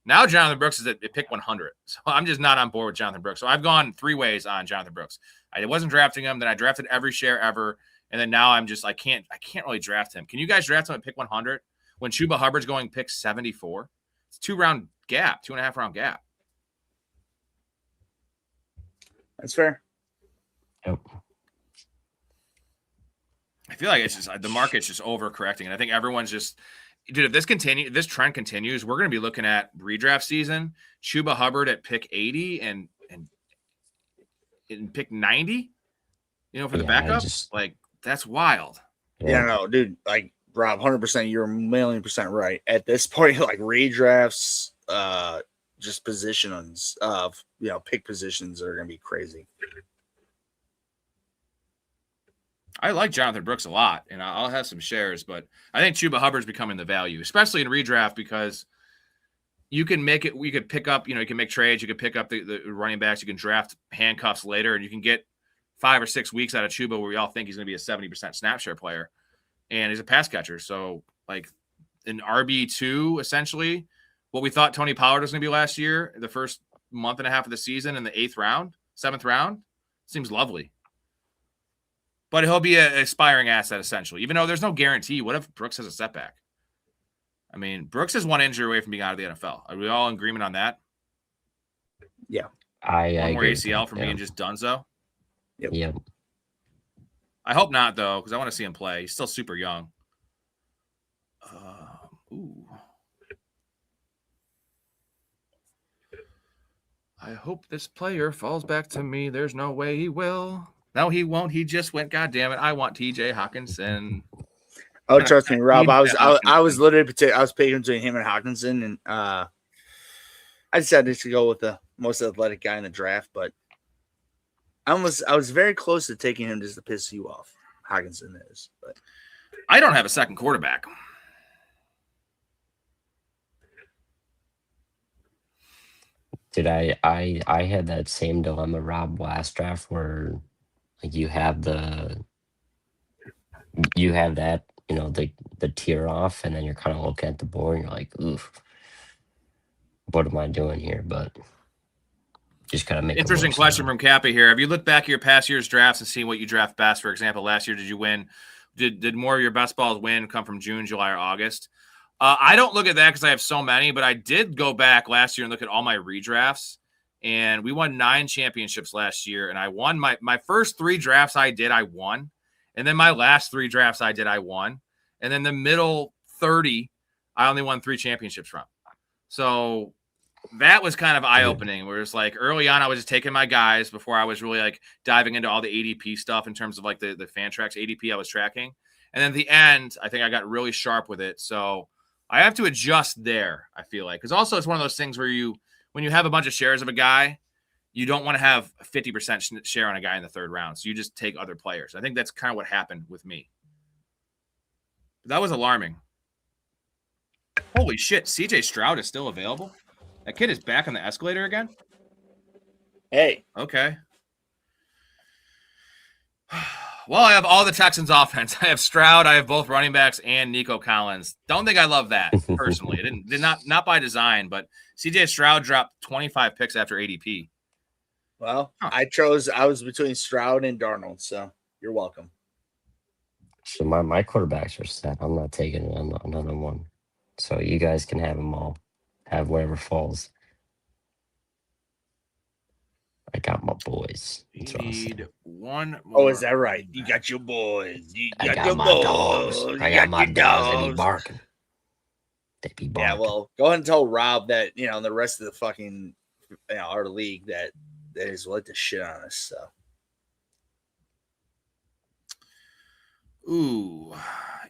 Now Jonathan Brooks is at pick 100. So I'm just not on board with Jonathan Brooks. So I've gone 3 ways on Jonathan Brooks. I wasn't drafting him, then I drafted every share ever, and then now I'm just I can't really draft him. Can you guys draft him at pick 100 when Chuba Hubbard's going pick 74? It's 2-round gap, 2.5-round gap. That's fair. Yep. I feel like it's just the market's just overcorrecting, and I think everyone's just, dude. If this trend continues, we're going to be looking at redraft season. Chuba Hubbard at pick 80 and pick 90. You know, for the backup, like that's wild. Yeah, no, dude. Like Rob, 100%. You're 1,000,000% right. At this point, like redrafts, just positions of pick positions are going to be crazy. I like Jonathan Brooks a lot, and I'll have some shares, but I think Chuba Hubbard's becoming the value, especially in redraft, because you can make it. We could pick up, you can make trades. You could pick up the running backs. You can draft handcuffs later, and you can get 5 or 6 weeks out of Chuba where we all think he's going to be a 70% snap share player, and he's a pass catcher. So, like an RB2, essentially, what we thought Tony Pollard was going to be last year, the first month and a half of the season in the 7th round, seems lovely. But he'll be an aspiring asset, essentially, even though there's no guarantee. What if Brooks has a setback? I mean, Brooks is one injury away from being out of the NFL. Are we all in agreement on that? Yeah. One more ACL from being just donezo? Yep. I hope not, though, because I want to see him play. He's still super young. I hope this player falls back to me. There's no way he will. No, he won't. He just went, God damn it, I want TJ Hawkinson. Oh, trust me, Rob. I was literally I was picking between him and Hawkinson, and I decided to go with the most athletic guy in the draft, but I was very close to taking him just to piss you off. Hawkinson is, but I don't have a second quarterback. Did I had that same dilemma, Rob, last draft, where like you have that, the tier off, and then you're kind of looking at the board and you're like, oof, what am I doing here? But just kind of make interesting question from Kappa here. Have you looked back at your past year's drafts and seen what you draft best? For example, last year, did you win? Did more of your best balls come from June, July, or August? I don't look at that because I have so many, but I did go back last year and look at all my redrafts, and we won 9 championships last year, and I won my first 3 drafts I won, and then my last 3 drafts I won, and then the middle 30, I only won 3 championships from. So that was kind of eye-opening, where it's like early on I was just taking my guys before I was really like diving into all the ADP stuff in terms of like the Fantrax ADP I was tracking. And then at the end, I think I got really sharp with it. So I have to adjust there, I feel like. Because also it's one of those things where when you have a bunch of shares of a guy, you don't want to have a 50% share on a guy in the 3rd round. So you just take other players. I think that's kind of what happened with me. That was alarming. Holy shit, CJ Stroud is still available? That kid is back on the escalator again? Hey. Okay. Well, I have all the Texans offense. I have Stroud, I have both running backs, and Nico Collins. Don't think I love that personally. Not by design, but CJ Stroud dropped 25 picks after ADP. Well, I was between Stroud and Darnold, so you're welcome. So my quarterbacks are set. I'm not taking another one. So you guys can have them all. Have whatever falls. I got my boys. Need one more. Oh, is that right? You got your boys. I got my dogs. I got my dogs. They be barking. Yeah, well, go ahead and tell Rob that, the rest of the fucking, our league that is like to shit on us. So. Ooh,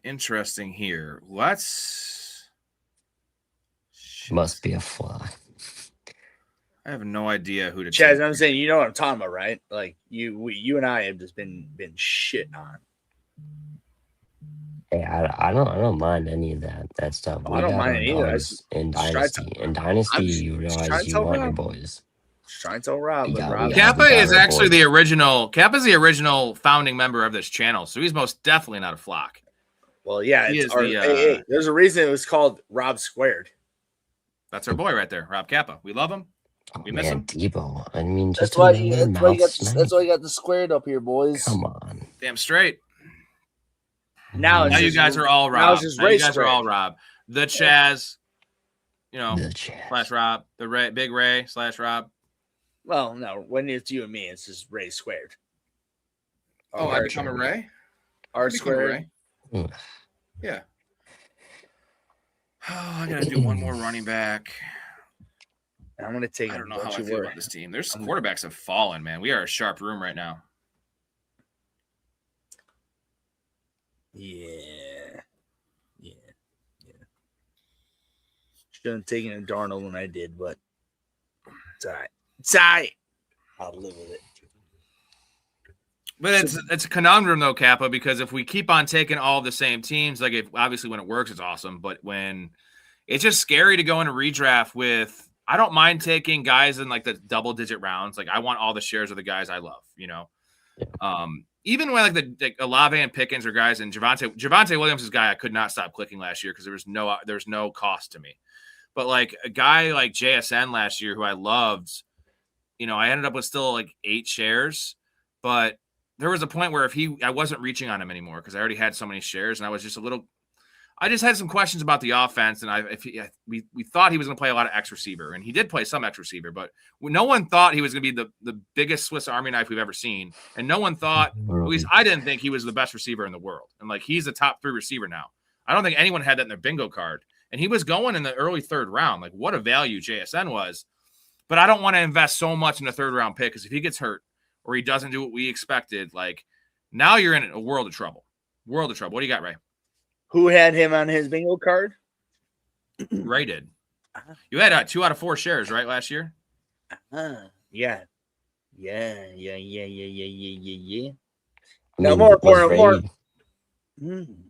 interesting here. Must be a fly. I have no idea who to Chaz, I'm saying, you know what I'm talking about, right? Like you and I have just been shit on. Hey, I don't mind any of that stuff. I don't mind it either. In Dynasty, you realize you want your boys. Just trying to tell Rob. Kappa is actually the original. Kappa's the original founding member of this channel, so he's most definitely not a flock. Well, yeah, hey, there's a reason it was called Rob Squared. That's our boy right there, Rob Kappa. We love him. We miss him. Debo. I mean, that's why you got the squared up here, boys. Come on. Damn straight. Now you guys are all Rob. Now you guys are all Rob. The Chaz, / Rob. The Big Ray / Rob. Well, no, when it's you and me, it's just Ray squared. Oh, I become a Ray? R squared. Yeah. Oh, I gotta do one more running back. I'm gonna take. I don't know how I feel about this team. Their quarterbacks have fallen, man. We are a sharp room right now. Yeah. Shouldn't have taken a Darnold when I did, but it's all right. It's all right. I'll live with it. But it's a conundrum though, Kappa, because if we keep on taking all the same teams, like obviously when it works, it's awesome. But when it's just scary to go into redraft with, I don't mind taking guys in like the double-digit rounds. Like I want all the shares of the guys I love, you know. Even when like Olave and Pickens are guys, and Javonte Williams is a guy I could not stop clicking last year because there was no cost to me. But like a guy like JSN last year who I loved, you know, I ended up with still like 8 shares, but there was a point where I wasn't reaching on him anymore because I already had so many shares, and I was just I just had some questions about the offense, and we thought he was going to play a lot of X receiver, and he did play some X receiver, but no one thought he was going to be the biggest Swiss Army knife we've ever seen, and no one thought, at least I didn't think he was the best receiver in the world, and like he's the top 3 receiver now. I don't think anyone had that in their bingo card, and he was going in the early 3rd round. Like what a value JSN was, but I don't want to invest so much in a 3rd round pick because if he gets hurt or he doesn't do what we expected, like now you're in a world of trouble. What do you got, Ray? Who had him on his bingo card? Ray did. You had 2 out of 4 shares, right, last year? Yeah. No, more important.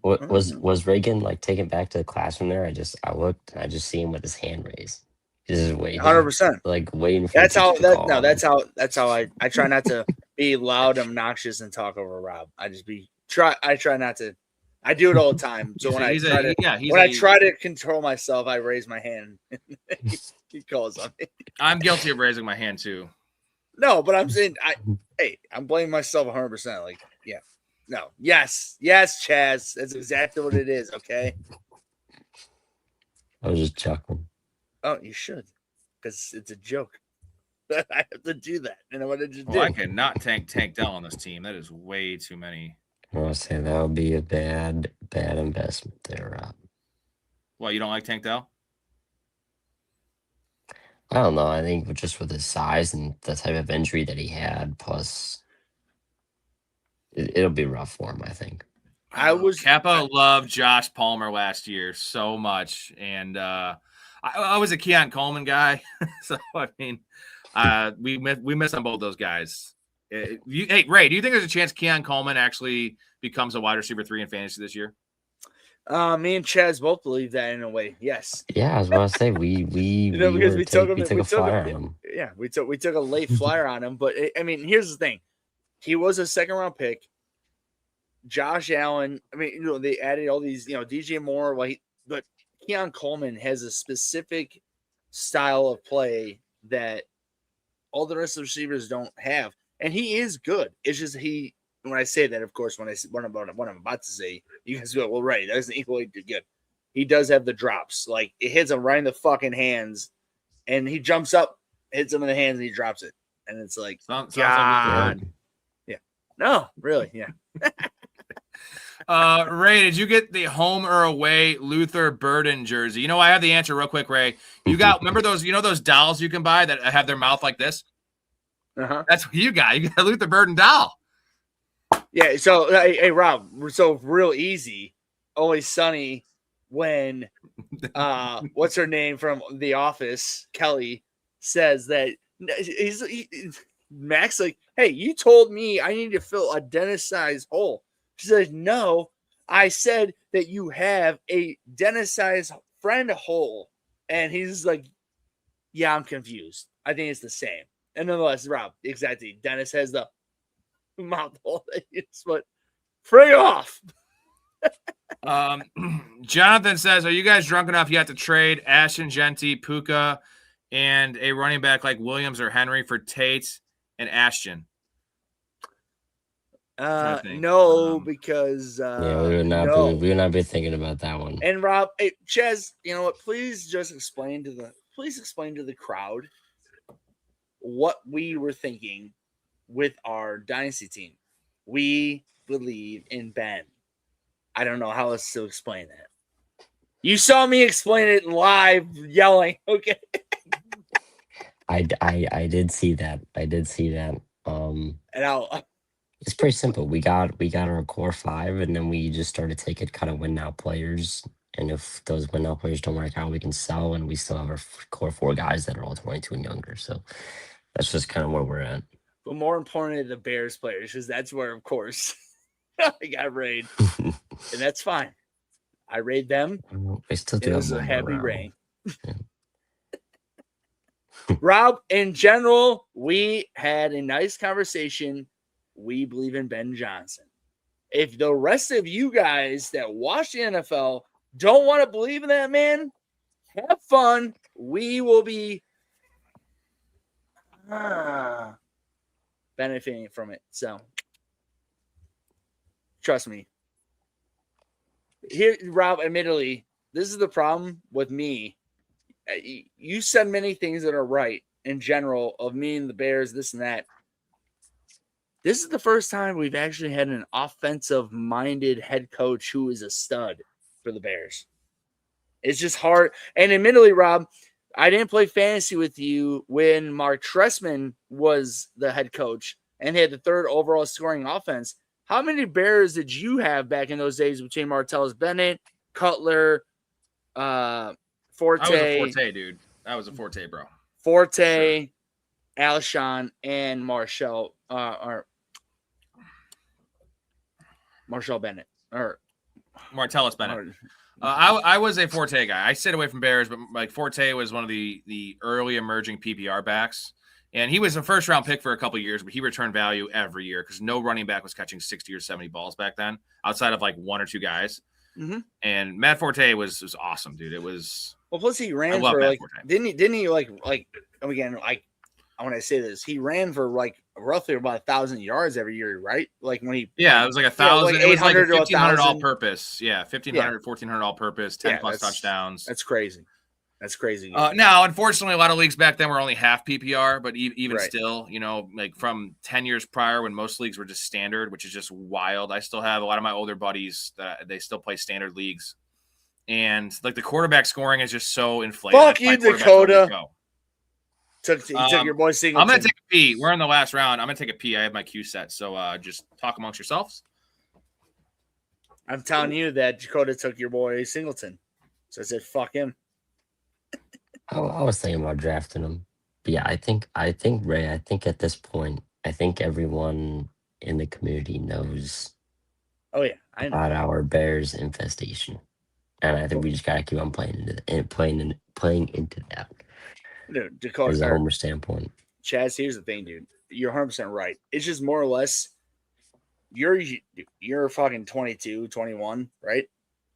Was Reagan like taken back to the classroom there? I looked and I just see him with his hand raised. Just waiting. 100%. Like waiting for that's how I try not to be loud, obnoxious, and talk over Rob. I try not to. I do it all the time. So when I try to control myself, I raise my hand. He calls on me. I'm guilty of raising my hand too. No, but I'm saying I'm blaming myself 100%. Like, yeah. No. Yes, Chaz. That's exactly what it is, okay? I was just chuckling. Oh, you should. Because it's a joke. I have to do that. And what did you do? I cannot Tank Dell on this team. That is way too many. I was saying that would be a bad investment there, Rob. Well, you don't like Tank Dell? I don't know. I think just with his size and the type of injury that he had, plus it'll be rough for him, I think. Kappa loved Josh Palmer last year so much, and I was a Keon Coleman guy, so I mean, we miss on both those guys. Hey, Ray, do you think there's a chance Keon Coleman actually becomes a wide receiver 3 in fantasy this year? Me and Chaz both believe that in a way. Yes. Yeah, I was about to say we took a flyer on him. Yeah, we took a late flyer on him, but I mean, here's the thing: he was a 2nd round pick. Josh Allen. I mean, they added all these, DJ Moore. But Keon Coleman has a specific style of play that all the rest of the receivers don't have. And he is good. It's just when I say that, of course, what I'm about to say, you guys go, well, right, that doesn't equally good. He does have the drops. Like, it hits him right in the fucking hands, and he jumps up, hits him in the hands, and he drops it. And it's like, sounds God. Like yeah. No, really, yeah. Ray, did you get the home or away Luther Burden jersey? I have the answer real quick, Ray. You remember those, those dolls you can buy that have their mouth like this? Uh-huh. That's what you got. You got a Luther Burden doll. Yeah. So, hey, Rob. So real easy. Always Sunny when what's her name from The Office? Kelly says that Max like, hey, you told me I need to fill a dentist-sized hole. She says, no, I said that you have a dentist-sized friend hole, and he's like, yeah, I'm confused. I think it's the same. And nonetheless, Rob, exactly. Dennis has the mouth hole. But free off. Jonathan says, are you guys drunk enough you have to trade Ashton Genty, Puka, and a running back like Williams or Henry for Tate and Ashton? No, because we would not be thinking about that one. And Rob, hey, Chaz, you know what? Please explain to the crowd what we were thinking with our dynasty team. We believe in Ben. I don't know how else to explain that. You saw me explain it live, yelling. Okay. I did see that. And It's pretty simple. We got our core five, and then we just started taking kind of win now players. And if those win now players don't work out, we can sell, and we still have our core four guys that are all 22 and younger. So that's just kind of where we're at. but more importantly, the Bears players, because that's where, of course, I got raid, and that's fine. I raid them. We still do it have was a one more heavy round. rain. Rob, in general, we had a nice conversation. We believe in Ben Johnson. If the rest of you guys that watch the NFL don't want to believe in that man, have fun. We will be benefiting from it. So, trust me. Here, Rob, admittedly, this is the problem with me. You said many things that are right in general of me and the Bears, this and that. This is the first time we've actually had an offensive-minded head coach who is a stud for the Bears. It's just hard. And admittedly, Rob, I didn't play fantasy with you when Mark Trestman was the head coach and had the third overall scoring offense. How many Bears did you have back in those days between Martellus Bennett, Cutler, Forte? I was a Forte, dude. I was a Forte, bro. Forte, sure. Alshon, and Marshall Bennett. Or Martellus Bennett. I was a Forte guy. I stayed away from Bears, but like Forte was one of the early emerging PPR backs. And he was a first-round pick for a couple of years, but he returned value every year because no running back was catching 60 or 70 balls back then, outside of like one or two guys. Mm-hmm. And Matt Forte was awesome, dude. It was plus he ran for like didn't he like again like when I say this, he ran for like roughly about 1,000 yards every year, right? Like when he it was like 1,000. It was like 1,500 all-purpose. Yeah, 1,500, 1,400 all-purpose, 10 plus touchdowns. That's crazy. That's crazy. Now, unfortunately, a lot of leagues back then were only half PPR, but even still, like from 10 years prior when most leagues were just standard, which is just wild. I still have a lot of my older buddies that they still play standard leagues. And like the quarterback scoring is just so inflated. Fuck you, Dakota. Took your boy Singleton. I'm going to take a pee. We're in the last round. I'm going to take a pee. I have my cue set. So just talk amongst yourselves. I'm telling you that Dakota took your boy Singleton. So I said, fuck him. I was thinking about drafting him. But yeah, I think Ray, I think at this point, I think everyone in the community knows about our Bears infestation. And I think we just gotta keep on playing into that. Dude, Dakota, as a homer standpoint. Chaz, here's the thing, dude. You're 100% right. It's just more or less you're fucking 22, 21, right?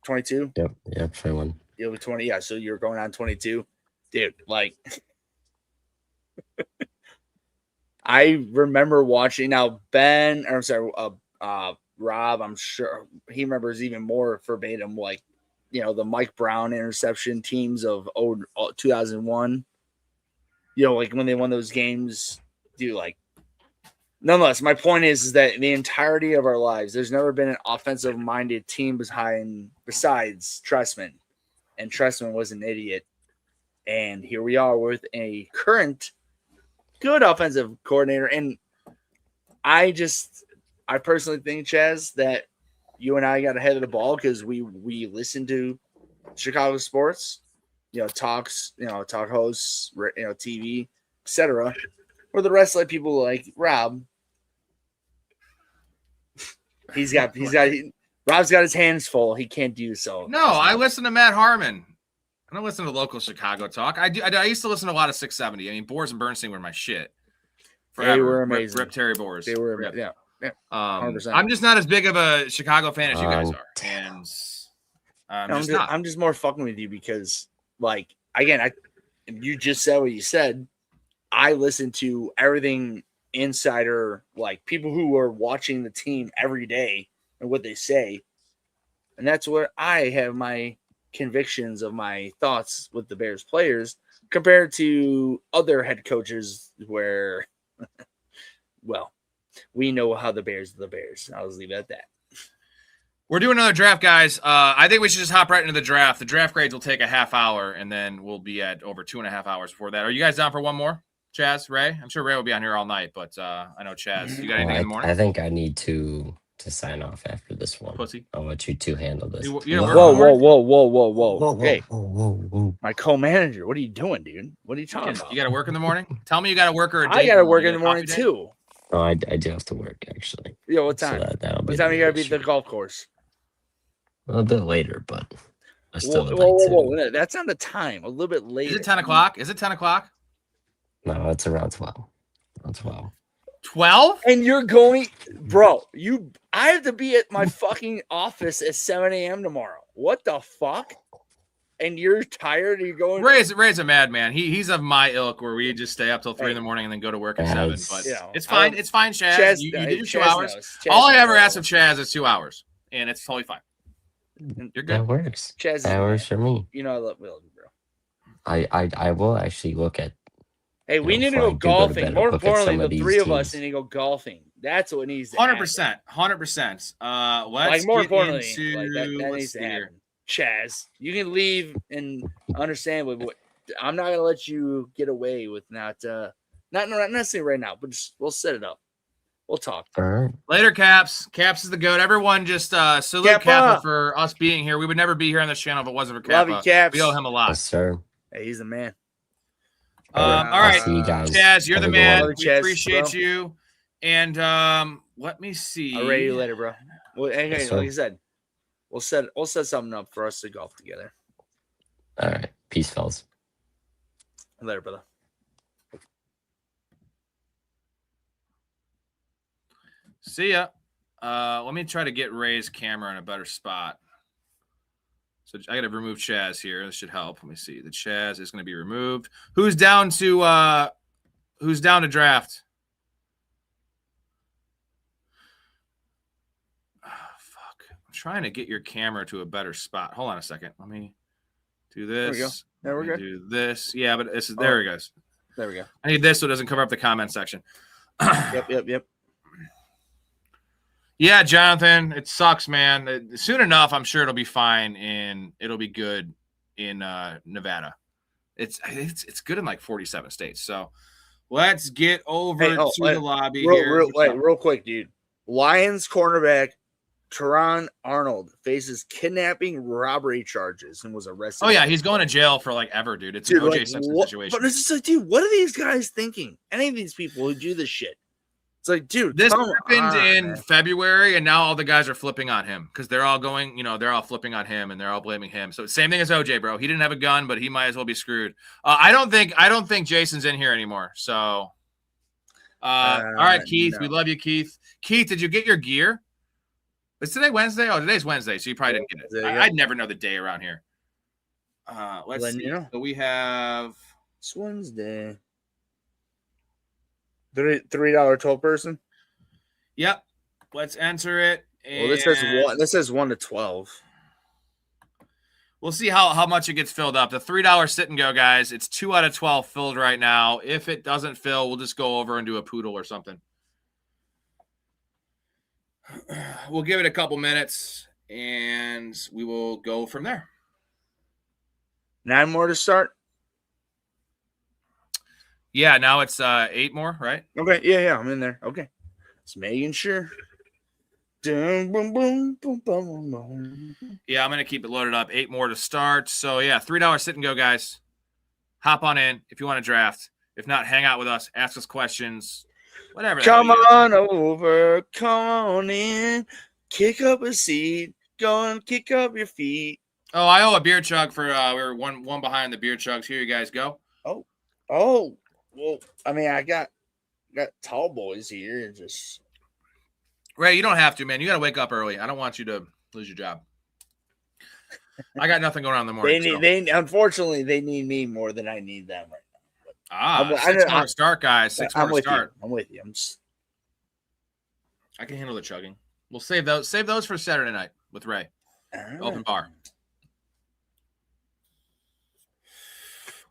22? Yep, 21. You'll be 20. Yeah, so you're going on 22. Dude, like I remember watching now Rob, I'm sure he remembers even more verbatim, like, the Mike Brown interception teams of 2001, like when they won those games, dude, like, nonetheless, my point is that the entirety of our lives, there's never been an offensive minded team besides Trestman, and Trestman was an idiot. And here we are with a current good offensive coordinator. And I personally think, Chaz, that you and I got ahead of the ball because we listened to Chicago sports, talks, talk hosts, TV, etc. Where the rest of people like Rob, Rob's got his hands full. He can't do so. No, I listen to Matt Harmon. I don't listen to local Chicago talk. I used to listen to a lot of 670. I mean, Boers and Bernstein were my shit. Forever. They were amazing. Rip Terry Boers. They were amazing. Yeah. 100%. I'm just not as big of a Chicago fan as you guys are. And I'm just more fucking with you because, like, again, you just said what you said. I listen to everything insider, like people who are watching the team every day and what they say. And that's where I have my convictions of my thoughts with the Bears players compared to other head coaches where, well, we know how the Bears are the Bears. I'll just leave it at that. We're doing another draft, guys. I think we should just hop right into the draft. The draft grades will take a half hour, and then we'll be at over 2.5 hours before that. Are you guys down for one more? Chaz, Ray? I'm sure Ray will be on here all night, but I know Chaz. You got anything in the morning? I think I need to sign off after this one. Pussy. I'll let you two handle this. Whoa, Okay. My co-manager, what are you doing, dude? What are you talking about? You got to work in the morning? Tell me you got to work or a date. I got to work in the morning too. Oh, I do have to work actually. Yeah, what time? So what time you got to be at the golf course? A little bit later, but I still would whoa. That's not the time. A little bit later. Is it 10 o'clock? Is it 10 o'clock? No, it's around 12. Around 12. 12? And you're going, bro, I have to be at my fucking office at 7 a.m. tomorrow. What the fuck? And you're tired? You're going. Ray's a madman. He's of my ilk where we just stay up till 3 in the morning and then go to work at 7. But it's fine. It's fine, Chaz. You did your 2 hours. All I ever ask of Chaz is 2 hours, and it's totally fine. You're good. That works. Chaz, that works for me. You know I love you, bro. I will actually look at. Hey, we need to go golfing. More importantly, the three of us need to go golfing. That's what needs to 100%. 100%. Let's more get importantly, into, that needs to happen. Chaz, you can leave and understand what I'm not gonna let you get away with not necessarily right now, but we'll set it up. We'll talk. All right. Later, Caps. Caps is the goat. Everyone just salute Kappa for us being here. We would never be here on this channel if it wasn't for Kappa. Love you, Caps. We owe him a lot. Yes, sir. Hey, he's the man. All right, see you guys. Chaz, you're the man. We Chaz, appreciate you. And let me see. I'll rate you later, bro. Well, hey, like I said, we'll set something up for us to golf together. All right. Peace, fellas. Later, brother. See ya. Let me try to get Ray's camera in a better spot. So I got to remove Chaz here. This should help. Let me see. The Chaz is going to be removed. Who's down to draft? Oh, fuck. I'm trying to get your camera to a better spot. Hold on a second. Let me do this. There we go. There we go. Do this. Yeah, but there it goes. There we go. I need this so it doesn't cover up the comment section. Yep. Yeah, Jonathan, it sucks, man. Soon enough, I'm sure it'll be fine and it'll be good in Nevada. It's good in like 47 states. So let's get over to the lobby here. Real quick, dude. Lions cornerback Teron Arnold faces kidnapping robbery charges and was arrested. Oh yeah, he's going to jail for like ever, dude. It's an OJ Simpson situation. But it's just like, dude, what are these guys thinking? Any of these people who do this shit? It's like, dude, this happened in February, and now all the guys are flipping on him because they're all going, they're all flipping on him and they're all blaming him. So same thing as OJ, bro. He didn't have a gun, but he might as well be screwed. I don't think Jason's in here anymore. So, all right, Keith, we love you, Keith. Keith, did you get your gear? Is today Wednesday? Oh, today's Wednesday, so you probably didn't get it. I'd never know the day around here. Let's see. So we have it's Wednesday. $3 12 person. Yep. Let's enter it. Well, this says 1 to 12. We'll see how much it gets filled up. The $3 sit and go, guys. It's 2 out of 12 filled right now. If it doesn't fill, we'll just go over and do a poodle or something. We'll give it a couple minutes and we will go from there. 9 more to start. Yeah, now it's 8 more, right? Okay, yeah, I'm in there. Okay, just making sure. Yeah, I'm gonna keep it loaded up. 8 more to start. So yeah, $3 sit and go, guys. Hop on in if you want to draft. If not, hang out with us, ask us questions, whatever. Come on over, come on in, kick up a seat, go and kick up your feet. Oh, I owe a beer chug for we're one behind the beer chugs. Here you guys go. Oh. Well, I mean, I got tall boys here. And just Ray, you don't have to, man. You got to wake up early. I don't want you to lose your job. I got nothing going on in the morning. Unfortunately, they need me more than I need them right now. 6 more start, guys. 6 more start. I'm with you. I can handle the chugging. We'll save those for Saturday night with Ray. Open bar.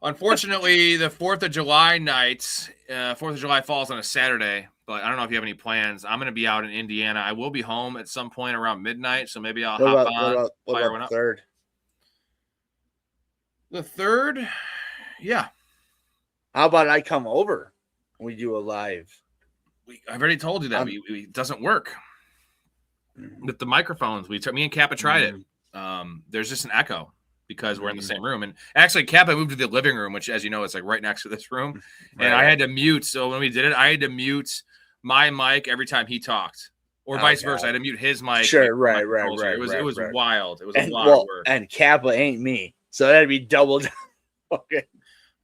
Unfortunately, the 4th of July night, 4th of July falls on a Saturday, but I don't know if you have any plans. I'm going to be out in Indiana. I will be home at some point around midnight, so maybe I'll hop on. What about the third? The third, yeah. How about I come over? We do a live. I've already told you that it doesn't work with the microphones. Me and Kappa tried it. There's just an echo because we're in the same room. And actually, Kappa moved to the living room, which, as you know, is like right next to this room. And I had to mute. So when we did it, I had to mute my mic every time he talked, or vice versa. I had to mute his mic. Sure, right. It was wild. It was a lot of work. And Kappa ain't me, so that'd be doubled. Okay.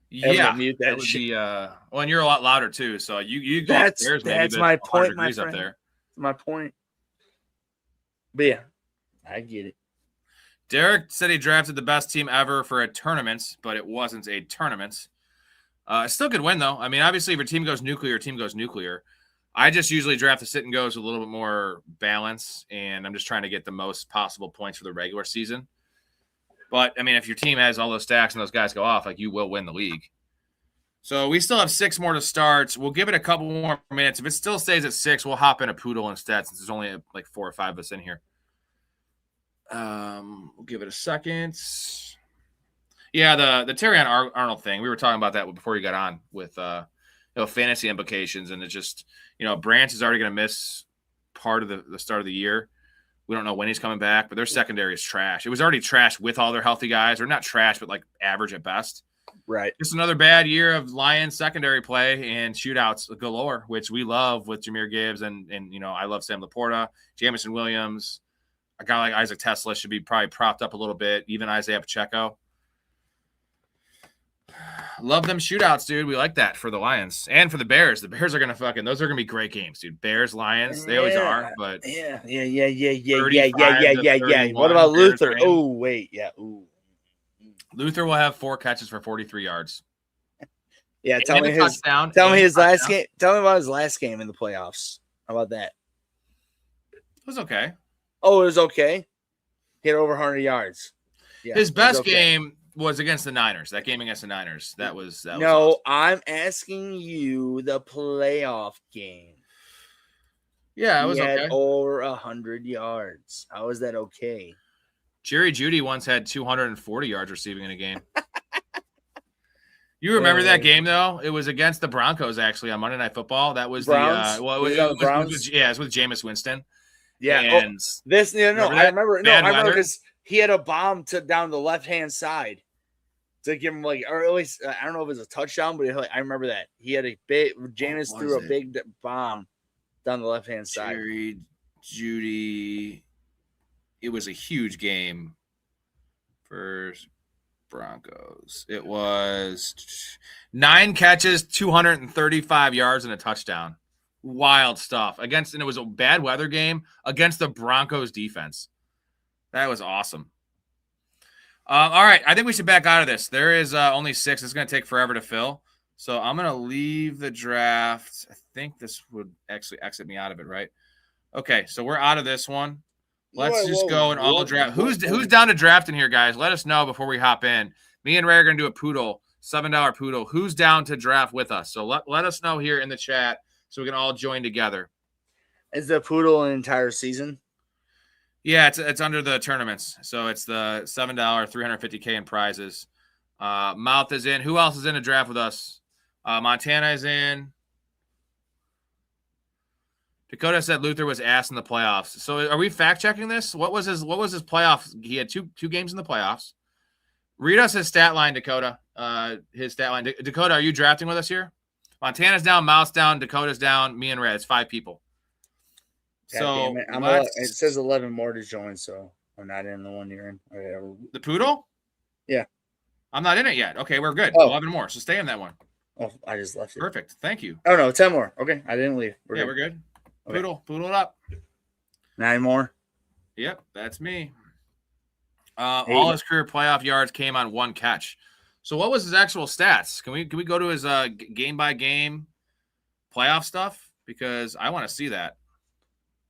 Yeah, mute that shit. Be, well, and you're a lot louder too. So you go that's upstairs. That's my point, my friend. Up there. My point. But yeah, I get it. Derek said he drafted the best team ever for a tournament, but it wasn't a tournament. Still could win though. I mean, obviously, if your team goes nuclear, team goes nuclear. I just usually draft the sit and goes with a little bit more balance, and I'm just trying to get the most possible points for the regular season. But, I mean, if your team has all those stacks and those guys go off, like, you will win the league. So we still have 6 more to start. We'll give it a couple more minutes. If it still stays at 6, we'll hop in a Poodle instead since there's only like 4 or 5 of us in here. We'll give it a second. Yeah, the Terry Arnold thing. We were talking about that before you got on with fantasy implications. And it's just, Branch is already going to miss part of the start of the year. We don't know when he's coming back, but their secondary is trash. It was already trash with all their healthy guys, or not trash, but like average at best. Right. Just another bad year of Lions secondary play and shootouts galore, which we love with Jahmyr Gibbs and I love Sam Laporta, Jamison Williams. A guy like Isaac Tesla should be probably propped up a little bit. Even Isaiah Pacheco. Love them shootouts, dude. We like that for the Lions and for the Bears. The Bears are gonna those are gonna be great games, dude. Bears, Lions, they always are. But yeah. What about Luther? Oh wait, yeah. Ooh. Luther will have 4 catches for 43 yards. Yeah, tell me his last game. Tell me about his last game in the playoffs. How about that? It was okay. Oh, it was okay. Hit over 100 yards. Yeah, his best game was against the Niners. That game against the Niners. That was no, awesome. I'm asking you the playoff game. Yeah, it was okay. Over 100 yards. How is that okay? Jerry Jeudy once had 240 yards receiving in a game. You remember that game though? It was against the Broncos actually on Monday Night Football. That was Browns? it was Jameis Winston. Yeah, and I remember because he had a bomb down the left-hand side to give him or at least I don't know if it was a touchdown, but I remember that he had a big Jameis threw a big bomb down the left-hand side. Jerry Jeudy. It was a huge game for Broncos. It was 9 catches, 235 yards, and a touchdown. Wild stuff and it was a bad weather game against the Broncos defense. That was awesome. All right, I think we should back out of this. There is only 6. It's going to take forever to fill. So I'm going to leave the draft. I think this would actually exit me out of it, right? Okay, so we're out of this one. Let's just go and all draft. Who's down to draft in here, guys? Let us know before we hop in. Me and Ray are going to do a Poodle, $7 Poodle. Who's down to draft with us? So let us know here in the chat so we can all join together. Is the Poodle an entire season? Yeah, it's under the tournaments. So it's the $7, $350K in prizes. Mouth is in. Who else is in a draft with us? Montana is in. Dakota said Luther was ass in the playoffs. So are we fact checking this? What was his playoff? He had two games in the playoffs. Read us his stat line, Dakota. His stat line. Dakota, are you drafting with us here? Montana's down, Mouth's down, Dakota's down, me and Red. It's 5 people. God so it says 11 more to join, so I'm not in the one you're in. The Poodle? Yeah. I'm not in it yet. Okay, we're good. 11 more. So stay in that one. Oh, I just left it. Perfect. Thank you. Oh no, 10 more. Okay. I didn't leave. We're good. Okay. Poodle it up. 9 more. Yep, that's me. All his career playoff yards came on 1 catch. So what was his actual stats? Can we go to his game by game playoff stuff? Because I want to see that.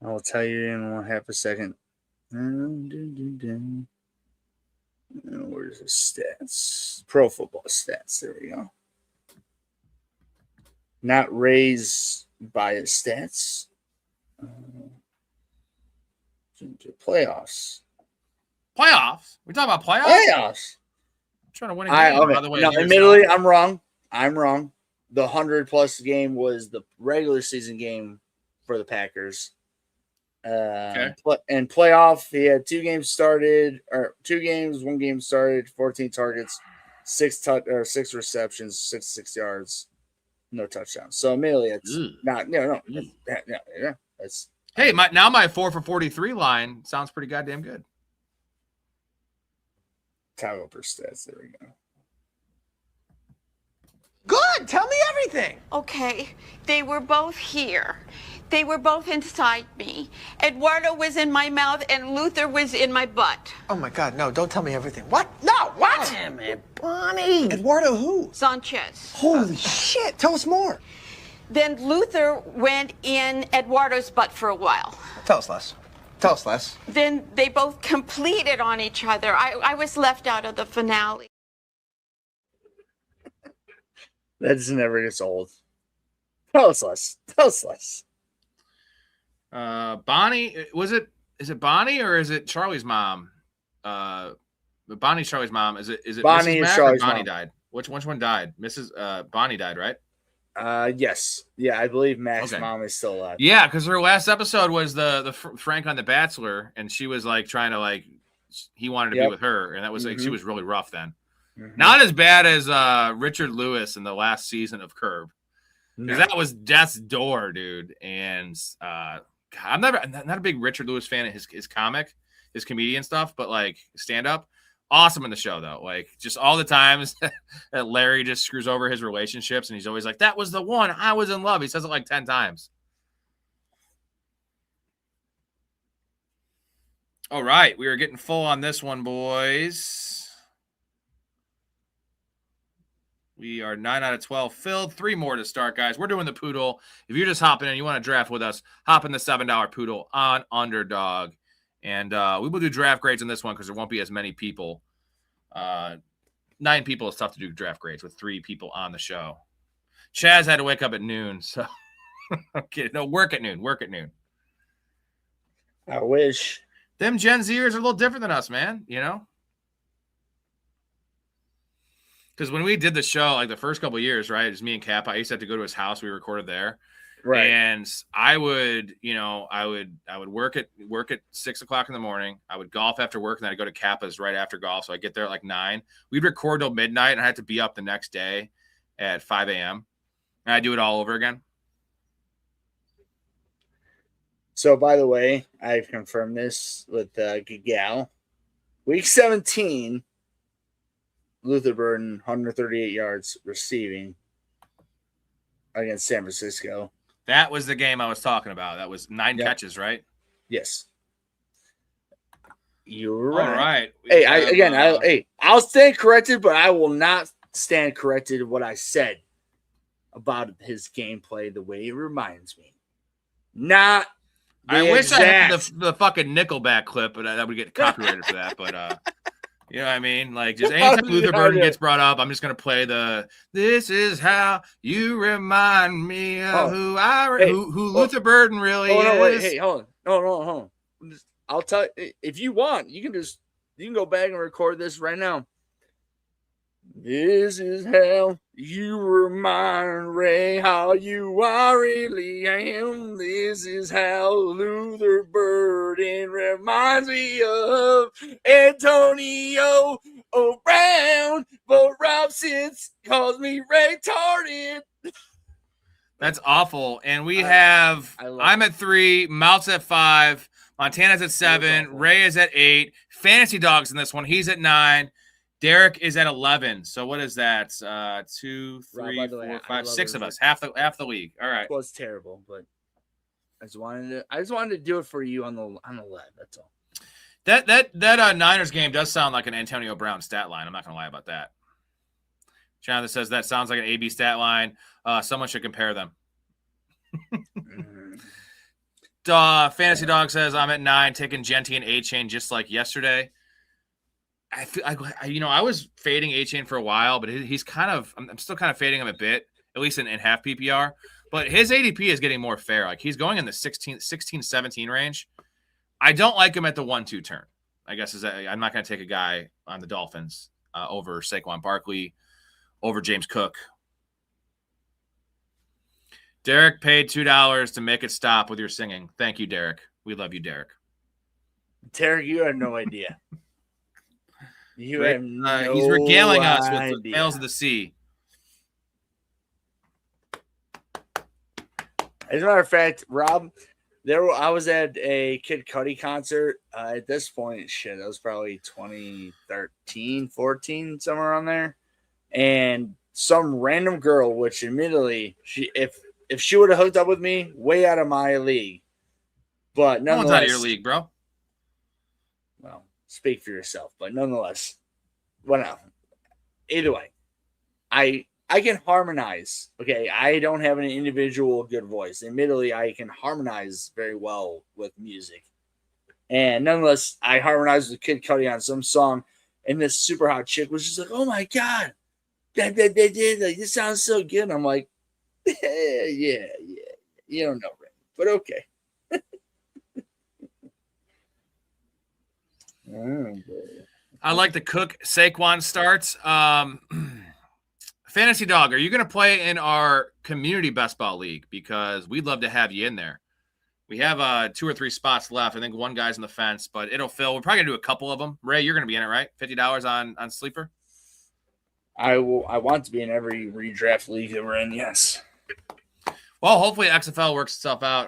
I will tell you in half a second. Where's the stats? Pro football stats. There we go. Not Ray's by his stats. Playoffs. Playoffs? We talking about playoffs? Playoffs. I'm trying to win a game, Okay. by the way. No, here's admittedly, I'm wrong. The 100+ game was the regular season game for the Packers. Okay. And playoff, he had 2 games started, or 2 games, 1 game started, 14 targets, 6 receptions, 66 yards, no touchdowns. So admittedly, it's not that's Hey, my 4 for 43 line sounds pretty goddamn good. toggle per stats. There we go. Good. Tell me everything. Okay, they were both here. They were both inside me. Eduardo was in my mouth and Luther was in my butt. Oh my God, no, don't tell me everything. What? No, what? Damn it, Bonnie. Eduardo who? Sanchez. Holy shit, tell us more. Then Luther went in Eduardo's butt for a while. Tell us less. Tell us less. Then they both completed on each other. I was left out of the finale. That just never gets old. Tell us less. Tell us less. Bonnie, is it Bonnie or is it Charlie's mom? Bonnie's Charlie's mom. Is it Bonnie Mrs. is Mack Charlie's or Bonnie mom. died? Which one died? Bonnie died, right? Yes. Yeah, I believe Mac's mom is still alive. Yeah, because her last episode was the Frank on The Bachelor, and she was like trying to he wanted to be with her, and that was she was really rough then. Not as bad as Richard Lewis in the last season of Curb, because that was death's door, dude. And I'm not a big Richard Lewis fan of his comedian stuff, but stand up, awesome in the show though. Just all the times that Larry just screws over his relationships, and he's always like, "That was the one, I was in love." He says it 10 times. All right, we are getting full on this one, boys. We are 9 out of 12 filled. 3 more to start, guys. We're doing the Poodle. If you're just hopping in, you want to draft with us, hop in the $7 Poodle on Underdog. And we will do draft grades in this one because there won't be as many people. 9 people is tough to do draft grades with 3 people on the show. Chaz had to wake up at noon, so okay, no, work at noon. I wish. Them Gen Zers are a little different than us, man, Because when we did the show, the first couple of years, right, it was me and Cap. I used to have to go to his house. We recorded there, right? And I would, I would work at 6 o'clock in the morning. I would golf after work, and then I'd go to Kappa's right after golf. So I get there at 9. We'd record till midnight, and I had to be up the next day at 5 a.m. And I do it all over again. So, by the way, I've confirmed this with Gigal. Week 17. Luther Burden, 138 yards receiving against San Francisco. That was the game I was talking about. That was 9 catches, right? Yes. You were right. All right. Hey, I'll stand corrected, but I will not stand corrected what I said about his gameplay the way it reminds me. Not I wish I had the fucking Nickelback clip, but that would get copyrighted for that. But you know what I mean? Just anytime Luther Burden gets brought up, I'm just gonna play "This is how you remind me of who Luther Burden really is." No, wait, hey, hold on. I'll tell you, if you want, you can go back and record this right now. This is how you remind Ray how you are really am. This is how Luther Burden reminds me of Antonio Brown, but Robson calls me retarded. That's awful. And we I'm at 3, Mouse at 5, Montana's at 7, Ray is at 8, Fantasy Dog's in this one. He's at 9. Derek is at 11. So what is that? 2, 3, 4, 5, 6 of us. Half the league. All right. It was terrible, but I just wanted to do it for you on the live. That's all. That Niners game does sound like an Antonio Brown stat line. I'm not gonna lie about that. Jonathan says that sounds like an AB stat line. Someone should compare them. Fantasy Dog says I'm at 9, taking Genty and A-Chain just like yesterday. I was fading A-Chain for a while, but he's kind of – I'm still kind of fading him a bit, at least in half PPR. But his ADP is getting more fair. Like he's going in the 16, 17 range. I don't like him at the 1-2 turn. I guess I'm not going to take a guy on the Dolphins over Saquon Barkley, over James Cook. Derek paid $2 to make it stop with your singing. Thank you, Derek. We love you, Derek. Derek, you have no idea. You have no He's regaling us with idea. the tales of the sea. As a matter of fact, Rob, I was at a Kid Cudi concert. At this point, shit, that was probably 2013, 14, somewhere around there. And some random girl, which admittedly, if she would have hooked up with me, way out of my league. But No nonetheless, one's out of your league, bro. Well, speak for yourself. But nonetheless, well, either way, I can harmonize. Okay, I don't have an individual good voice. Admittedly, I can harmonize very well with music. And nonetheless, I harmonized with Kid Cudi on some song, and this super hot chick was just like, "Oh my god, like, this sounds so good." And I'm like, yeah, you don't know, Ray, but okay. I like the Cook Saquon starts. Fantasy Dog, are you going to play in our community best ball league? Because we'd love to have you in there. We have 2 or 3 spots left. I think one guy's on the fence, but it'll fill. We're probably going to do a couple of them. Ray, you're going to be in it, right? $50 on Sleeper? I want to be in every redraft league that we're in, yes. Well, hopefully XFL works itself out.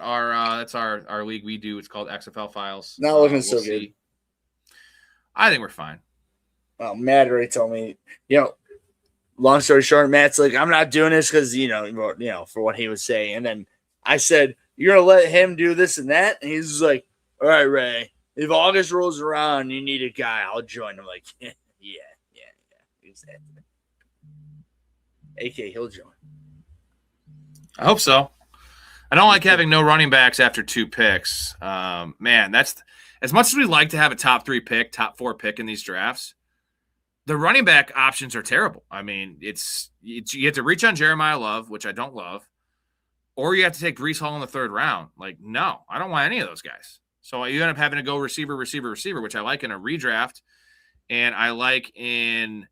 That's our league we do. It's called XFL Files. Not looking we'll so see. good. I think we're fine. Well, Matt already told me, long story short, Matt's like, I'm not doing this because, for what he was saying. And then I said, you're going to let him do this and that? And he's like, all right, Ray, if August rolls around, you need a guy, I'll join. I'm like, yeah. Exactly. AK, he'll join. I hope so. I don't like having no running backs after 2 picks. Man, that's as much as we like to have a top 3 pick, top 4 pick in these drafts. The running back options are terrible. I mean, you have to reach on Jeremiah Love, which I don't love, or you have to take Breece Hall in the 3rd round. Like, no, I don't want any of those guys. So you end up having to go receiver, which I like in a redraft, and I like in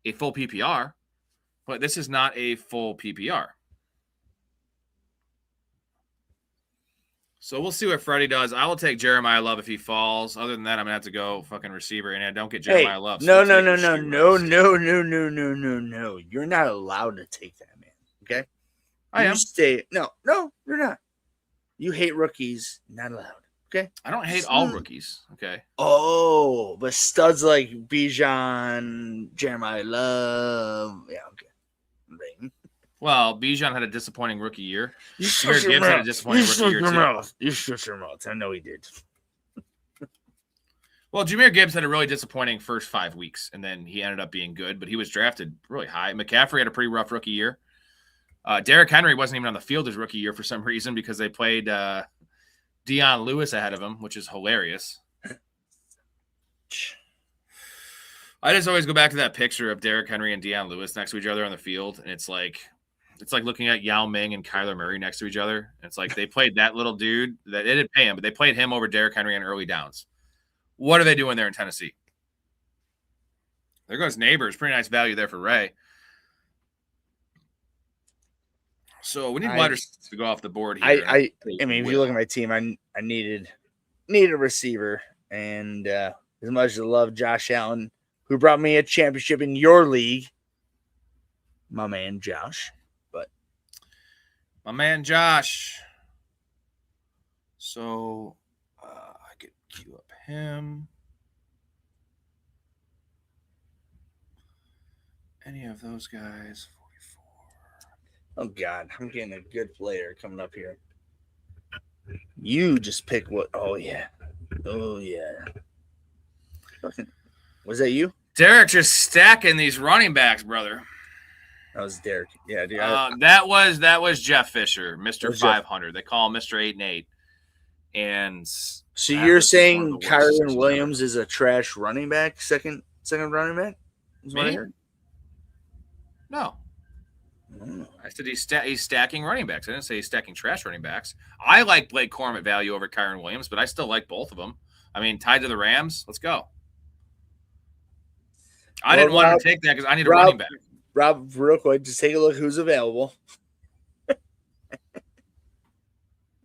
a full PPR, but this is not a full PPR. So we'll see what Freddie does. I will take Jeremiah Love if he falls. Other than that, I'm going to have to go fucking receiver, and I don't get Jeremiah Love. No. You're not allowed to take that, man. Okay? I am. No, you're not. You hate rookies. Not allowed. Okay? I don't hate all rookies. Okay? Oh, but studs like Bijan, Jeremiah Love. Yeah, okay. Well, Bijan had a disappointing rookie year. You shut your mouth. Had a disappointing rookie year too. You shut your mouth. I know he did. Well, Jahmyr Gibbs had a really disappointing first 5 weeks, and then he ended up being good, but he was drafted really high. McCaffrey had a pretty rough rookie year. Derrick Henry wasn't even on the field his rookie year for some reason because they played Deion Lewis ahead of him, which is hilarious. I just always go back to that picture of Derrick Henry and Deion Lewis next to each other on the field, and it's like looking at Yao Ming and Kyler Murray next to each other. It's like they played that little dude that they didn't pay him, but they played him over Derrick Henry on early downs. What are they doing there in Tennessee? There goes Neighbors. Pretty nice value there for Ray. So we need wide receivers to go off the board here. I mean, if you look at my team, I needed a receiver, and as much as I love Josh Allen, who brought me a championship in your league, my man Josh. My man Josh. So I could queue up him. Any of those guys. 44. Oh, God. I'm getting a good player coming up here. You just pick what. Oh, yeah. Was that you? Derek just stacking these running backs, brother. That was Derek. Yeah, dude. That was Jeff Fisher, Mr. 500. They call him Mr. 8 and 8. And so you're saying Kyron Williams is a trash running back, second running back? Is what I heard? No. I said he's stacking running backs. I didn't say he's stacking trash running backs. I like Blake Corum at value over Kyron Williams, but I still like both of them. I mean, tied to the Rams. Let's go. I didn't want to take that because I need a running back. Rob, real quick, just take a look who's available.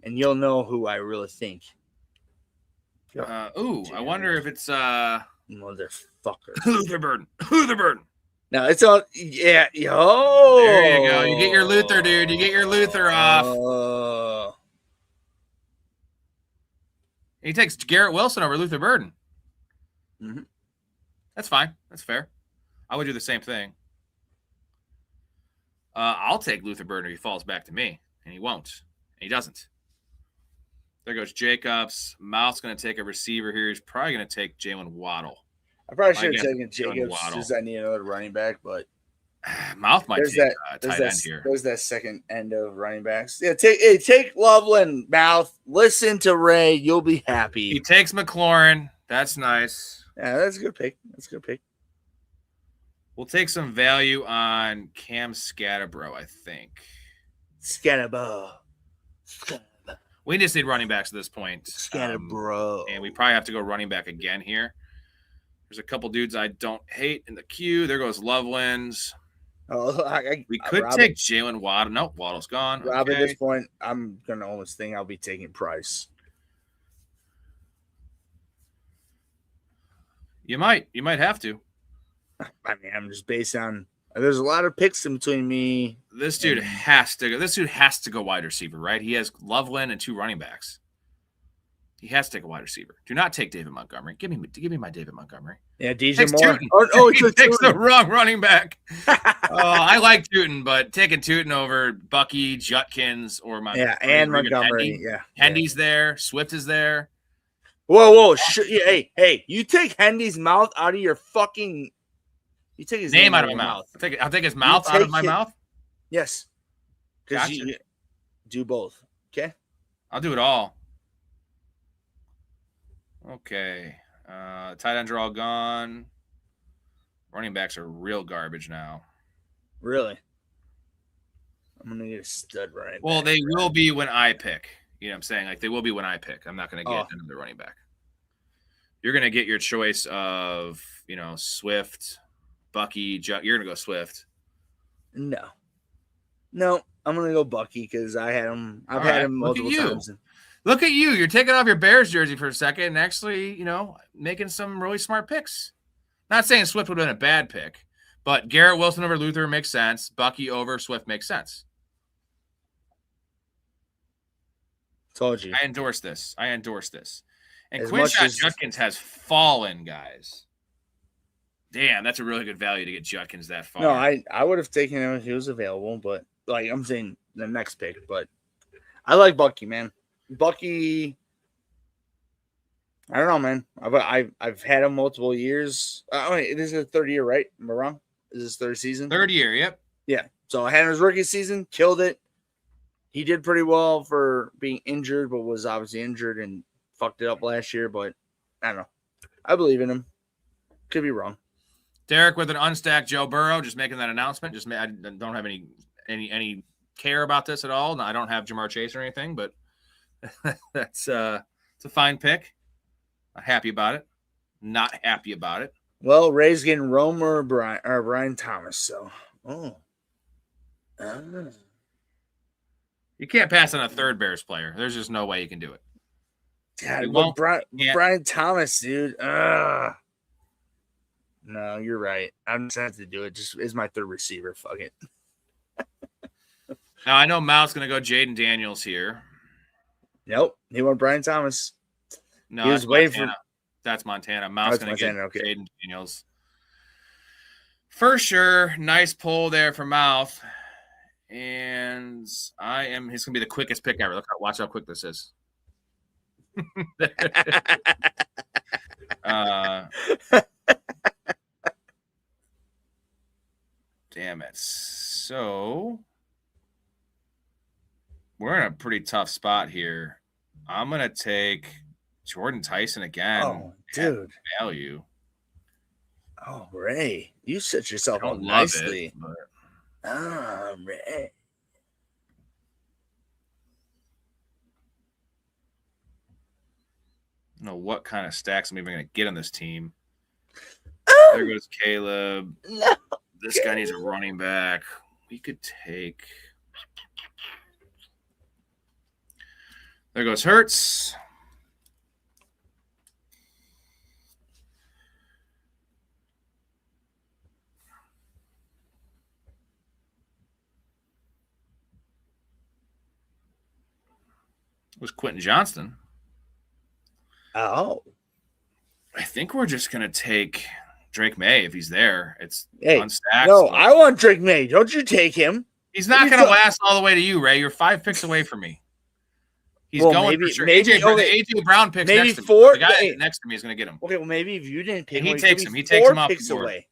And you'll know who I really think. I wonder if it's motherfucker. Luther Burden. No, it's all yo. There you go. You get your Luther, dude. You get your Luther off. He takes Garrett Wilson over Luther Burden. Mm-hmm. That's fine. That's fair. I would do the same thing. I'll take Luther Burden if he falls back to me, and he won't. And he doesn't. There goes Jacobs. Mouth's going to take a receiver here. He's probably going to take Jalen Waddle. I probably should have taken Jacobs because I need another running back, but Mouth might take tight end here. There's that second end of running backs. Yeah, take Loveland, Mouth. Listen to Ray. You'll be happy. He takes McLaurin. That's nice. Yeah, that's a good pick. We'll take some value on Cam Scatterbro, I think. Scatterbro. We just need running backs at this point. Scatterbro. And we probably have to go running back again here. There's a couple dudes I don't hate in the queue. There goes Loveland's. We could take Jalen Waddle. Nope, Waddle's gone. Rob, at this point, I'm going to almost think I'll be taking Price. You might have to. I mean, I'm just based on there's a lot of picks in between me. This dude has to go wide receiver, right? He has Loveland and two running backs. He has to take a wide receiver. Do not take David Montgomery. Give me my David Montgomery. Yeah, DJ Moore. He takes the wrong running back. I like Tootin, but taking Tootin over Bucky, Judkins, or Montgomery. Hendy's there. Swift is there. Whoa! Hey! You take Hendy's mouth out of your fucking. You take his name out of my mouth. I'll take his mouth out of my mouth. Yes. Gotcha. You do both. Okay. I'll do it all. Okay. Tight ends are all gone. Running backs are real garbage now. Really? I'm gonna get a stud running back. Well, they will be when I pick. You know what I'm saying? Like, they will be when I pick. I'm not gonna get another running back. You're gonna get your choice of, Swift, Bucky, you're gonna go Swift. No, I'm gonna go Bucky because I had him. I've had him multiple times. Look at you. You're taking off your Bears jersey for a second and actually, making some really smart picks. Not saying Swift would have been a bad pick, but Garrett Wilson over Luther makes sense. Bucky over Swift makes sense. Told you. I endorse this. And Quinshon Judkins has fallen, guys. Damn, that's a really good value to get Judkins that far. No, I would have taken him if he was available, but I'm saying the next pick. But I like Bucky, man. Bucky, I don't know, man. I've had him multiple years. This is the third year, right? Am I wrong? Is this third season? Third year, yep. Yeah. So I had him his rookie season, killed it. He did pretty well for being injured, but was obviously injured and fucked it up last year. But I don't know. I believe in him. Could be wrong. Derek with an unstacked Joe Burrow, just making that announcement. I don't have any care about this at all. No, I don't have Jamar Chase or anything, but it's a fine pick. Not happy about it. Not happy about it. Well, Ray's getting Romer or Brian Thomas. So, you can't pass on a third Bears player. There's just no way you can do it. God, Brian Thomas, dude. No, you're right. I'm just have to do it. Just is my third receiver. Fuck it. Now I know Mal's going to go Jaden Daniels here. Nope, he went Brian Thomas. No, he was waiting for. That's Montana. Mal's going to get okay. Jaden Daniels for sure. Nice pull there for Mouth, and he's going to be the quickest pick ever. Watch how quick this is. Damn it. So we're in a pretty tough spot here. I'm going to take Jordan Tyson again. Oh, dude. Value. Oh, Ray. You set yourself up nicely. All right. I don't know what kind of stacks I'm even going to get on this team. There goes Caleb. No. This guy needs a running back. We could take. There goes Hurts. It was Quentin Johnston. Oh. I think we're just going to take Drake May if he's there. It's unstacked. No, I want Drake May. Don't you take him. He's not going to last all the way to you, Ray. You're 5 picks away from me. He's going for sure. AJ Brown picks maybe next to me. four. The guy next to me is going to get him. Okay, well, maybe if you didn't pick And him, he takes him. He takes him off the board. away.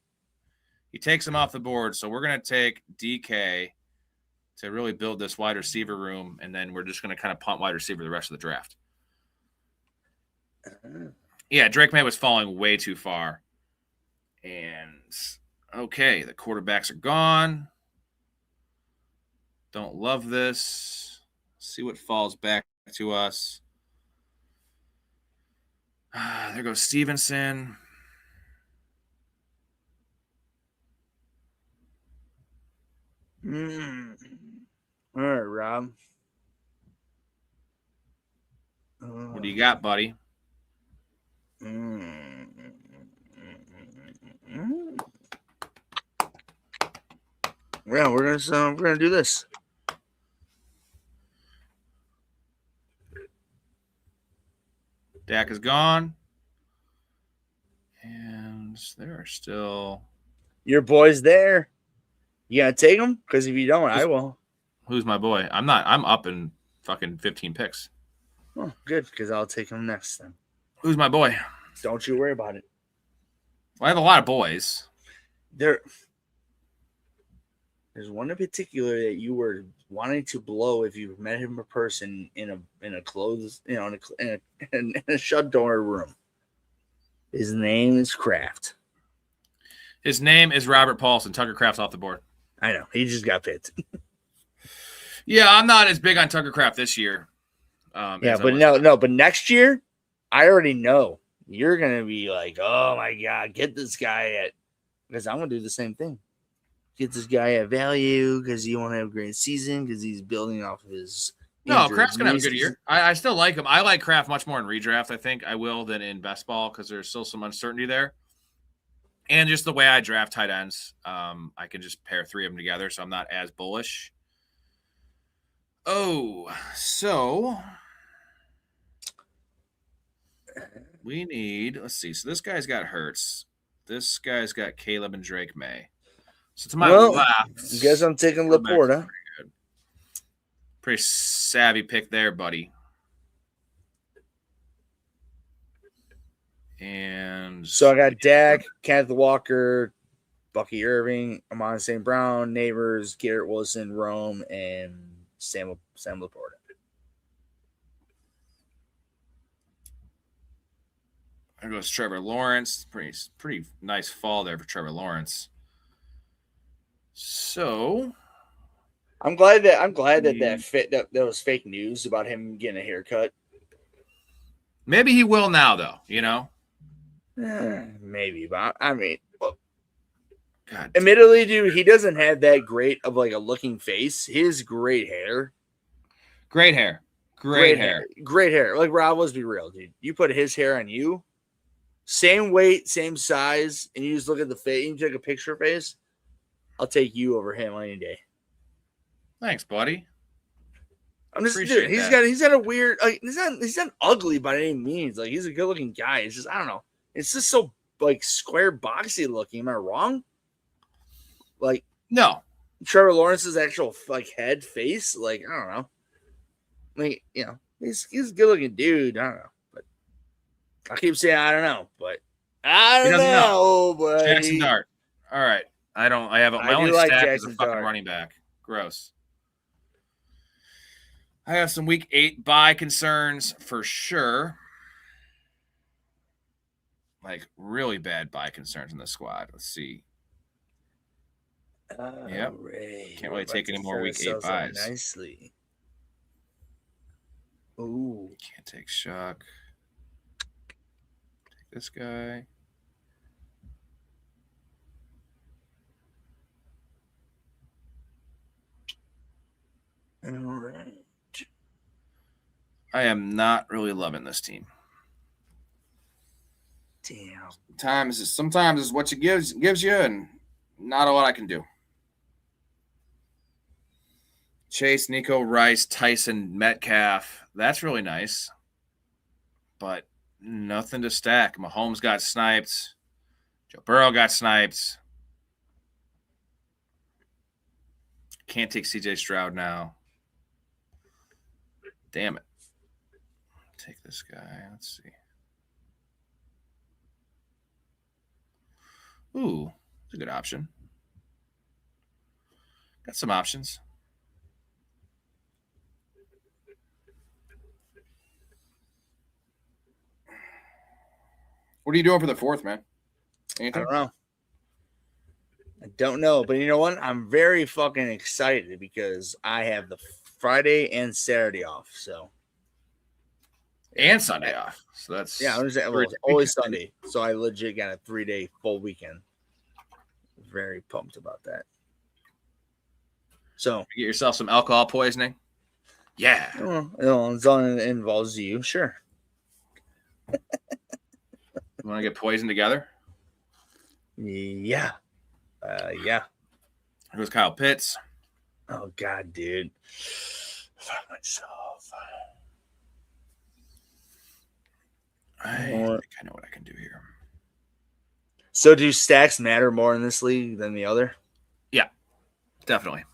He takes him off the board. So we're going to take DK to really build this wide receiver room, and then we're just going to kind of punt wide receiver the rest of the draft. Yeah, Drake May was falling way too far. And, okay, the quarterbacks are gone. Don't love this. See what falls back to us. There goes Stevenson. All right, Rob. What do you got, buddy? Yeah, we're gonna do this. Dak is gone. And there are still. Your boy's there. You gotta take him? Because if you don't, I will. Who's my boy? I'm not. I'm up in fucking 15 picks. Oh, good, because I'll take him next then. Who's my boy? Don't you worry about it. Well, I have a lot of boys. There's one in particular that you were wanting to blow if you met him in person in a closed, in a shut door room. His name is Kraft. His name is Robert Paulson. Tucker Kraft's off the board. I know. He just got picked. Yeah, I'm not as big on Tucker Kraft this year. But next year, I already know you're gonna be like, oh my god, get this guy at, because I'm gonna do the same thing. Get this guy at value because you want to have a great season because he's building off of his. No, Kraft's gonna have a good year. I still like him. I like Kraft much more in redraft. I think I will than in best ball because there's still some uncertainty there. And just the way I draft tight ends, I can just pair three of them together, so I'm not as bullish. Oh, so we need, let's see. So this guy's got Hurts. This guy's got Caleb and Drake May. So to my left, guess I'm taking Laporta. Pretty savvy pick there, buddy. And so I got Dak, Kenneth Walker, Bucky Irving, Amon St. Brown, Neighbors, Garrett Wilson, Rome, and Sam Laporta. There goes Trevor Lawrence. Pretty nice fall there for Trevor Lawrence. So I'm glad that was fake news about him getting a haircut. Maybe he will now, though. You know. Maybe, but I mean, God. Admittedly, dude, he doesn't have that great of like a looking face. His great hair. Great hair. Great hair. Great hair. Like Rob, let's be real, dude. You put his hair on you, same weight, same size, and you just look at the face, you take a picture face. I'll take you over him any day. Thanks, buddy. I'm just dude, he's got a weird like he's not ugly by any means. Like he's a good looking guy. It's just I don't know. It's just so like square boxy looking. Am I wrong? Like no. Trevor Lawrence's actual like head face, like I don't know. Like, you know, he's a good looking dude. I don't know. But I keep saying I don't know, but I don't know. But Jackson Dart. All right. I have my only stack is a fucking running back. Gross. I have some week 8 bye concerns for sure. Like really bad bye concerns in the squad. Let's see. Yep. Ray. Can't really take any more week 8 buys. Nicely. Ooh. Can't take Shuck. Take this guy. All right. I am not really loving this team. Damn. Sometimes it's what you gives you, and not a lot I can do. Chase, Nico, Rice, Tyson, Metcalf. That's really nice. But nothing to stack. Mahomes got sniped. Joe Burrow got sniped. Can't take CJ Stroud now. Damn it. Take this guy. Let's see. Ooh, it's a good option. Got some options. What are you doing for the 4th, man? Anything? I don't know, but you know what? I'm very fucking excited because I have the Friday and Saturday off. So and Sunday off. So that's always Sunday. So I legit got a 3-day full weekend. Very pumped about that. So get yourself some alcohol poisoning. Yeah. As long as it involves you, sure. You want to get poisoned together? Yeah. Yeah. Here goes Kyle Pitts. Oh God, dude. Fuck myself. I think I know what I can do here. So do stacks matter more in this league than the other? Yeah, definitely.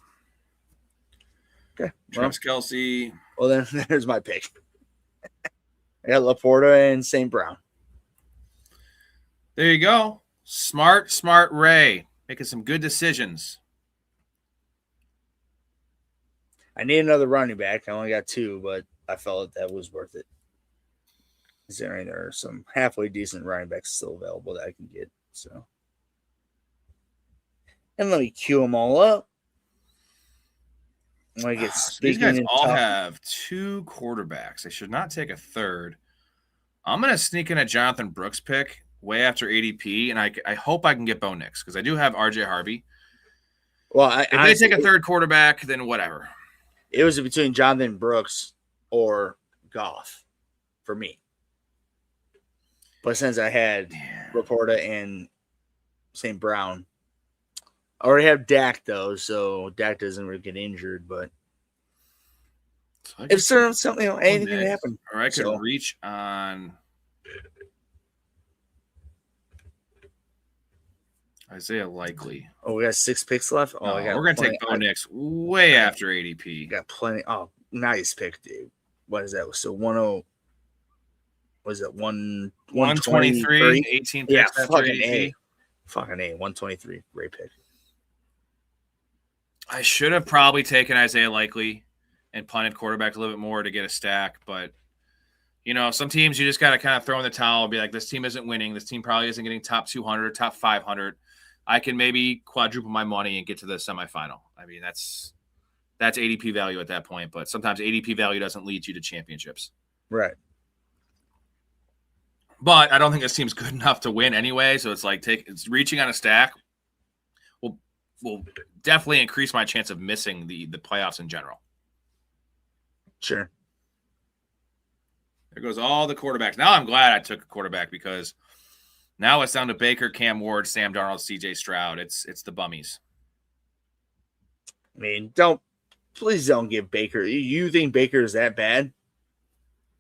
Okay. Travis Kelce. Well, then there's my pick. I got Laporta and St. Brown. There you go. Smart Ray. Making some good decisions. I need another running back. I only got 2, but I felt that was worth it. Considering there are some halfway decent running backs still available that I can get. So, and let me queue them all up. I'm gonna get these guys all have 2 quarterbacks. They should not take a third. I'm gonna sneak in a Jonathan Brooks pick way after ADP, and I hope I can get Bo Nix because I do have RJ Harvey. Well, if they take a third quarterback, then whatever. It was between Jonathan Brooks or Goff for me. But since I had Laporta and St. Brown, I already have Dak though, so Dak doesn't really get injured. But if something, anything can happen, or I could reach on Isaiah Likely. Oh, we got 6 picks left. Oh, we're gonna take Bo Nix way after ADP. Got plenty. Oh, nice pick, dude. What is that? So 10. Was it 123? 18 picks yeah, after fucking ADP. Fucking A. 123. Great pick. I should have probably taken Isaiah Likely and punted quarterback a little bit more to get a stack, but some teams you just got to kind of throw in the towel and be like, this team isn't winning. This team probably isn't getting top 200, top 500. I can maybe quadruple my money and get to the semifinal. I mean, that's ADP value at that point, but sometimes ADP value doesn't lead you to championships. Right. But I don't think this team's good enough to win anyway, so it's like it's reaching on a stack will definitely increase my chance of missing the playoffs in general. Sure. There goes all the quarterbacks. Now I'm glad I took a quarterback because now it's down to Baker, Cam Ward, Sam Darnold, CJ Stroud. It's the bummies. I mean, please don't give Baker. You think Baker is that bad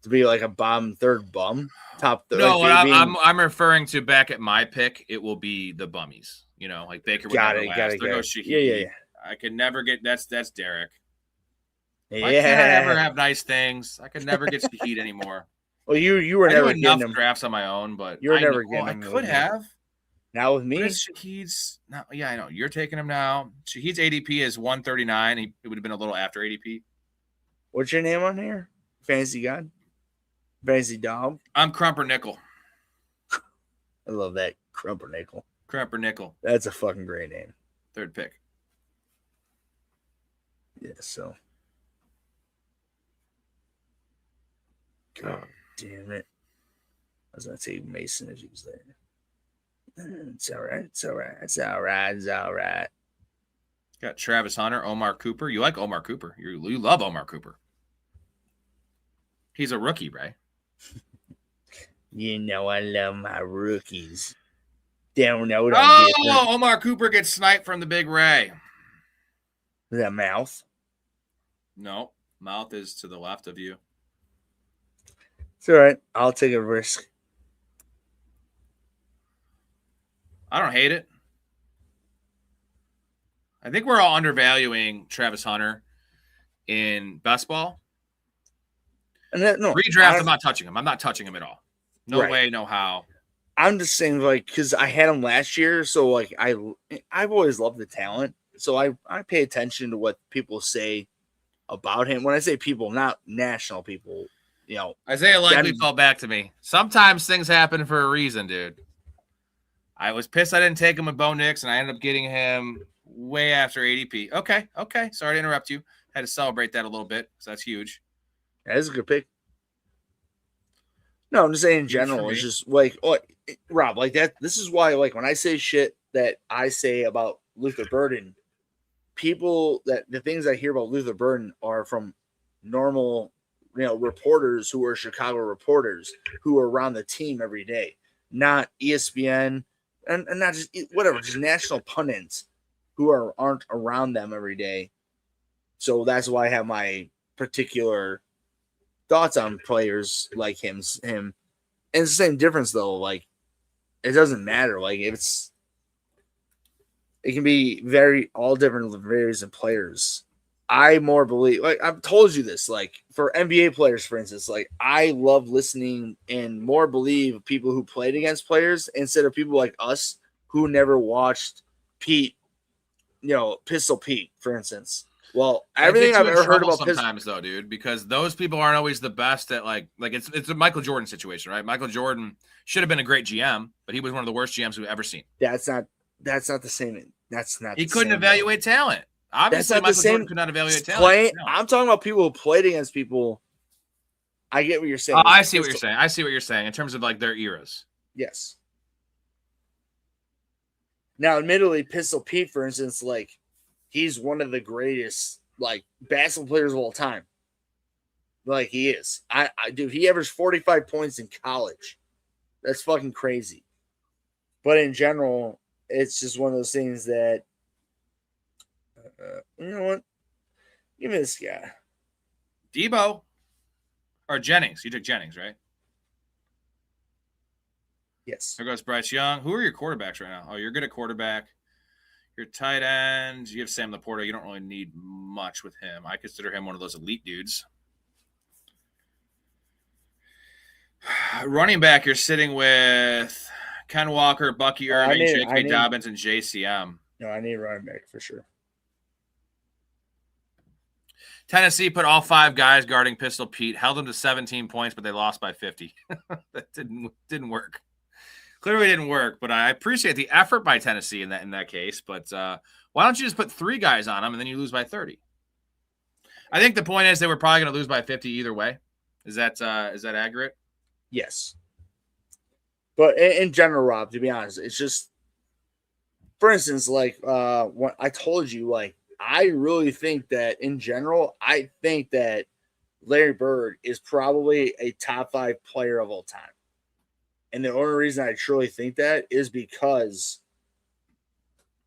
to be like a bottom third bum? Top third? No, I'm referring to back at my pick. It will be the bummies. Like Baker would never last. There goes Shaheed. Yeah. I could never get that's Derek. Yeah. Why can't I ever have nice things? I could never get Shaheed anymore. Well, you were never enough getting him. drafts on my own, but you were never getting him. him. I could have. Now with me, Shaheed's not. Yeah, I know you're taking him now. Shaheed's ADP is 139. It would have been a little after ADP. What's your name on here? Fantasy God, Fantasy Dog. I'm Crumper Nickel. I love that Crumper Nickel. Crumper Nickel. That's a fucking great name. 3rd pick. Yeah, so. God damn it. I was going to say Mason if he was there. It's all right. It's all right. It's all right. It's all right. Got Travis Hunter, Omar Cooper. You like Omar Cooper. You love Omar Cooper. He's a rookie, Ray. You know I love my rookies. Don't know what I'm getting. Omar Cooper gets sniped from the big Ray. Is that mouth? No, mouth is to the left of you. It's all right. I'll take a risk. I don't hate it. I think we're all undervaluing Travis Hunter in best ball. And that, no, redraft, I'm not touching him. I'm not touching him at all. No Right. way, no how. I'm just saying, like, because I had him last year, so like I've always loved the talent, so I pay attention to what people say about him. When I say people, not national people, you know. Isaiah likely fell back to me. Sometimes things happen for a reason, dude. I was pissed I didn't take him with Bo Nix, and I ended up getting him way after ADP. Okay. Sorry to interrupt you. Had to celebrate that a little bit because that's huge. That is a good pick. No, I'm just saying in general. It's just like, Rob, like that. This is why, like, when I say shit that I say about Luther Burden, people that the things I hear about Luther Burden are from normal, reporters who are Chicago reporters who are around the team every day, not ESPN and not just whatever, just national pundits who aren't around them every day. So that's why I have my particular thoughts on players like him. And it's the same difference though. Like, it doesn't matter. Like, it can be all different varies in players. I more believe, like I've told you this, like for NBA players, for instance, like I love listening and more believe people who played against players instead of people like us who never watched Pete, Pistol Pete, for instance. Well, everything I've ever heard about sometimes though, dude, because those people aren't always the best at like it's a Michael Jordan situation, right? Michael Jordan should have been a great GM, but he was one of the worst GMs we've ever seen. That's not the same. That's not. He couldn't evaluate talent. Obviously, Michael Jordan could not evaluate talent. No. I'm talking about people who played against people. I get what you're saying. I see what you're saying in terms of like their eras. Yes. Now, admittedly, Pistol Pete, for instance, like he's one of the greatest like basketball players of all time. Like he is. Dude, he averaged 45 points in college. That's fucking crazy. But in general, it's just one of those things that. You know what? Give me this guy. Debo or Jennings. You took Jennings, right? Yes. There goes Bryce Young. Who are your quarterbacks right now? Oh, you're good at quarterback. Your tight end. You have Sam Laporta. You don't really need much with him. I consider him one of those elite dudes. Running back, you're sitting with Ken Walker, Bucky Irving, J.K. Dobbins, and JCM. No, I need a running back for sure. Tennessee put all 5 guys guarding Pistol Pete, held them to 17 points, but they lost by 50. That didn't work. Clearly didn't work, but I appreciate the effort by Tennessee in that case. But why don't you just put 3 guys on them and then you lose by 30? I think the point is they were probably going to lose by 50 either way. Is that accurate? Yes. But in general, Rob, to be honest, it's just, for instance, like when I told you, like, I really think that in general, I think that Larry Bird is probably a top 5 player of all time. And the only reason I truly think that is because,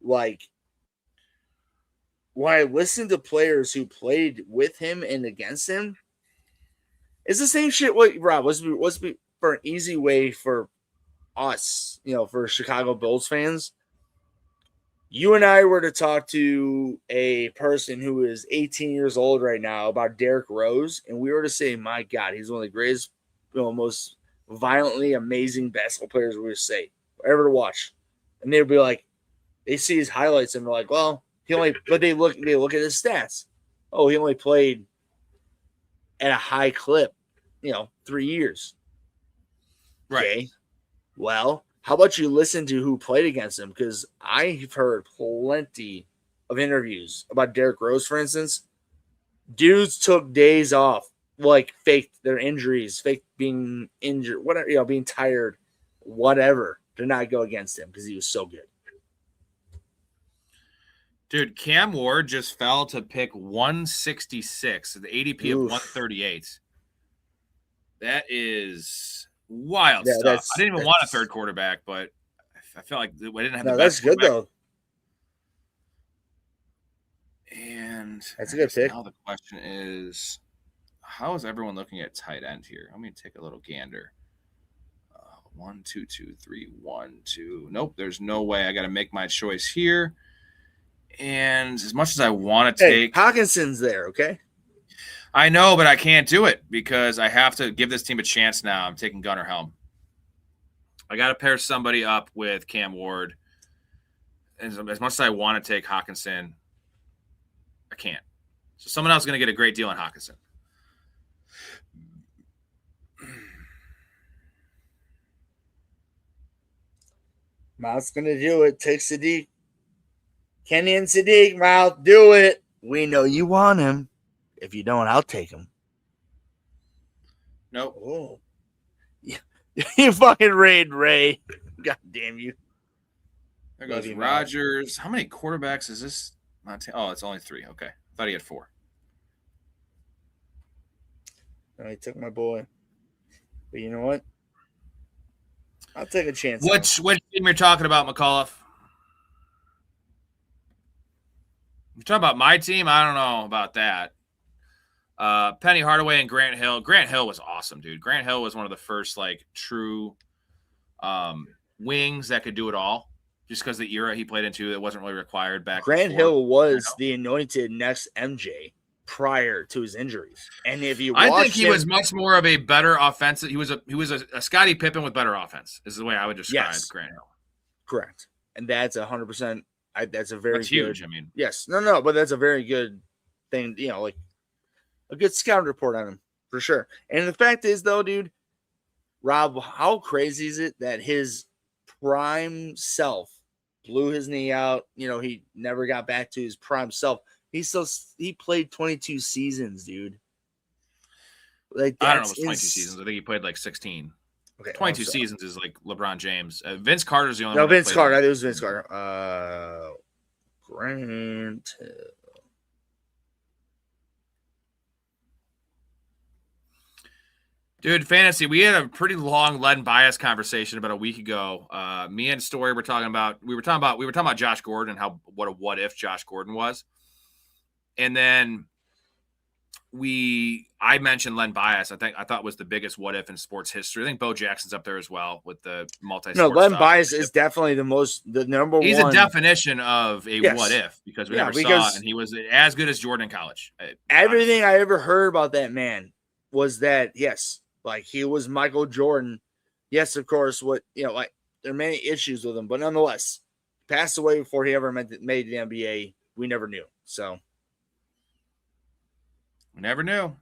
like, when I listen to players who played with him and against him, it's the same shit. What, Rob, let's be for an easy way for us, for Chicago Bulls fans. You and I were to talk to a person who is 18 years old right now about Derrick Rose, and we were to say, my God, he's one of the greatest, most violently amazing basketball players we would say ever to watch. And they'd be like, they see his highlights and they're like, well, they look at his stats. Oh, he only played at a high clip, 3 years. Right. Okay. Well, how about you listen to who played against him? Because I've heard plenty of interviews about Derrick Rose, for instance, dudes took days off, like faked their injuries, faked being injured, whatever, being tired, whatever, to not go against him because he was so good. Dude, Cam Ward just fell to pick 166, the ADP of 138. That is wild stuff. I didn't even want a third quarterback, but I felt like I didn't have the best. That's good though. And that's a good pick. Now the question is, how is everyone looking at tight end here? Let me take a little gander. 1, 2, 2, 3, 1, 2. Nope, there's no way. I got to make my choice here. And as much as I want to take Hawkinson's there, okay? I know, but I can't do it because I have to give this team a chance now. I'm taking Gunnar Helm. I got to pair somebody up with Cam Ward. And as much as I want to take Hawkinson, I can't. So someone else is going to get a great deal on Hawkinson. Mouth's going to do it. Take Sadiq. Kenny and Sadiq, Mouth, do it. We know you want him. If you don't, I'll take him. Nope. Oh. You fucking raid Ray. God damn you. There goes Rodgers. How many quarterbacks is this? Oh, it's only 3. Okay. I thought he had 4. No, he took my boy. But you know what? I'll take a chance. Which team you're talking about, McAuliffe? You're talking about my team? I don't know about that. Penny Hardaway and Grant Hill. Grant Hill was awesome, dude. Grant Hill was one of the first true wings that could do it all. Just because the era he played into, it wasn't really required back. Grant Hill was the anointed next MJ prior to his injuries, and if you, I think he was much more of a better offensive. He was a Scottie Pippen with better offense. Is the way I would describe Grant Hill. Correct, and that's 100%. That's a very that's huge. I mean, yes, no, but that's a very good thing. Like a good scout report on him for sure. And the fact is, though, dude, Rob, how crazy is it that his prime self blew his knee out? He never got back to his prime self. He played 22 seasons, dude. I don't know, it was 22 seasons. I think he played 16. Okay, 22 seasons is like LeBron James. Vince Carter's the only one. No, Vince Carter. It was Vince Carter. Grant Hill. Dude, fantasy. We had a pretty long Len Bias conversation about a week ago. Me and Storey were talking about Josh Gordon and what if Josh Gordon was. And then I mentioned Len Bias. I thought was the biggest what if in sports history. I think Bo Jackson's up there as well with the multi. No, Len Bias is definitely the number one. He's a definition of a what if because we never saw it, and he was as good as Jordan in college. Everything I ever heard about that man was that he was Michael Jordan. Yes, of course. There are many issues with him, but nonetheless, passed away before he ever made the NBA. We never knew. So. Never knew.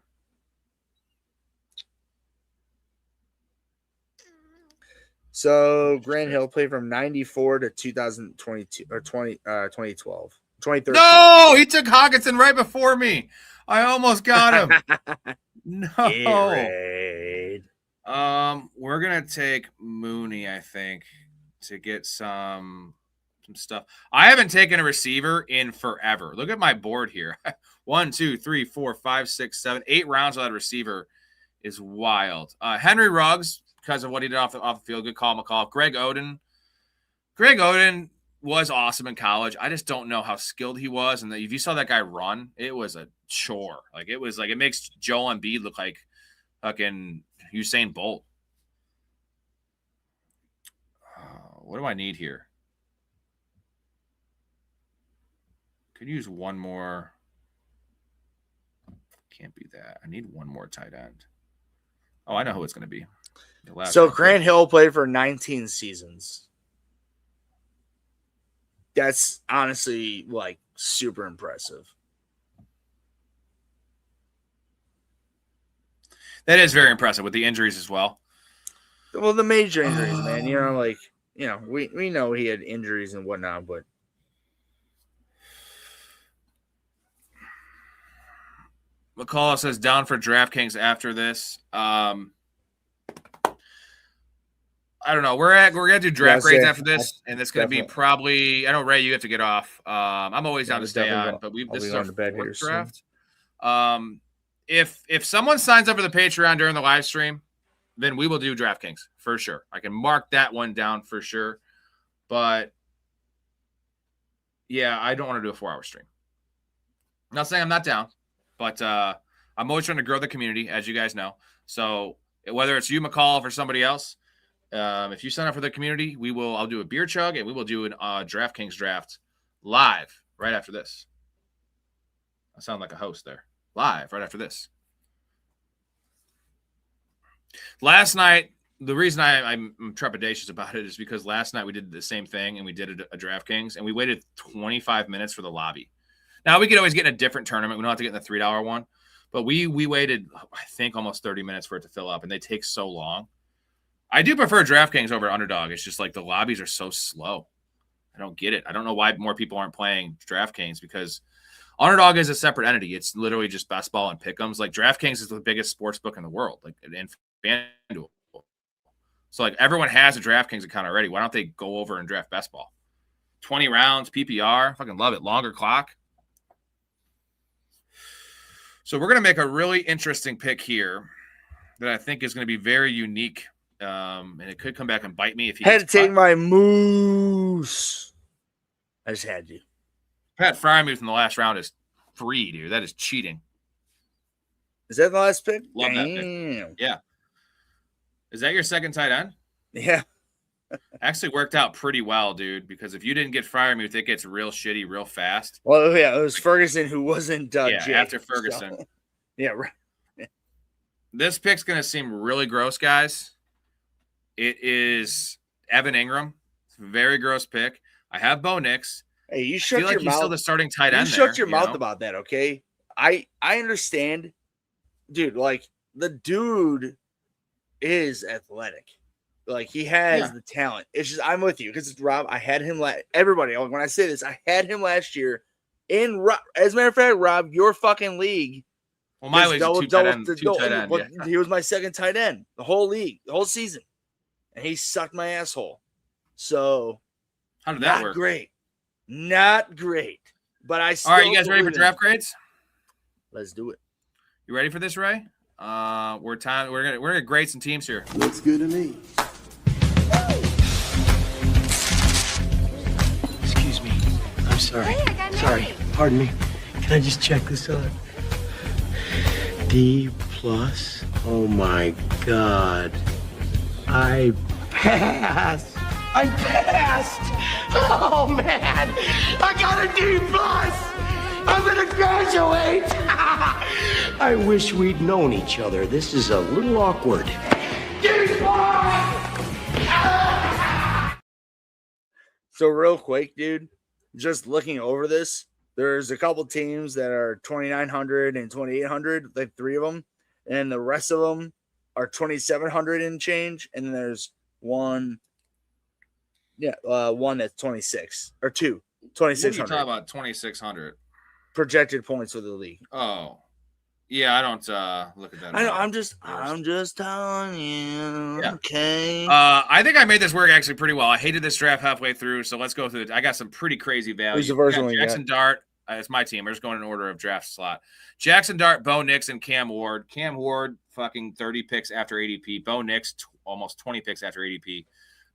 So Grant Hill played from 94 to 2022 or 2012. 2013. No, he took Hawkinson right before me. I almost got him. No. We're gonna take Mooney, I think, to get some stuff. I haven't taken a receiver in forever. Look at my board here. 1, 2, 3, 4, 5, 6, 7, 8 rounds without a receiver is wild. Henry Ruggs, because of what he did off the field, good call, McCall. Greg Oden was awesome in college. I just don't know how skilled he was. And if you saw that guy run, it was a chore. It makes Joel Embiid look like fucking Usain Bolt. What do I need here? Could use one more. Can't be that. I need one more tight end. Oh, I know who it's going to be. So Grant Hill played for 19 seasons. That's honestly super impressive. That is very impressive with the injuries as well. Well, the major injuries, man. We know he had injuries and whatnot, but. McCall says down for DraftKings after this. I don't know. We're gonna do draft grades after this, and it's gonna be probably. I know, Ray, you have to get off. I'm always down to stay on, but this is our fourth draft. If someone signs up for the Patreon during the live stream, then we will do DraftKings for sure. I can mark that one down for sure. But yeah, I don't want to do a 4-hour stream. I'm not saying I'm not down, but I'm always trying to grow the community, as you guys know. So whether it's you, McCall, or somebody else. If you sign up for the community, I'll do a beer chug and we will do an DraftKings draft live right after this. I sound like a host there. Live right after this. Last night, the reason I'm trepidatious about it is because last night we did the same thing and we did a DraftKings and we waited 25 minutes for the lobby. Now we could always get in a different tournament. We don't have to get in the $3 one, but we waited, I think, almost 30 minutes for it to fill up, and they take so long. I do prefer DraftKings over Underdog. It's just like the lobbies are so slow. I don't get it. I don't know why more people aren't playing DraftKings, because Underdog is a separate entity. It's literally just best ball and pick'ems. Like DraftKings is the biggest sports book in the world, like in FanDuel. So like everyone has a DraftKings account already. Why don't they go over and draft best ball? 20 rounds, PPR. Fucking love it. Longer clock. So we're going to make a really interesting pick here that I think is going to be very unique. And it could come back and bite me if he had to take my moose. I just had to. Pat Frymuth in the last round is free, dude. That is cheating. Is that the last pick? Love that pick. Yeah. Is that your second tight end? Yeah. Actually worked out pretty well, dude, because if you didn't get Frymuth, it gets real shitty real fast. Well, yeah, it was Ferguson who wasn't Jake, after Ferguson. So. Yeah, right. This pick's going to seem really gross, guys. It is Evan Ingram. It's a very gross pick. I have Bo Nix. Hey, you shut your mouth. He's still the starting tight end. You shut your mouth about that, okay? I understand, dude. Like the dude is athletic. Like he has the talent. It's just I'm with you because Rob. I had him everybody. When I say this, I had him last year in. As a matter of fact, Rob, your fucking league. Well, my league's two tight end. He was my second tight end the whole league, the whole season. And he sucked my asshole. So, how did that work? Not great. But I still. All right, you guys ready for draft grades? Let's do it. You ready for this, Ray? We're gonna grade some teams here. Looks good to me. Excuse me. I'm sorry. Hey, I got an Sorry. A. Pardon me. Can I just check this out? D+. Oh my God. I passed. I passed. Oh man, I got a D+. I'm gonna graduate. I wish we'd known each other. This is a little awkward. D+. So real quick, dude, just looking over this, there's a couple teams that are 2,900 and 2,800, like 3 of them, and the rest of them are 2,700 and change, and then there's one that's 26 or 2, 2,600. What are you talking about? 2,600 projected points for the league. Oh, yeah, I don't look at that. I know. I'm just telling you. Yeah. Okay. I think I made this work actually pretty well. I hated this draft halfway through, so let's go through it. I got some pretty crazy value. Who's the first one? Jackson Dart. It's my team. We're just going in order of draft slot. Jackson Dart, Bo Nix, and Cam Ward. Cam Ward, fucking 30 picks after ADP. Bo Nix, almost 20 picks after ADP.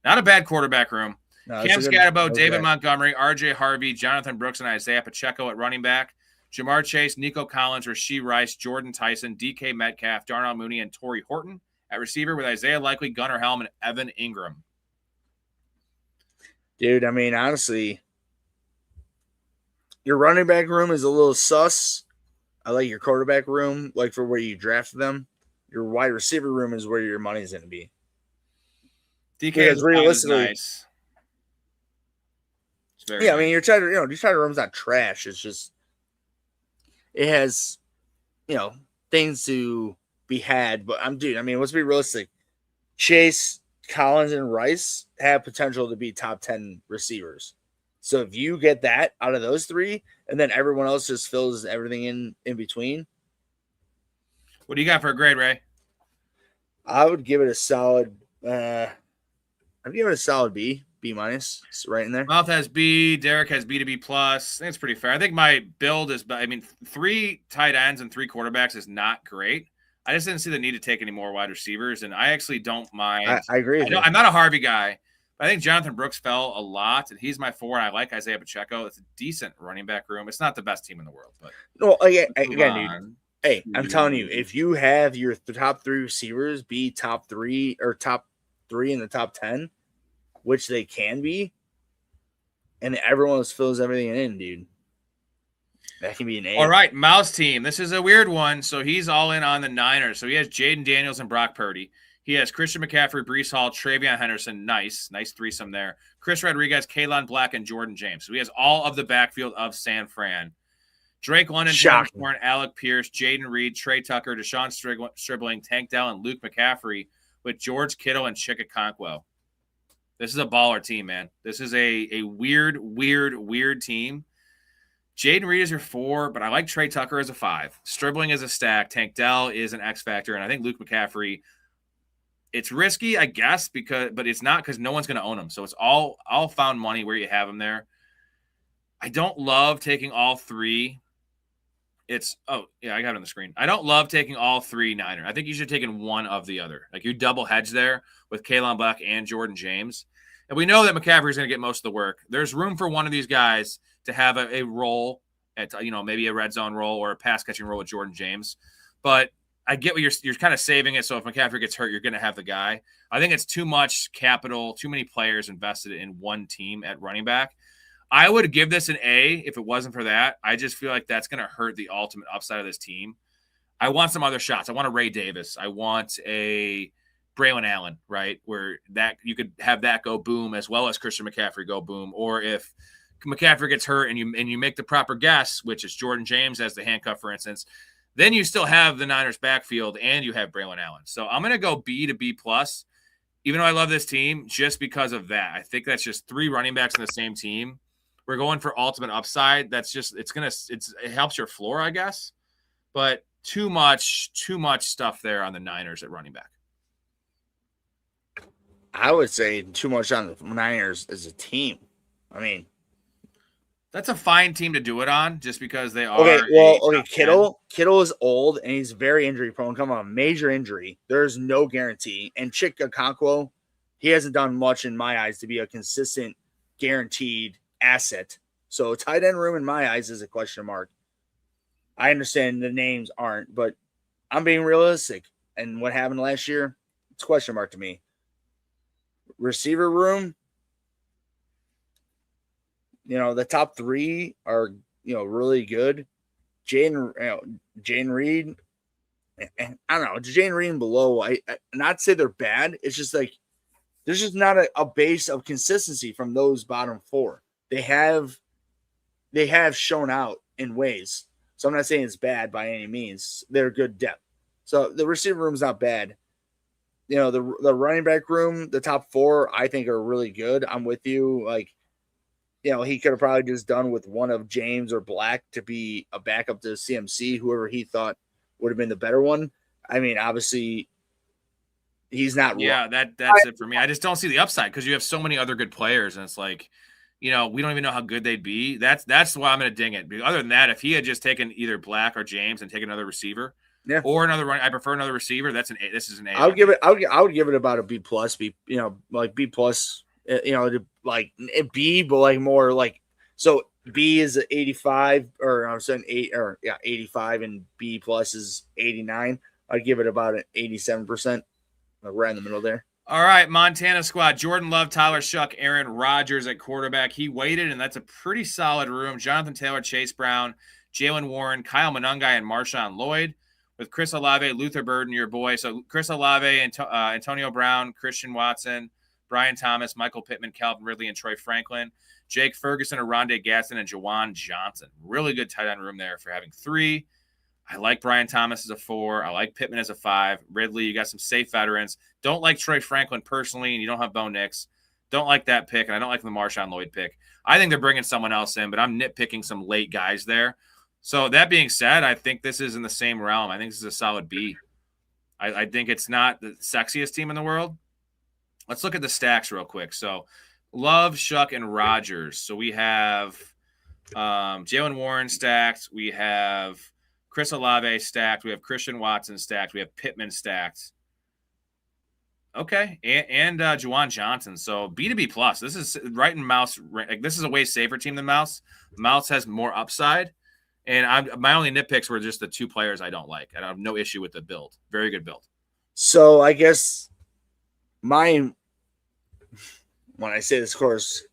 Not a bad quarterback room. No, Cam Scatterbo, David Montgomery, RJ Harvey, Jonathan Brooks, and Isaiah Pacheco at running back. Jamar Chase, Nico Collins, Rashee Rice, Jordan Tyson, DK Metcalf, Darnell Mooney, and Torrey Horton at receiver with Isaiah Likely, Gunnar Helm, and Evan Ingram. Dude, I mean, honestly, your running back room is a little sus. I like your quarterback room, like for where you draft them. Your wide receiver room is where your money's going to be. DK is realistically nice. I mean, your tight room's not trash. It's just it has, things to be had. But I mean, let's be realistic. Chase, Collins, and Rice have potential to be top 10 receivers. So if you get that out of those 3, and then everyone else just fills everything in between, What do you got for a grade, Ray? I would give it a solid. I'd give it a solid B minus. It's right in there. Mouth has B. Derek has B to B plus. I think it's pretty fair. I think my build is. I mean, 3 tight ends and 3 quarterbacks is not great. I just didn't see the need to take any more wide receivers, and I actually don't mind. I agree. I'm not a Harvey guy, but I think Jonathan Brooks fell a lot, and he's my 4. And I like Isaiah Pacheco. It's a decent running back room. It's not the best team in the world, but no, again, dude. Hey, I'm telling you, if you have your top 3 receivers be top 3 or top 3 in the top 10, which they can be, and everyone else fills everything in, dude, that can be an A. All right, Mouse team. This is a weird one. So he's all in on the Niners. So he has Jaden Daniels and Brock Purdy. He has Christian McCaffrey, Breece Hall, Travion Henderson. Nice threesome there. Chris Rodriguez, Kalen Black, and Jordan James. So he has all of the backfield of San Fran. Drake London, John Warren, Alec Pierce, Jaden Reed, Trey Tucker, Deshaun Stribling, Tank Dell, and Luke McCaffrey with George Kittle and Chika Conquo. This is a baller team, man. This is a weird team. Jaden Reed is your 4, but I like Trey Tucker as a 5. Stribling is a stack. Tank Dell is an X factor, and I think Luke McCaffrey. It's risky, I guess, but it's not because no one's going to own him. So it's all found money where you have him there. I don't love taking all 3. I got it on the screen. I don't love taking all 3 Niners. I think you should have taken one of the other. Like you double hedge there with Kalen Black and Jordan James. And we know that McCaffrey is going to get most of the work. There's room for one of these guys to have a role at, maybe a red zone role or a pass catching role with Jordan James. But I get what you're kind of saving it. So if McCaffrey gets hurt, you're going to have the guy. I think it's too much capital, too many players invested in one team at running back. I would give this an A if it wasn't for that. I just feel like that's going to hurt the ultimate upside of this team. I want some other shots. I want a Ray Davis. I want a Braylon Allen, right? Where that you could have that go boom as well as Christian McCaffrey go boom. Or if McCaffrey gets hurt and you make the proper guess, which is Jordan James as the handcuff, for instance, then you still have the Niners backfield and you have Braylon Allen. So I'm going to go B to B plus, even though I love this team just because of that. I think that's just 3 running backs in the same team. We're going for ultimate upside. That's just it helps your floor, I guess. But too much stuff there on the Niners at running back. I would say too much on the Niners as a team. I mean, that's a fine team to do it on just because they are. Okay, Kittle is old and he's very injury prone. Come on, major injury. There's no guarantee. And Chika Conquo, he hasn't done much in my eyes to be a consistent, guaranteed asset. So tight end room in my eyes is a question mark. I understand the names aren't, but I'm being realistic. And what happened last year, it's a question mark to me. Receiver room, the top 3 are, really good. Jaden Reed, and I don't know, Jaden Reed and below. I not say they're bad. It's just like there's just not a base of consistency from those bottom 4. They have shown out in ways. So I'm not saying it's bad by any means. They're good depth. So the receiver room's not bad. The running back room, the top 4, I think are really good. I'm with you. Like, he could have probably just done with one of James or Black to be a backup to CMC, whoever he thought would have been the better one. I mean, obviously, he's not. Yeah, that's it for me. I just don't see the upside because you have so many other good players, and it's like, we don't even know how good they'd be. That's why I'm going to ding it. Other than that, if he had just taken either Black or James and taken another receiver, or another run, I prefer another receiver. That's an A. This is an A. I would give it about a B plus. B plus. Like a B, but like more like so. B is 85, or I'm saying 85, and B plus is 89. I'd give it about an 87%, right in the middle there. All right, Montana squad. Jordan Love, Tyler Shuck, Aaron Rodgers at quarterback. He waited, and that's a pretty solid room. Jonathan Taylor, Chase Brown, Jalen Warren, Kyle Monangai, and Marshawn Lloyd. With Chris Olave, Luther Burden, your boy. So Chris Olave, Antonio Brown, Christian Watson, Brian Thomas, Michael Pittman, Calvin Ridley, and Troy Franklin. Jake Ferguson, Aronde Gaston, and Jawan Johnson. Really good tight end room there for having 3. I like Brian Thomas as a 4. I like Pittman as a 5. Ridley, you got some safe veterans. Don't like Troy Franklin personally, and you don't have Bo Nix. Don't like that pick, and I don't like the Marshawn Lloyd pick. I think they're bringing someone else in, but I'm nitpicking some late guys there. So that being said, I think this is in the same realm. I think this is a solid B. I think it's not the sexiest team in the world. Let's look at the stacks real quick. So Love, Shuck, and Rogers. So we have Jalen Warren stacked. We have Chris Olave stacked. We have Christian Watson stacked. We have Pittman stacked. Okay, and Juwan Johnson. So B to B plus. This is right in Mouse. Like, this is a way safer team than Mouse. Mouse has more upside. And my only nitpicks were just the two players I don't like. I have no issue with the build. Very good build. So I guess when I say this, of course,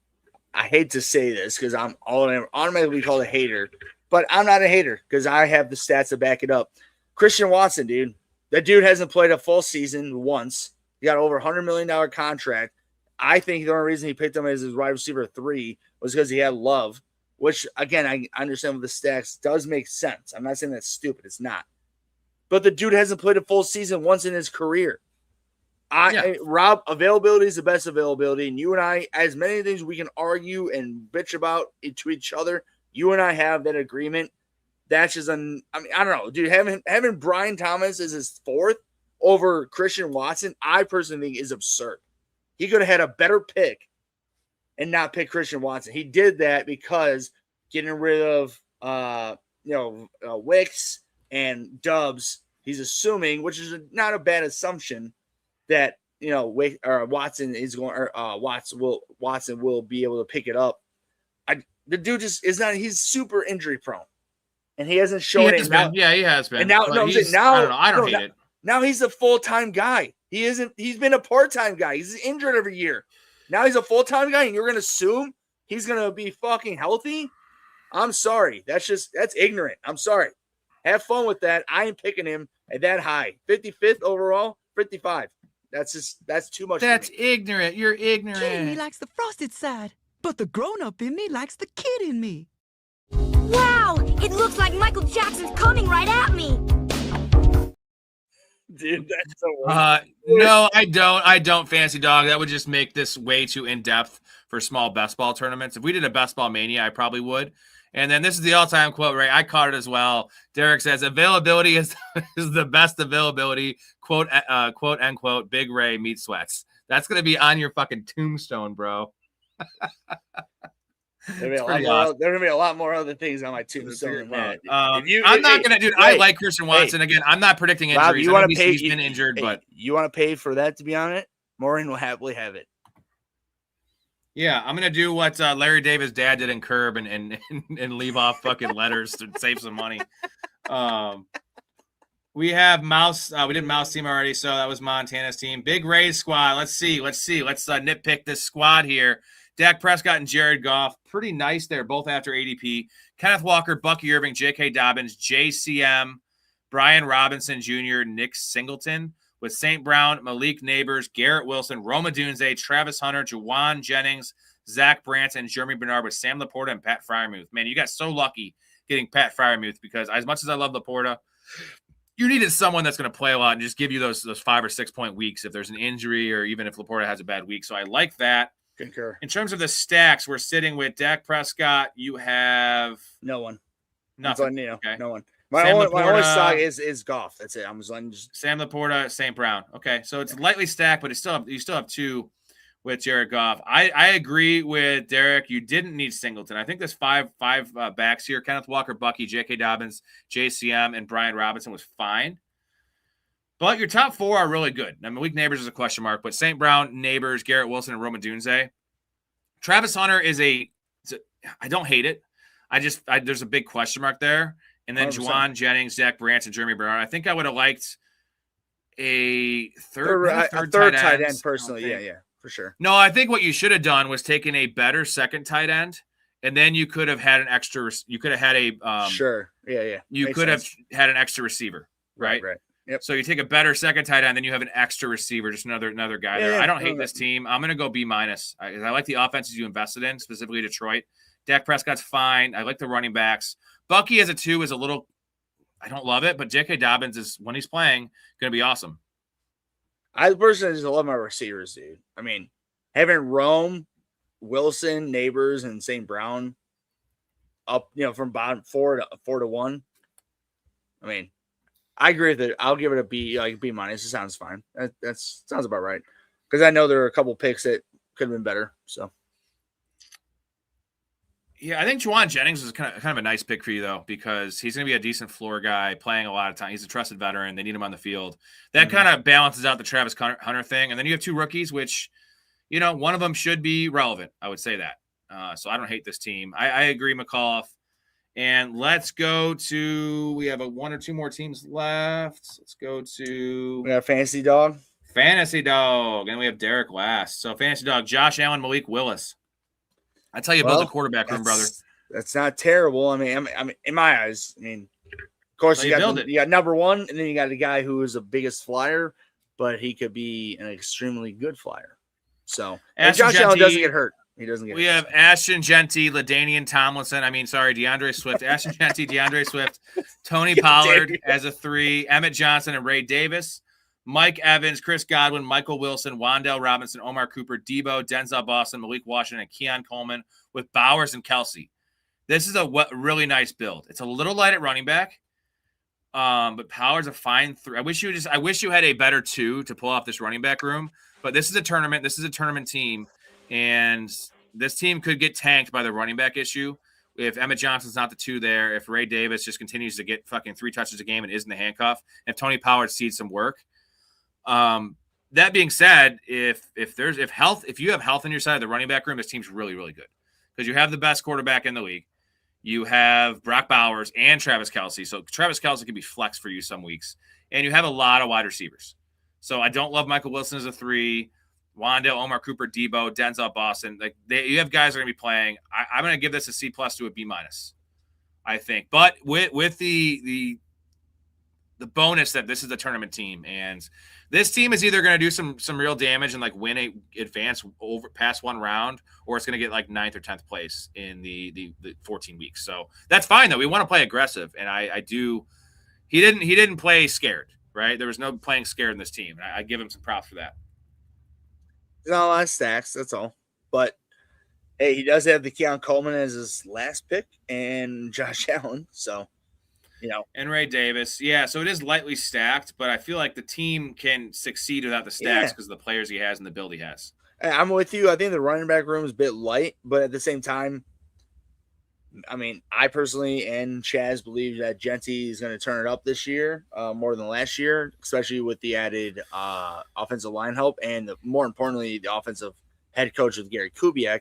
I hate to say this because I'm automatically called a hater, but I'm not a hater because I have the stats to back it up. Christian Watson, dude, that dude hasn't played a full season once. He got over $100 million contract. I think the only reason he picked him as his wide receiver 3 was because he had Love. Which, again, I understand with the stacks does make sense. I'm not saying that's stupid. It's not. But the dude hasn't played a full season once in his career. Rob, availability is the best availability. And you and I, as many things we can argue and bitch about to each other, you and I have that agreement. That's just, I don't know. Dude, having Brian Thomas as his 4th over Christian Watson, I personally think is absurd. He could have had a better pick and not pick Christian Watson. He did that because getting rid of Wicks and Dubs, he's assuming, which is not a bad assumption, that Watson is going Watson will be able to pick it up. The dude just is not. He's super injury prone, and he hasn't shown it. Yeah, he has been. And now, I don't hate it. Now he's a full-time guy. He isn't. He's been a part-time guy. He's injured every year. Now he's a full-time guy, and you're going to assume he's going to be fucking healthy? I'm sorry. That's ignorant. I'm sorry. Have fun with that. I ain't picking him at that high. 55th overall, 55. That's too much. That's ignorant. You're ignorant. Kid in me likes the frosted side, but the grown-up in me likes the kid in me. Wow! It looks like Michael Jackson's coming right at me. Dude, that's so no, I don't, Fancy Dog. That would just make this way too in-depth for small best ball tournaments. If we did a best ball mania, I probably would. And then this is the all-time quote, right? I caught it as well. Derek says, availability is the best availability, quote, unquote, Big Ray meat sweats. That's going to be on your fucking tombstone, bro. There's going to be a lot more other things on my tombstone than that. I'm not going to do. I like Christian Watson. Again, I'm not predicting injuries. Rob, he's been injured, but you want to pay for that to be on it? Maureen will happily have it. Yeah, I'm going to do what Larry David's dad did in Curb and leave off fucking letters to save some money. We have Mouse. We did Mouse team already, so that was Montana's team. Big Ray's squad. Let's see. Let's nitpick this squad here. Dak Prescott and Jared Goff, pretty nice there, both after ADP. Kenneth Walker, Bucky Irving, J.K. Dobbins, JCM, Brian Robinson Jr., Nick Singleton, with St. Brown, Malik Neighbors, Garrett Wilson, Roma Dunze, Travis Hunter, Juwan Jennings, Zach Branson, Jeremy Bernard, with Sam Laporta and Pat Freiermuth. Man, you got so lucky getting Pat Freiermuth because as much as I love Laporta, you needed someone that's going to play a lot and just give you those 5 or 6 point weeks if there's an injury or even if Laporta has a bad week. So I like that. Concur. In terms of the stacks, we're sitting with Dak Prescott. You have no one. Nothing. Okay. No one. My only stock is Goff. That's it. I'm just Sam Laporta, St. Brown. Okay, so it's lightly stacked, but you still have 2 with Jared Goff. I agree with Derek. You didn't need Singleton. I think there's five backs here: Kenneth Walker, Bucky, J.K. Dobbins, JCM, and Brian Robinson was fine. But your top 4 are really good. I mean, Malik Neighbors is a question mark, but St. Brown, Neighbors, Garrett Wilson, and Roma Dunze. Travis Hunter I don't hate it. There's a big question mark there. And then 100%. Juwan Jennings, Zach Branson, Jeremy Bernard. I think I would have liked a third tight end personally. Yeah, for sure. No, I think what you should have done was taken a better second tight end, and then you could have had an extra. You could have had a sure. Yeah. You could have had an extra receiver, right? Right. Yep. So you take a better second tight end, then you have an extra receiver, just another guy there. I don't hate this team. I'm going to go B-. I like the offenses you invested in, specifically Detroit. Dak Prescott's fine. I like the running backs. Bucky as a 2 is a little – I don't love it, but J.K. Dobbins is, when he's playing, going to be awesome. I personally just love my receivers, dude. I mean, having Rome, Wilson, Neighbors, and St. Brown up, from bottom 4 to 1. I mean, I agree with it. I'll give it a B, like B minus. It sounds fine. That sounds about right. Because I know there are a couple picks that could have been better. So, yeah, I think Juwan Jennings is kind of a nice pick for you though, because he's going to be a decent floor guy, playing a lot of time. He's a trusted veteran. They need him on the field. That kind of balances out the Travis Hunter thing. And then you have 2 rookies, which, one of them should be relevant. I would say that. So I don't hate this team. I agree, McAuliffe. And let's go to, we have 1 or 2 more teams left. Let's go to. We got Fantasy Dog. Fantasy Dog. And we have Derek last. So Fantasy Dog, Josh Allen, Malik Willis. I tell you about the quarterback room, brother. That's not terrible. I mean, in my eyes, of course, you got number 1, and then you got the guy who is the biggest flyer, but he could be an extremely good flyer. So, and Josh Allen doesn't get hurt. He doesn't get hurt. We have Ashton Genty, LaDainian Tomlinson. DeAndre Swift. Ashton Genty, DeAndre Swift, Tony Pollard as a 3, Emmett Johnson and Ray Davis, Mike Evans, Chris Godwin, Michael Wilson, Wan'Dale Robinson, Omar Cooper, Debo, Denzel Boston, Malik Washington, and Keon Coleman with Bowers and Kelsey. This is a really nice build. It's a little light at running back, but Power's a fine 3. I wish you had a better 2 to pull off this running back room. But this is a tournament. This is a tournament team, and this team could get tanked by the running back issue if Emmett Johnson's not the 2 there. If Ray Davis just continues to get fucking 3 touches a game and isn't the handcuff, if Tony Pollard sees some work. That being said, if you have health on your side of the running back room, this team's really, really good because you have the best quarterback in the league. You have Brock Bowers and Travis Kelce. So Travis Kelce can be flex for you some weeks, and you have a lot of wide receivers. So I don't love Michael Wilson as a 3, Wan'Dale, Omar Cooper, Debo, Denzel Boston. You have guys that are going to be playing. I'm going to give this a C+ to a B-, I think. But with the bonus that this is a tournament team, and this team is either going to do some real damage and win a advance over past 1 round, or it's going to get 9th or 10th place in the 14 weeks. So that's fine though. We want to play aggressive, and I do. He didn't play scared. Right? There was no playing scared in this team. And I give him some props for that. Not a lot of stacks, that's all. But hey, he does have the Keon Coleman as his last pick and Josh Allen. So, and Ray Davis. Yeah, so it is lightly stacked, but I feel like the team can succeed without the stacks because of the players he has and the build he has. I'm with you. I think the running back room is a bit light, but at the same time, I personally and Chaz believe that Genty is going to turn it up this year more than last year, especially with the added offensive line help and more importantly, the offensive head coach with Gary Kubiak.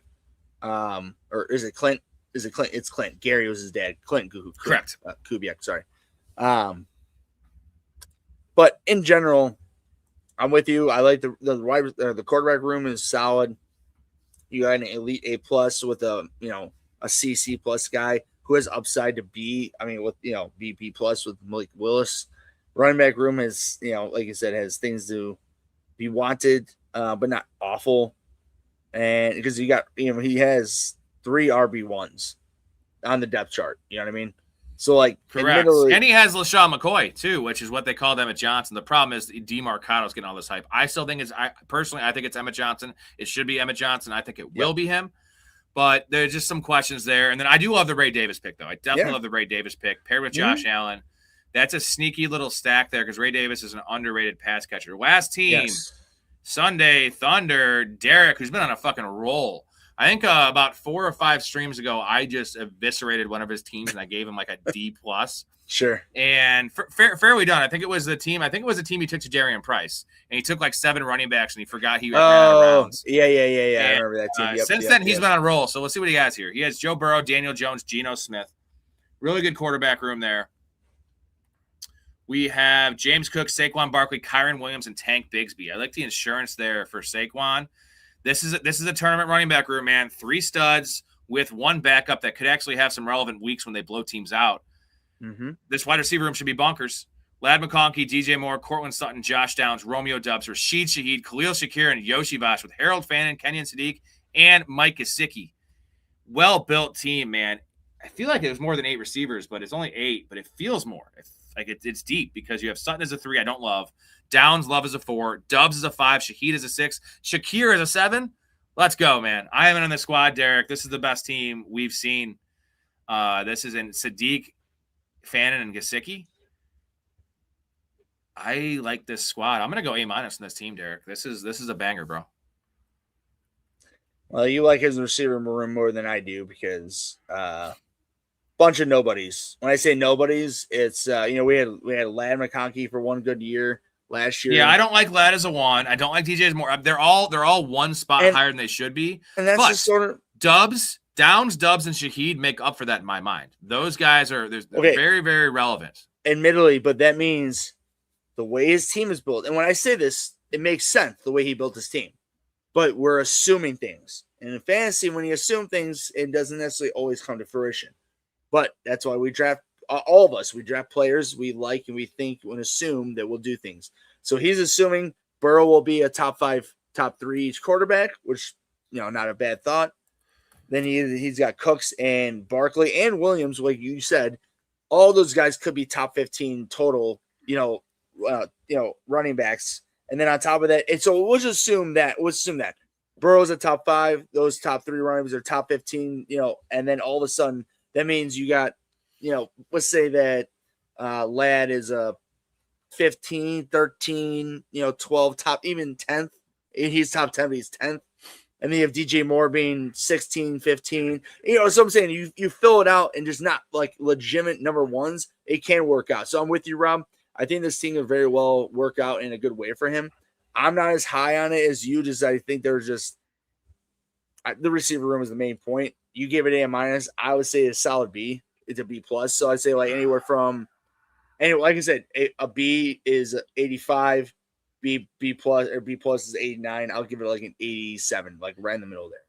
Or is it Clint? Is it Clint? It's Clint. Gary was his dad. Clint. Correct. Kubiak. Sorry. But in general, I'm with you. I like the quarterback room is solid. You got an elite A+ with a CC+ guy who has upside to B. BP+ with Malik Willis. Running back room is, like you said, has things to be wanted, but not awful. And because he has 3 RB1s on the depth chart. You know what I mean? So correct. And he has LaShawn McCoy too, which is what they called Emmett Johnson. The problem is DeMarcado's getting all this hype. I still think I think it's Emmett Johnson. It should be Emmett Johnson. I think it will be him. But there's just some questions there. And then I do love the Ray Davis pick, though. I definitely love the Ray Davis pick paired with Josh Allen. That's a sneaky little stack there because Ray Davis is an underrated pass catcher. Last team, Sunday, Thunder, Derek, who's been on a fucking roll. I think about 4 or 5 streams ago, I just eviscerated one of his teams and I gave him a D+. Sure. And fairly done. I think it was the team he took to Darian Price. And he took 7 running backs and he forgot he ran out of rounds. Yeah. I remember that team. Since then, he's been on a roll. So let's see what he has here. He has Joe Burrow, Daniel Jones, Geno Smith. Really good quarterback room there. We have James Cook, Saquon Barkley, Kyron Williams, and Tank Bigsby. I like the insurance there for Saquon. This is a tournament running back room, man. 3 studs with 1 backup that could actually have some relevant weeks when they blow teams out. Mm-hmm. This wide receiver room should be bonkers. Lad McConkey, DJ Moore, Cortland Sutton, Josh Downs, Romeo Dubs, Rashid Shaheed, Khalil Shakir, and Yoshi Bosch with Harold Fannin, Kenyon Sadiq, and Mike Gesicki. Well-built team, man. I feel like it was more than 8 receivers, but it's only 8, but it feels more. It's deep because you have Sutton as a 3 I don't love. Downs love as a 4. Dubs as a 5. Shaheed as a 6. Shakir as a 7. Let's go, man. I am in the squad, Derek. This is the best team we've seen This is in Sadiq, Fannin, and Gesicki. I like this squad. I'm gonna go A- in this team, Derek. This is a banger, bro. Well, you like his receiver room more than I do because bunch of nobodies. When I say nobodies, it's we had Lad McConkey for one good year last year. Yeah, I don't like Lad as a 1. I don't like DJ's more. They're all one spot higher than they should be. And that's just sort of Dubs, Downs, and Shaheed make up for that in my mind. Those guys are very, very relevant. Admittedly, but that means the way his team is built. And when I say this, it makes sense the way he built his team. But we're assuming things. And in fantasy, when you assume things, it doesn't necessarily always come to fruition. But that's why we draft all of us. We draft players we like and we think and assume that we'll do things. So he's assuming Burrow will be a top 5, top 3 quarterback, which not a bad thought. Then he's got Cooks and Barkley and Williams, like you said. All those guys could be top 15 total, running backs. And then on top of that, and so we'll assume that Burrow's a top 5, those top 3 running backs are top 15, and then all of a sudden that means you got, let's say that Lad is a 15, 13, 12, top, even 10th. He's top 10, but he's 10th. And then you have DJ Moore being 16, 15. So I'm saying you fill it out and just not like legitimate number ones, it can work out. So I'm with you, Rob. I think this team will very well work out in a good way for him. I'm not as high on it as you, just I think there's just the receiver room is the main point. You give it A-. I would say a solid B. It's a B+. So I'd say like anywhere from, like I said, a B is 85, B+ or B+ is 89. I'll give it like an 87, like right in the middle there.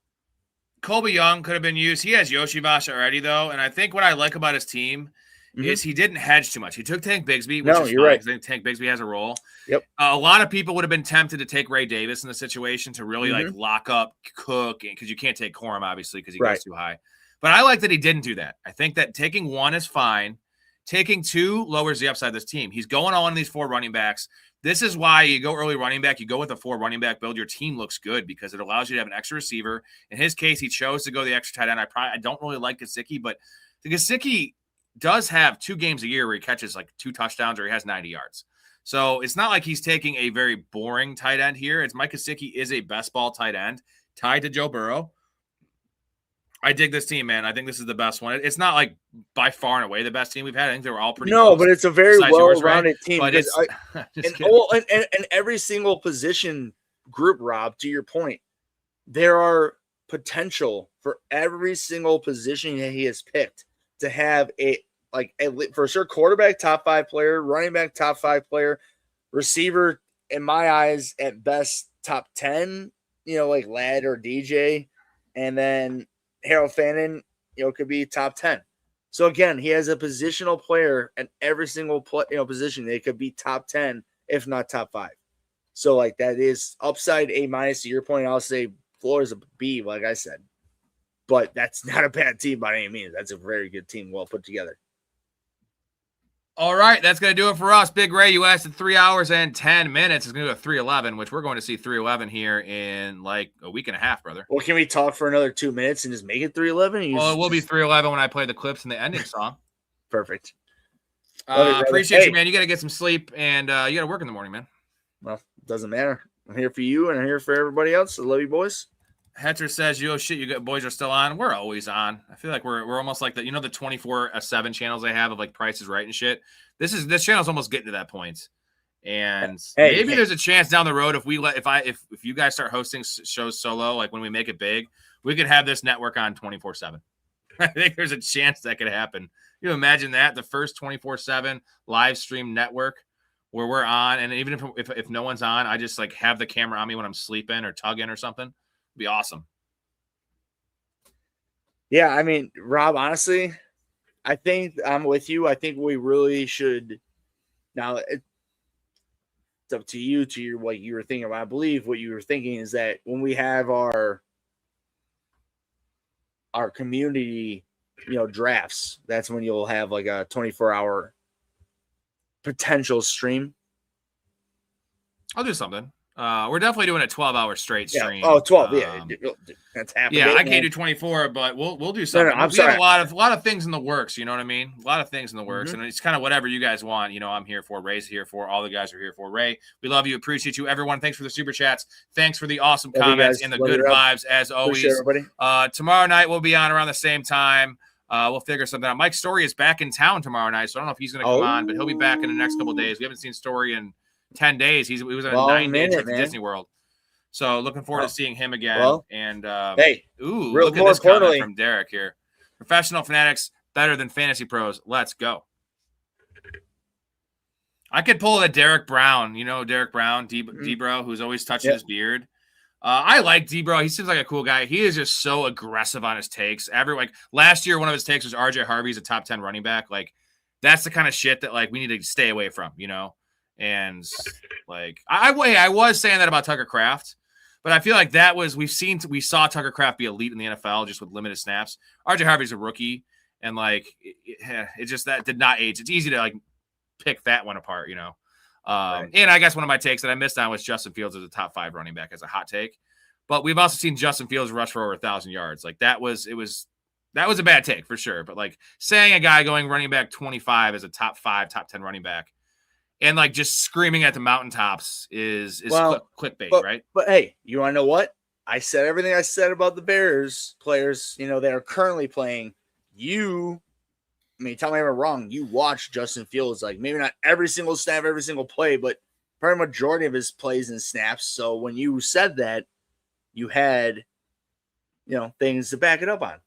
Colby Young could have been used. He has Yoshibasha already, though. And I think what I like about his team is he didn't hedge too much. He took Tank Bigsby, which is you're right. I think Tank Bigsby has a role. Yep. A lot of people would have been tempted to take Ray Davis in the situation to really like lock up Cook, because you can't take Corum, obviously, because he goes too high. But I like that he didn't do that. I think that taking 1 is fine. Taking 2 lowers the upside of this team. He's going on these 4 running backs. This is why you go early running back. You go with a 4 running back build. Your team looks good because it allows you to have an extra receiver. In his case, he chose to go the extra tight end. I don't really like Gesicki, but the Gesicki does have 2 games a year where he catches like 2 touchdowns or he has 90 yards. So it's not like he's taking a very boring tight end here. It's Mike Gesicki is a best ball tight end tied to Joe Burrow. I dig this team, man. I think this is the best one. It's not like by far and away the best team we've had. I think they were all pretty close, but it's a very well-rounded team. But and every single position group, Rob, to your point, there are potential for every single position that he has picked to have for sure quarterback top 5 player, running back top 5 player, receiver in my eyes at best top 10, like Lad or DJ, and then Harold Fannin, could be top 10. So again, he has a positional player at every single position. They could be top 10, if not top 5. So like that is upside A- to your point. I'll say floor is a B, like I said, but that's not a bad team by any means. That's a very good team, well put together. All right, that's going to do it for us. Big Ray, you asked at 3 hours and 10 minutes. It's going to go 3:11, which we're going to see 3:11 here in like a week and a half, brother. Well, can we talk for another 2 minutes and just make it 3:11? Well, it will be 3:11 when I play the clips and the ending song. Perfect. Appreciate you, man. You got to get some sleep, and you got to work in the morning, man. Well, doesn't matter. I'm here for you, and I'm here for everybody else. I love you, boys. Hetzer says, "Yo, shit, you boys are still on. We're always on. I feel like we're almost like the the 24/7 channels they have of like Price is Right and shit. This channel's almost getting to that point, and maybe there's a chance down the road if you guys start hosting shows solo, like when we make it big, we could have this network on 24/7. I think there's a chance that could happen. You imagine that, the first 24/7 live stream network where we're on, and even if no one's on, I just like have the camera on me when I'm sleeping or tugging or something. Be awesome. Yeah, I mean, Rob, honestly, I think I'm with you. I think we really should. Now it's up to you what you were thinking about. I believe what you were thinking is that when we have our community, drafts, that's when you'll have like a 24-hour potential stream. I'll do something. We're definitely doing a 12-hour straight stream. Oh, 12. That's half. Yeah, I can't do 24, but we'll do something. I'm we sorry. have a lot of things in the works. You know what I mean? A lot of things in the works, and it's kind of whatever you guys want. You know, I'm here for. Ray's here for. All the guys are here for. Ray, we love you, appreciate you, everyone. Thanks for the super chats. Thanks for the awesome comments and the good vibes as always. Everybody. Tomorrow night we'll be on around the same time. We'll figure something out. Mike Storey is back in town tomorrow night, so I don't know if he's going to come on, but he'll be back in the next couple of days. We haven't seen Storey in 10 days. He was on a 9-day trip to Disney World. So looking forward to seeing him again. Look at this comment from Derek here. Professional fanatics better than fantasy pros. Let's go. I could pull a Derek Brown. You know Derek Brown, D-Bro, who's always touching his beard. I like D-Bro. He seems like a cool guy. He is just so aggressive on his takes. Last year, one of his takes was RJ Harvey's a top 10 running back. Like, that's the kind of shit that we need to stay away from, you know? And I was saying that about Tucker Kraft, but I feel like we saw Tucker Kraft be elite in the NFL just with limited snaps. RJ Harvey's a rookie, and it just that did not age. It's easy to pick that one apart, you know. And I guess one of my takes that I missed on was Justin Fields as a top 5 running back as a hot take, but we've also seen Justin Fields rush for over 1,000 yards. That was a bad take for sure. But saying a guy going running back 25 as a top 5, top 10 running back, and just screaming at the mountaintops is clickbait, right? But hey, you want to know what? I said everything I said about the Bears players, that are currently playing. Tell me if I'm wrong. You watch Justin Fields, maybe not every single snap, every single play, but probably majority of his plays and snaps. So when you said that, you had, things to back it up on.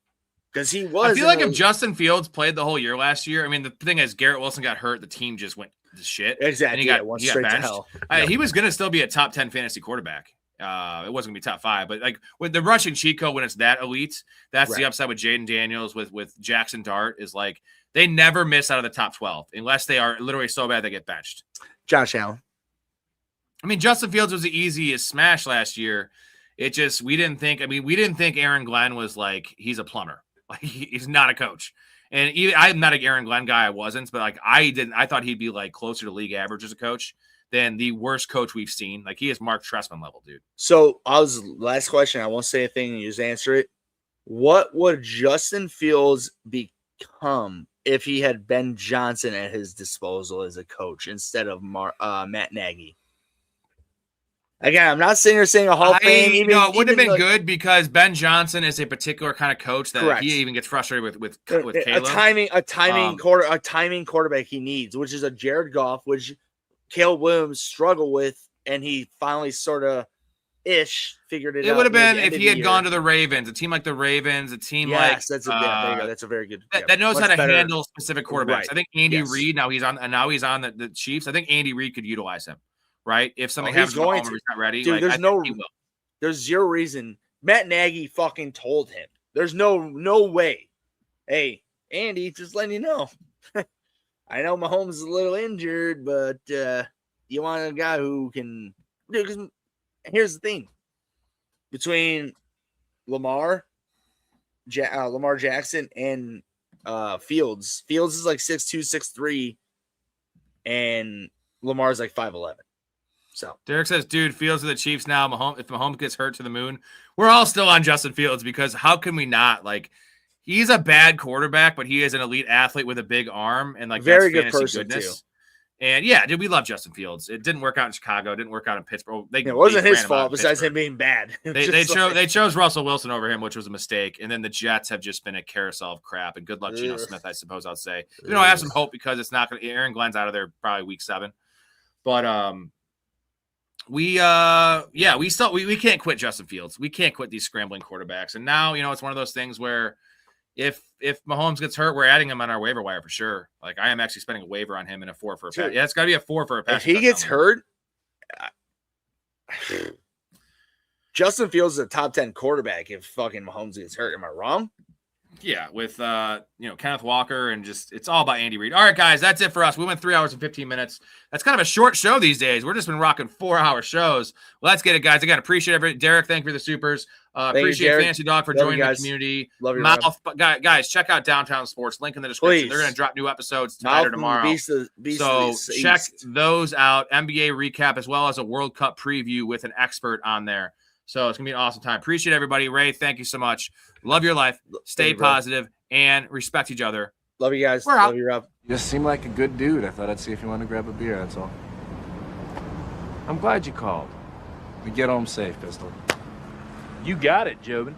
Because he was. I feel if Justin Fields played the whole year last year, the thing is Garrett Wilson got hurt. The team just went to shit. Exactly. And he got benched. To hell. He was going to still be a top 10 fantasy quarterback. It wasn't going to be top 5, but with the rushing cheat code, when it's that elite, that's the upside with Jaden Daniels, with Jackson Dart is they never miss out of the top 12 unless they are literally so bad they get benched. Josh Allen. Justin Fields was the easiest smash last year. It just, we didn't think Aaron Glenn was he's a plumber. He's not a coach. And I'm not an Aaron Glenn guy. I wasn't, but I thought he'd be closer to league average as a coach than the worst coach we've seen. He is Mark Trestman level, dude. So last question. I won't say a thing. You just answer it. What would Justin Fields become if he had Ben Johnson at his disposal as a coach instead of Matt Nagy? Again, I'm not sitting here saying a Hall of Fame. It wouldn't have been good because Ben Johnson is a particular kind of coach that he even gets frustrated with Caleb. A timing quarterback he needs, which is a Jared Goff, which Caleb Williams struggled with, and he finally sort of figured it out. It would have been if he had gone to the Ravens, a team like the Ravens, a team that's a very good that knows how to handle specific quarterbacks. Right. I think Andy Reid now he's on the Chiefs. I think Andy Reid could utilize him. Right? If something happens to him, he's not ready. Dude, there's zero reason. Matt Nagy fucking told him. There's no way. Hey, Andy, just letting you know. I know Mahomes is a little injured, but you want a guy who can. Dude, because here's the thing. Between Lamar Jackson and Fields is 6'2", 6'3", and Lamar's 5'11". So Derek says, dude, Fields to the Chiefs now. If Mahomes gets hurt to the moon, we're all still on Justin Fields because how can we not? He's a bad quarterback, but he is an elite athlete with a big arm and very good person too. And yeah, dude, we love Justin Fields. It didn't work out in Chicago. It didn't work out in Pittsburgh. It wasn't his fault besides him being bad. They chose Russell Wilson over him, which was a mistake. And then the Jets have just been a carousel of crap. And good luck, Geno Smith, I suppose I'll say. I have some hope because it's not going to. Aaron Glenn's out of there probably week 7. But we can't quit Justin Fields. We can't quit these scrambling quarterbacks. And now, it's one of those things where if Mahomes gets hurt, we're adding him on our waiver wire for sure. I am actually spending a waiver on him in a 4 for a pass. Yeah, it's got to be a 4 for a pass. If he gets hurt, Justin Fields is a top 10 quarterback if fucking Mahomes gets hurt. Am I wrong? Yeah, with Kenneth Walker, and just it's all about Andy Reid. All right, guys, that's it for us. We went 3 hours and 15 minutes. That's kind of a short show these days. We're just been rocking 4-hour shows. Let's get it, guys. Again, appreciate everything. Derek, thank you for the supers. Appreciate Fantasy Dog for joining the community. Love you, Mouth, guys. Check out Downtown Sports. Link in the description. Please. They're going to drop new episodes tonight or tomorrow. So check those out. NBA recap as well as a World Cup preview with an expert on there. So it's going to be an awesome time. Appreciate everybody. Ray, thank you so much. Love your life. Stay positive and respect each other. Love you guys. We're out. Love you, Rob. You just seem like a good dude. I thought I'd see if you want to grab a beer, that's all. I'm glad you called. We get home safe, Pistol. You got it, Jobin.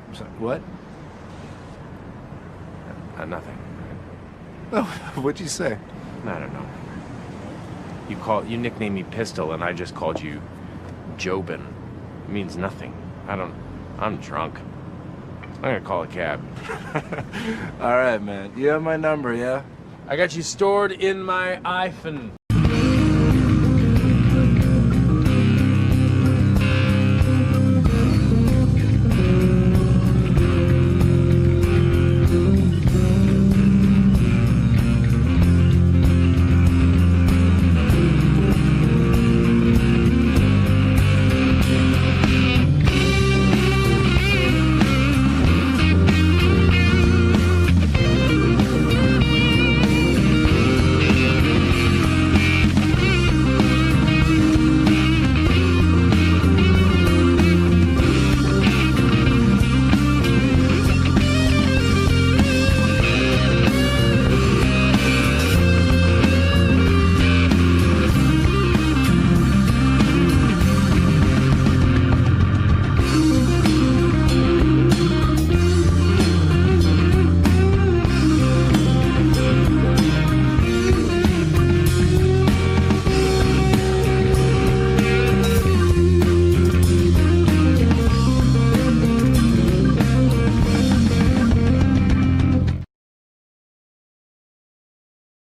I'm sorry, what? Nothing. Oh, what'd you say? I don't know. You nicknamed me Pistol, and I just called you Jobin. It means nothing. I'm drunk. I'm gonna call a cab. All right, man. You have my number, yeah? I got you stored in my iPhone.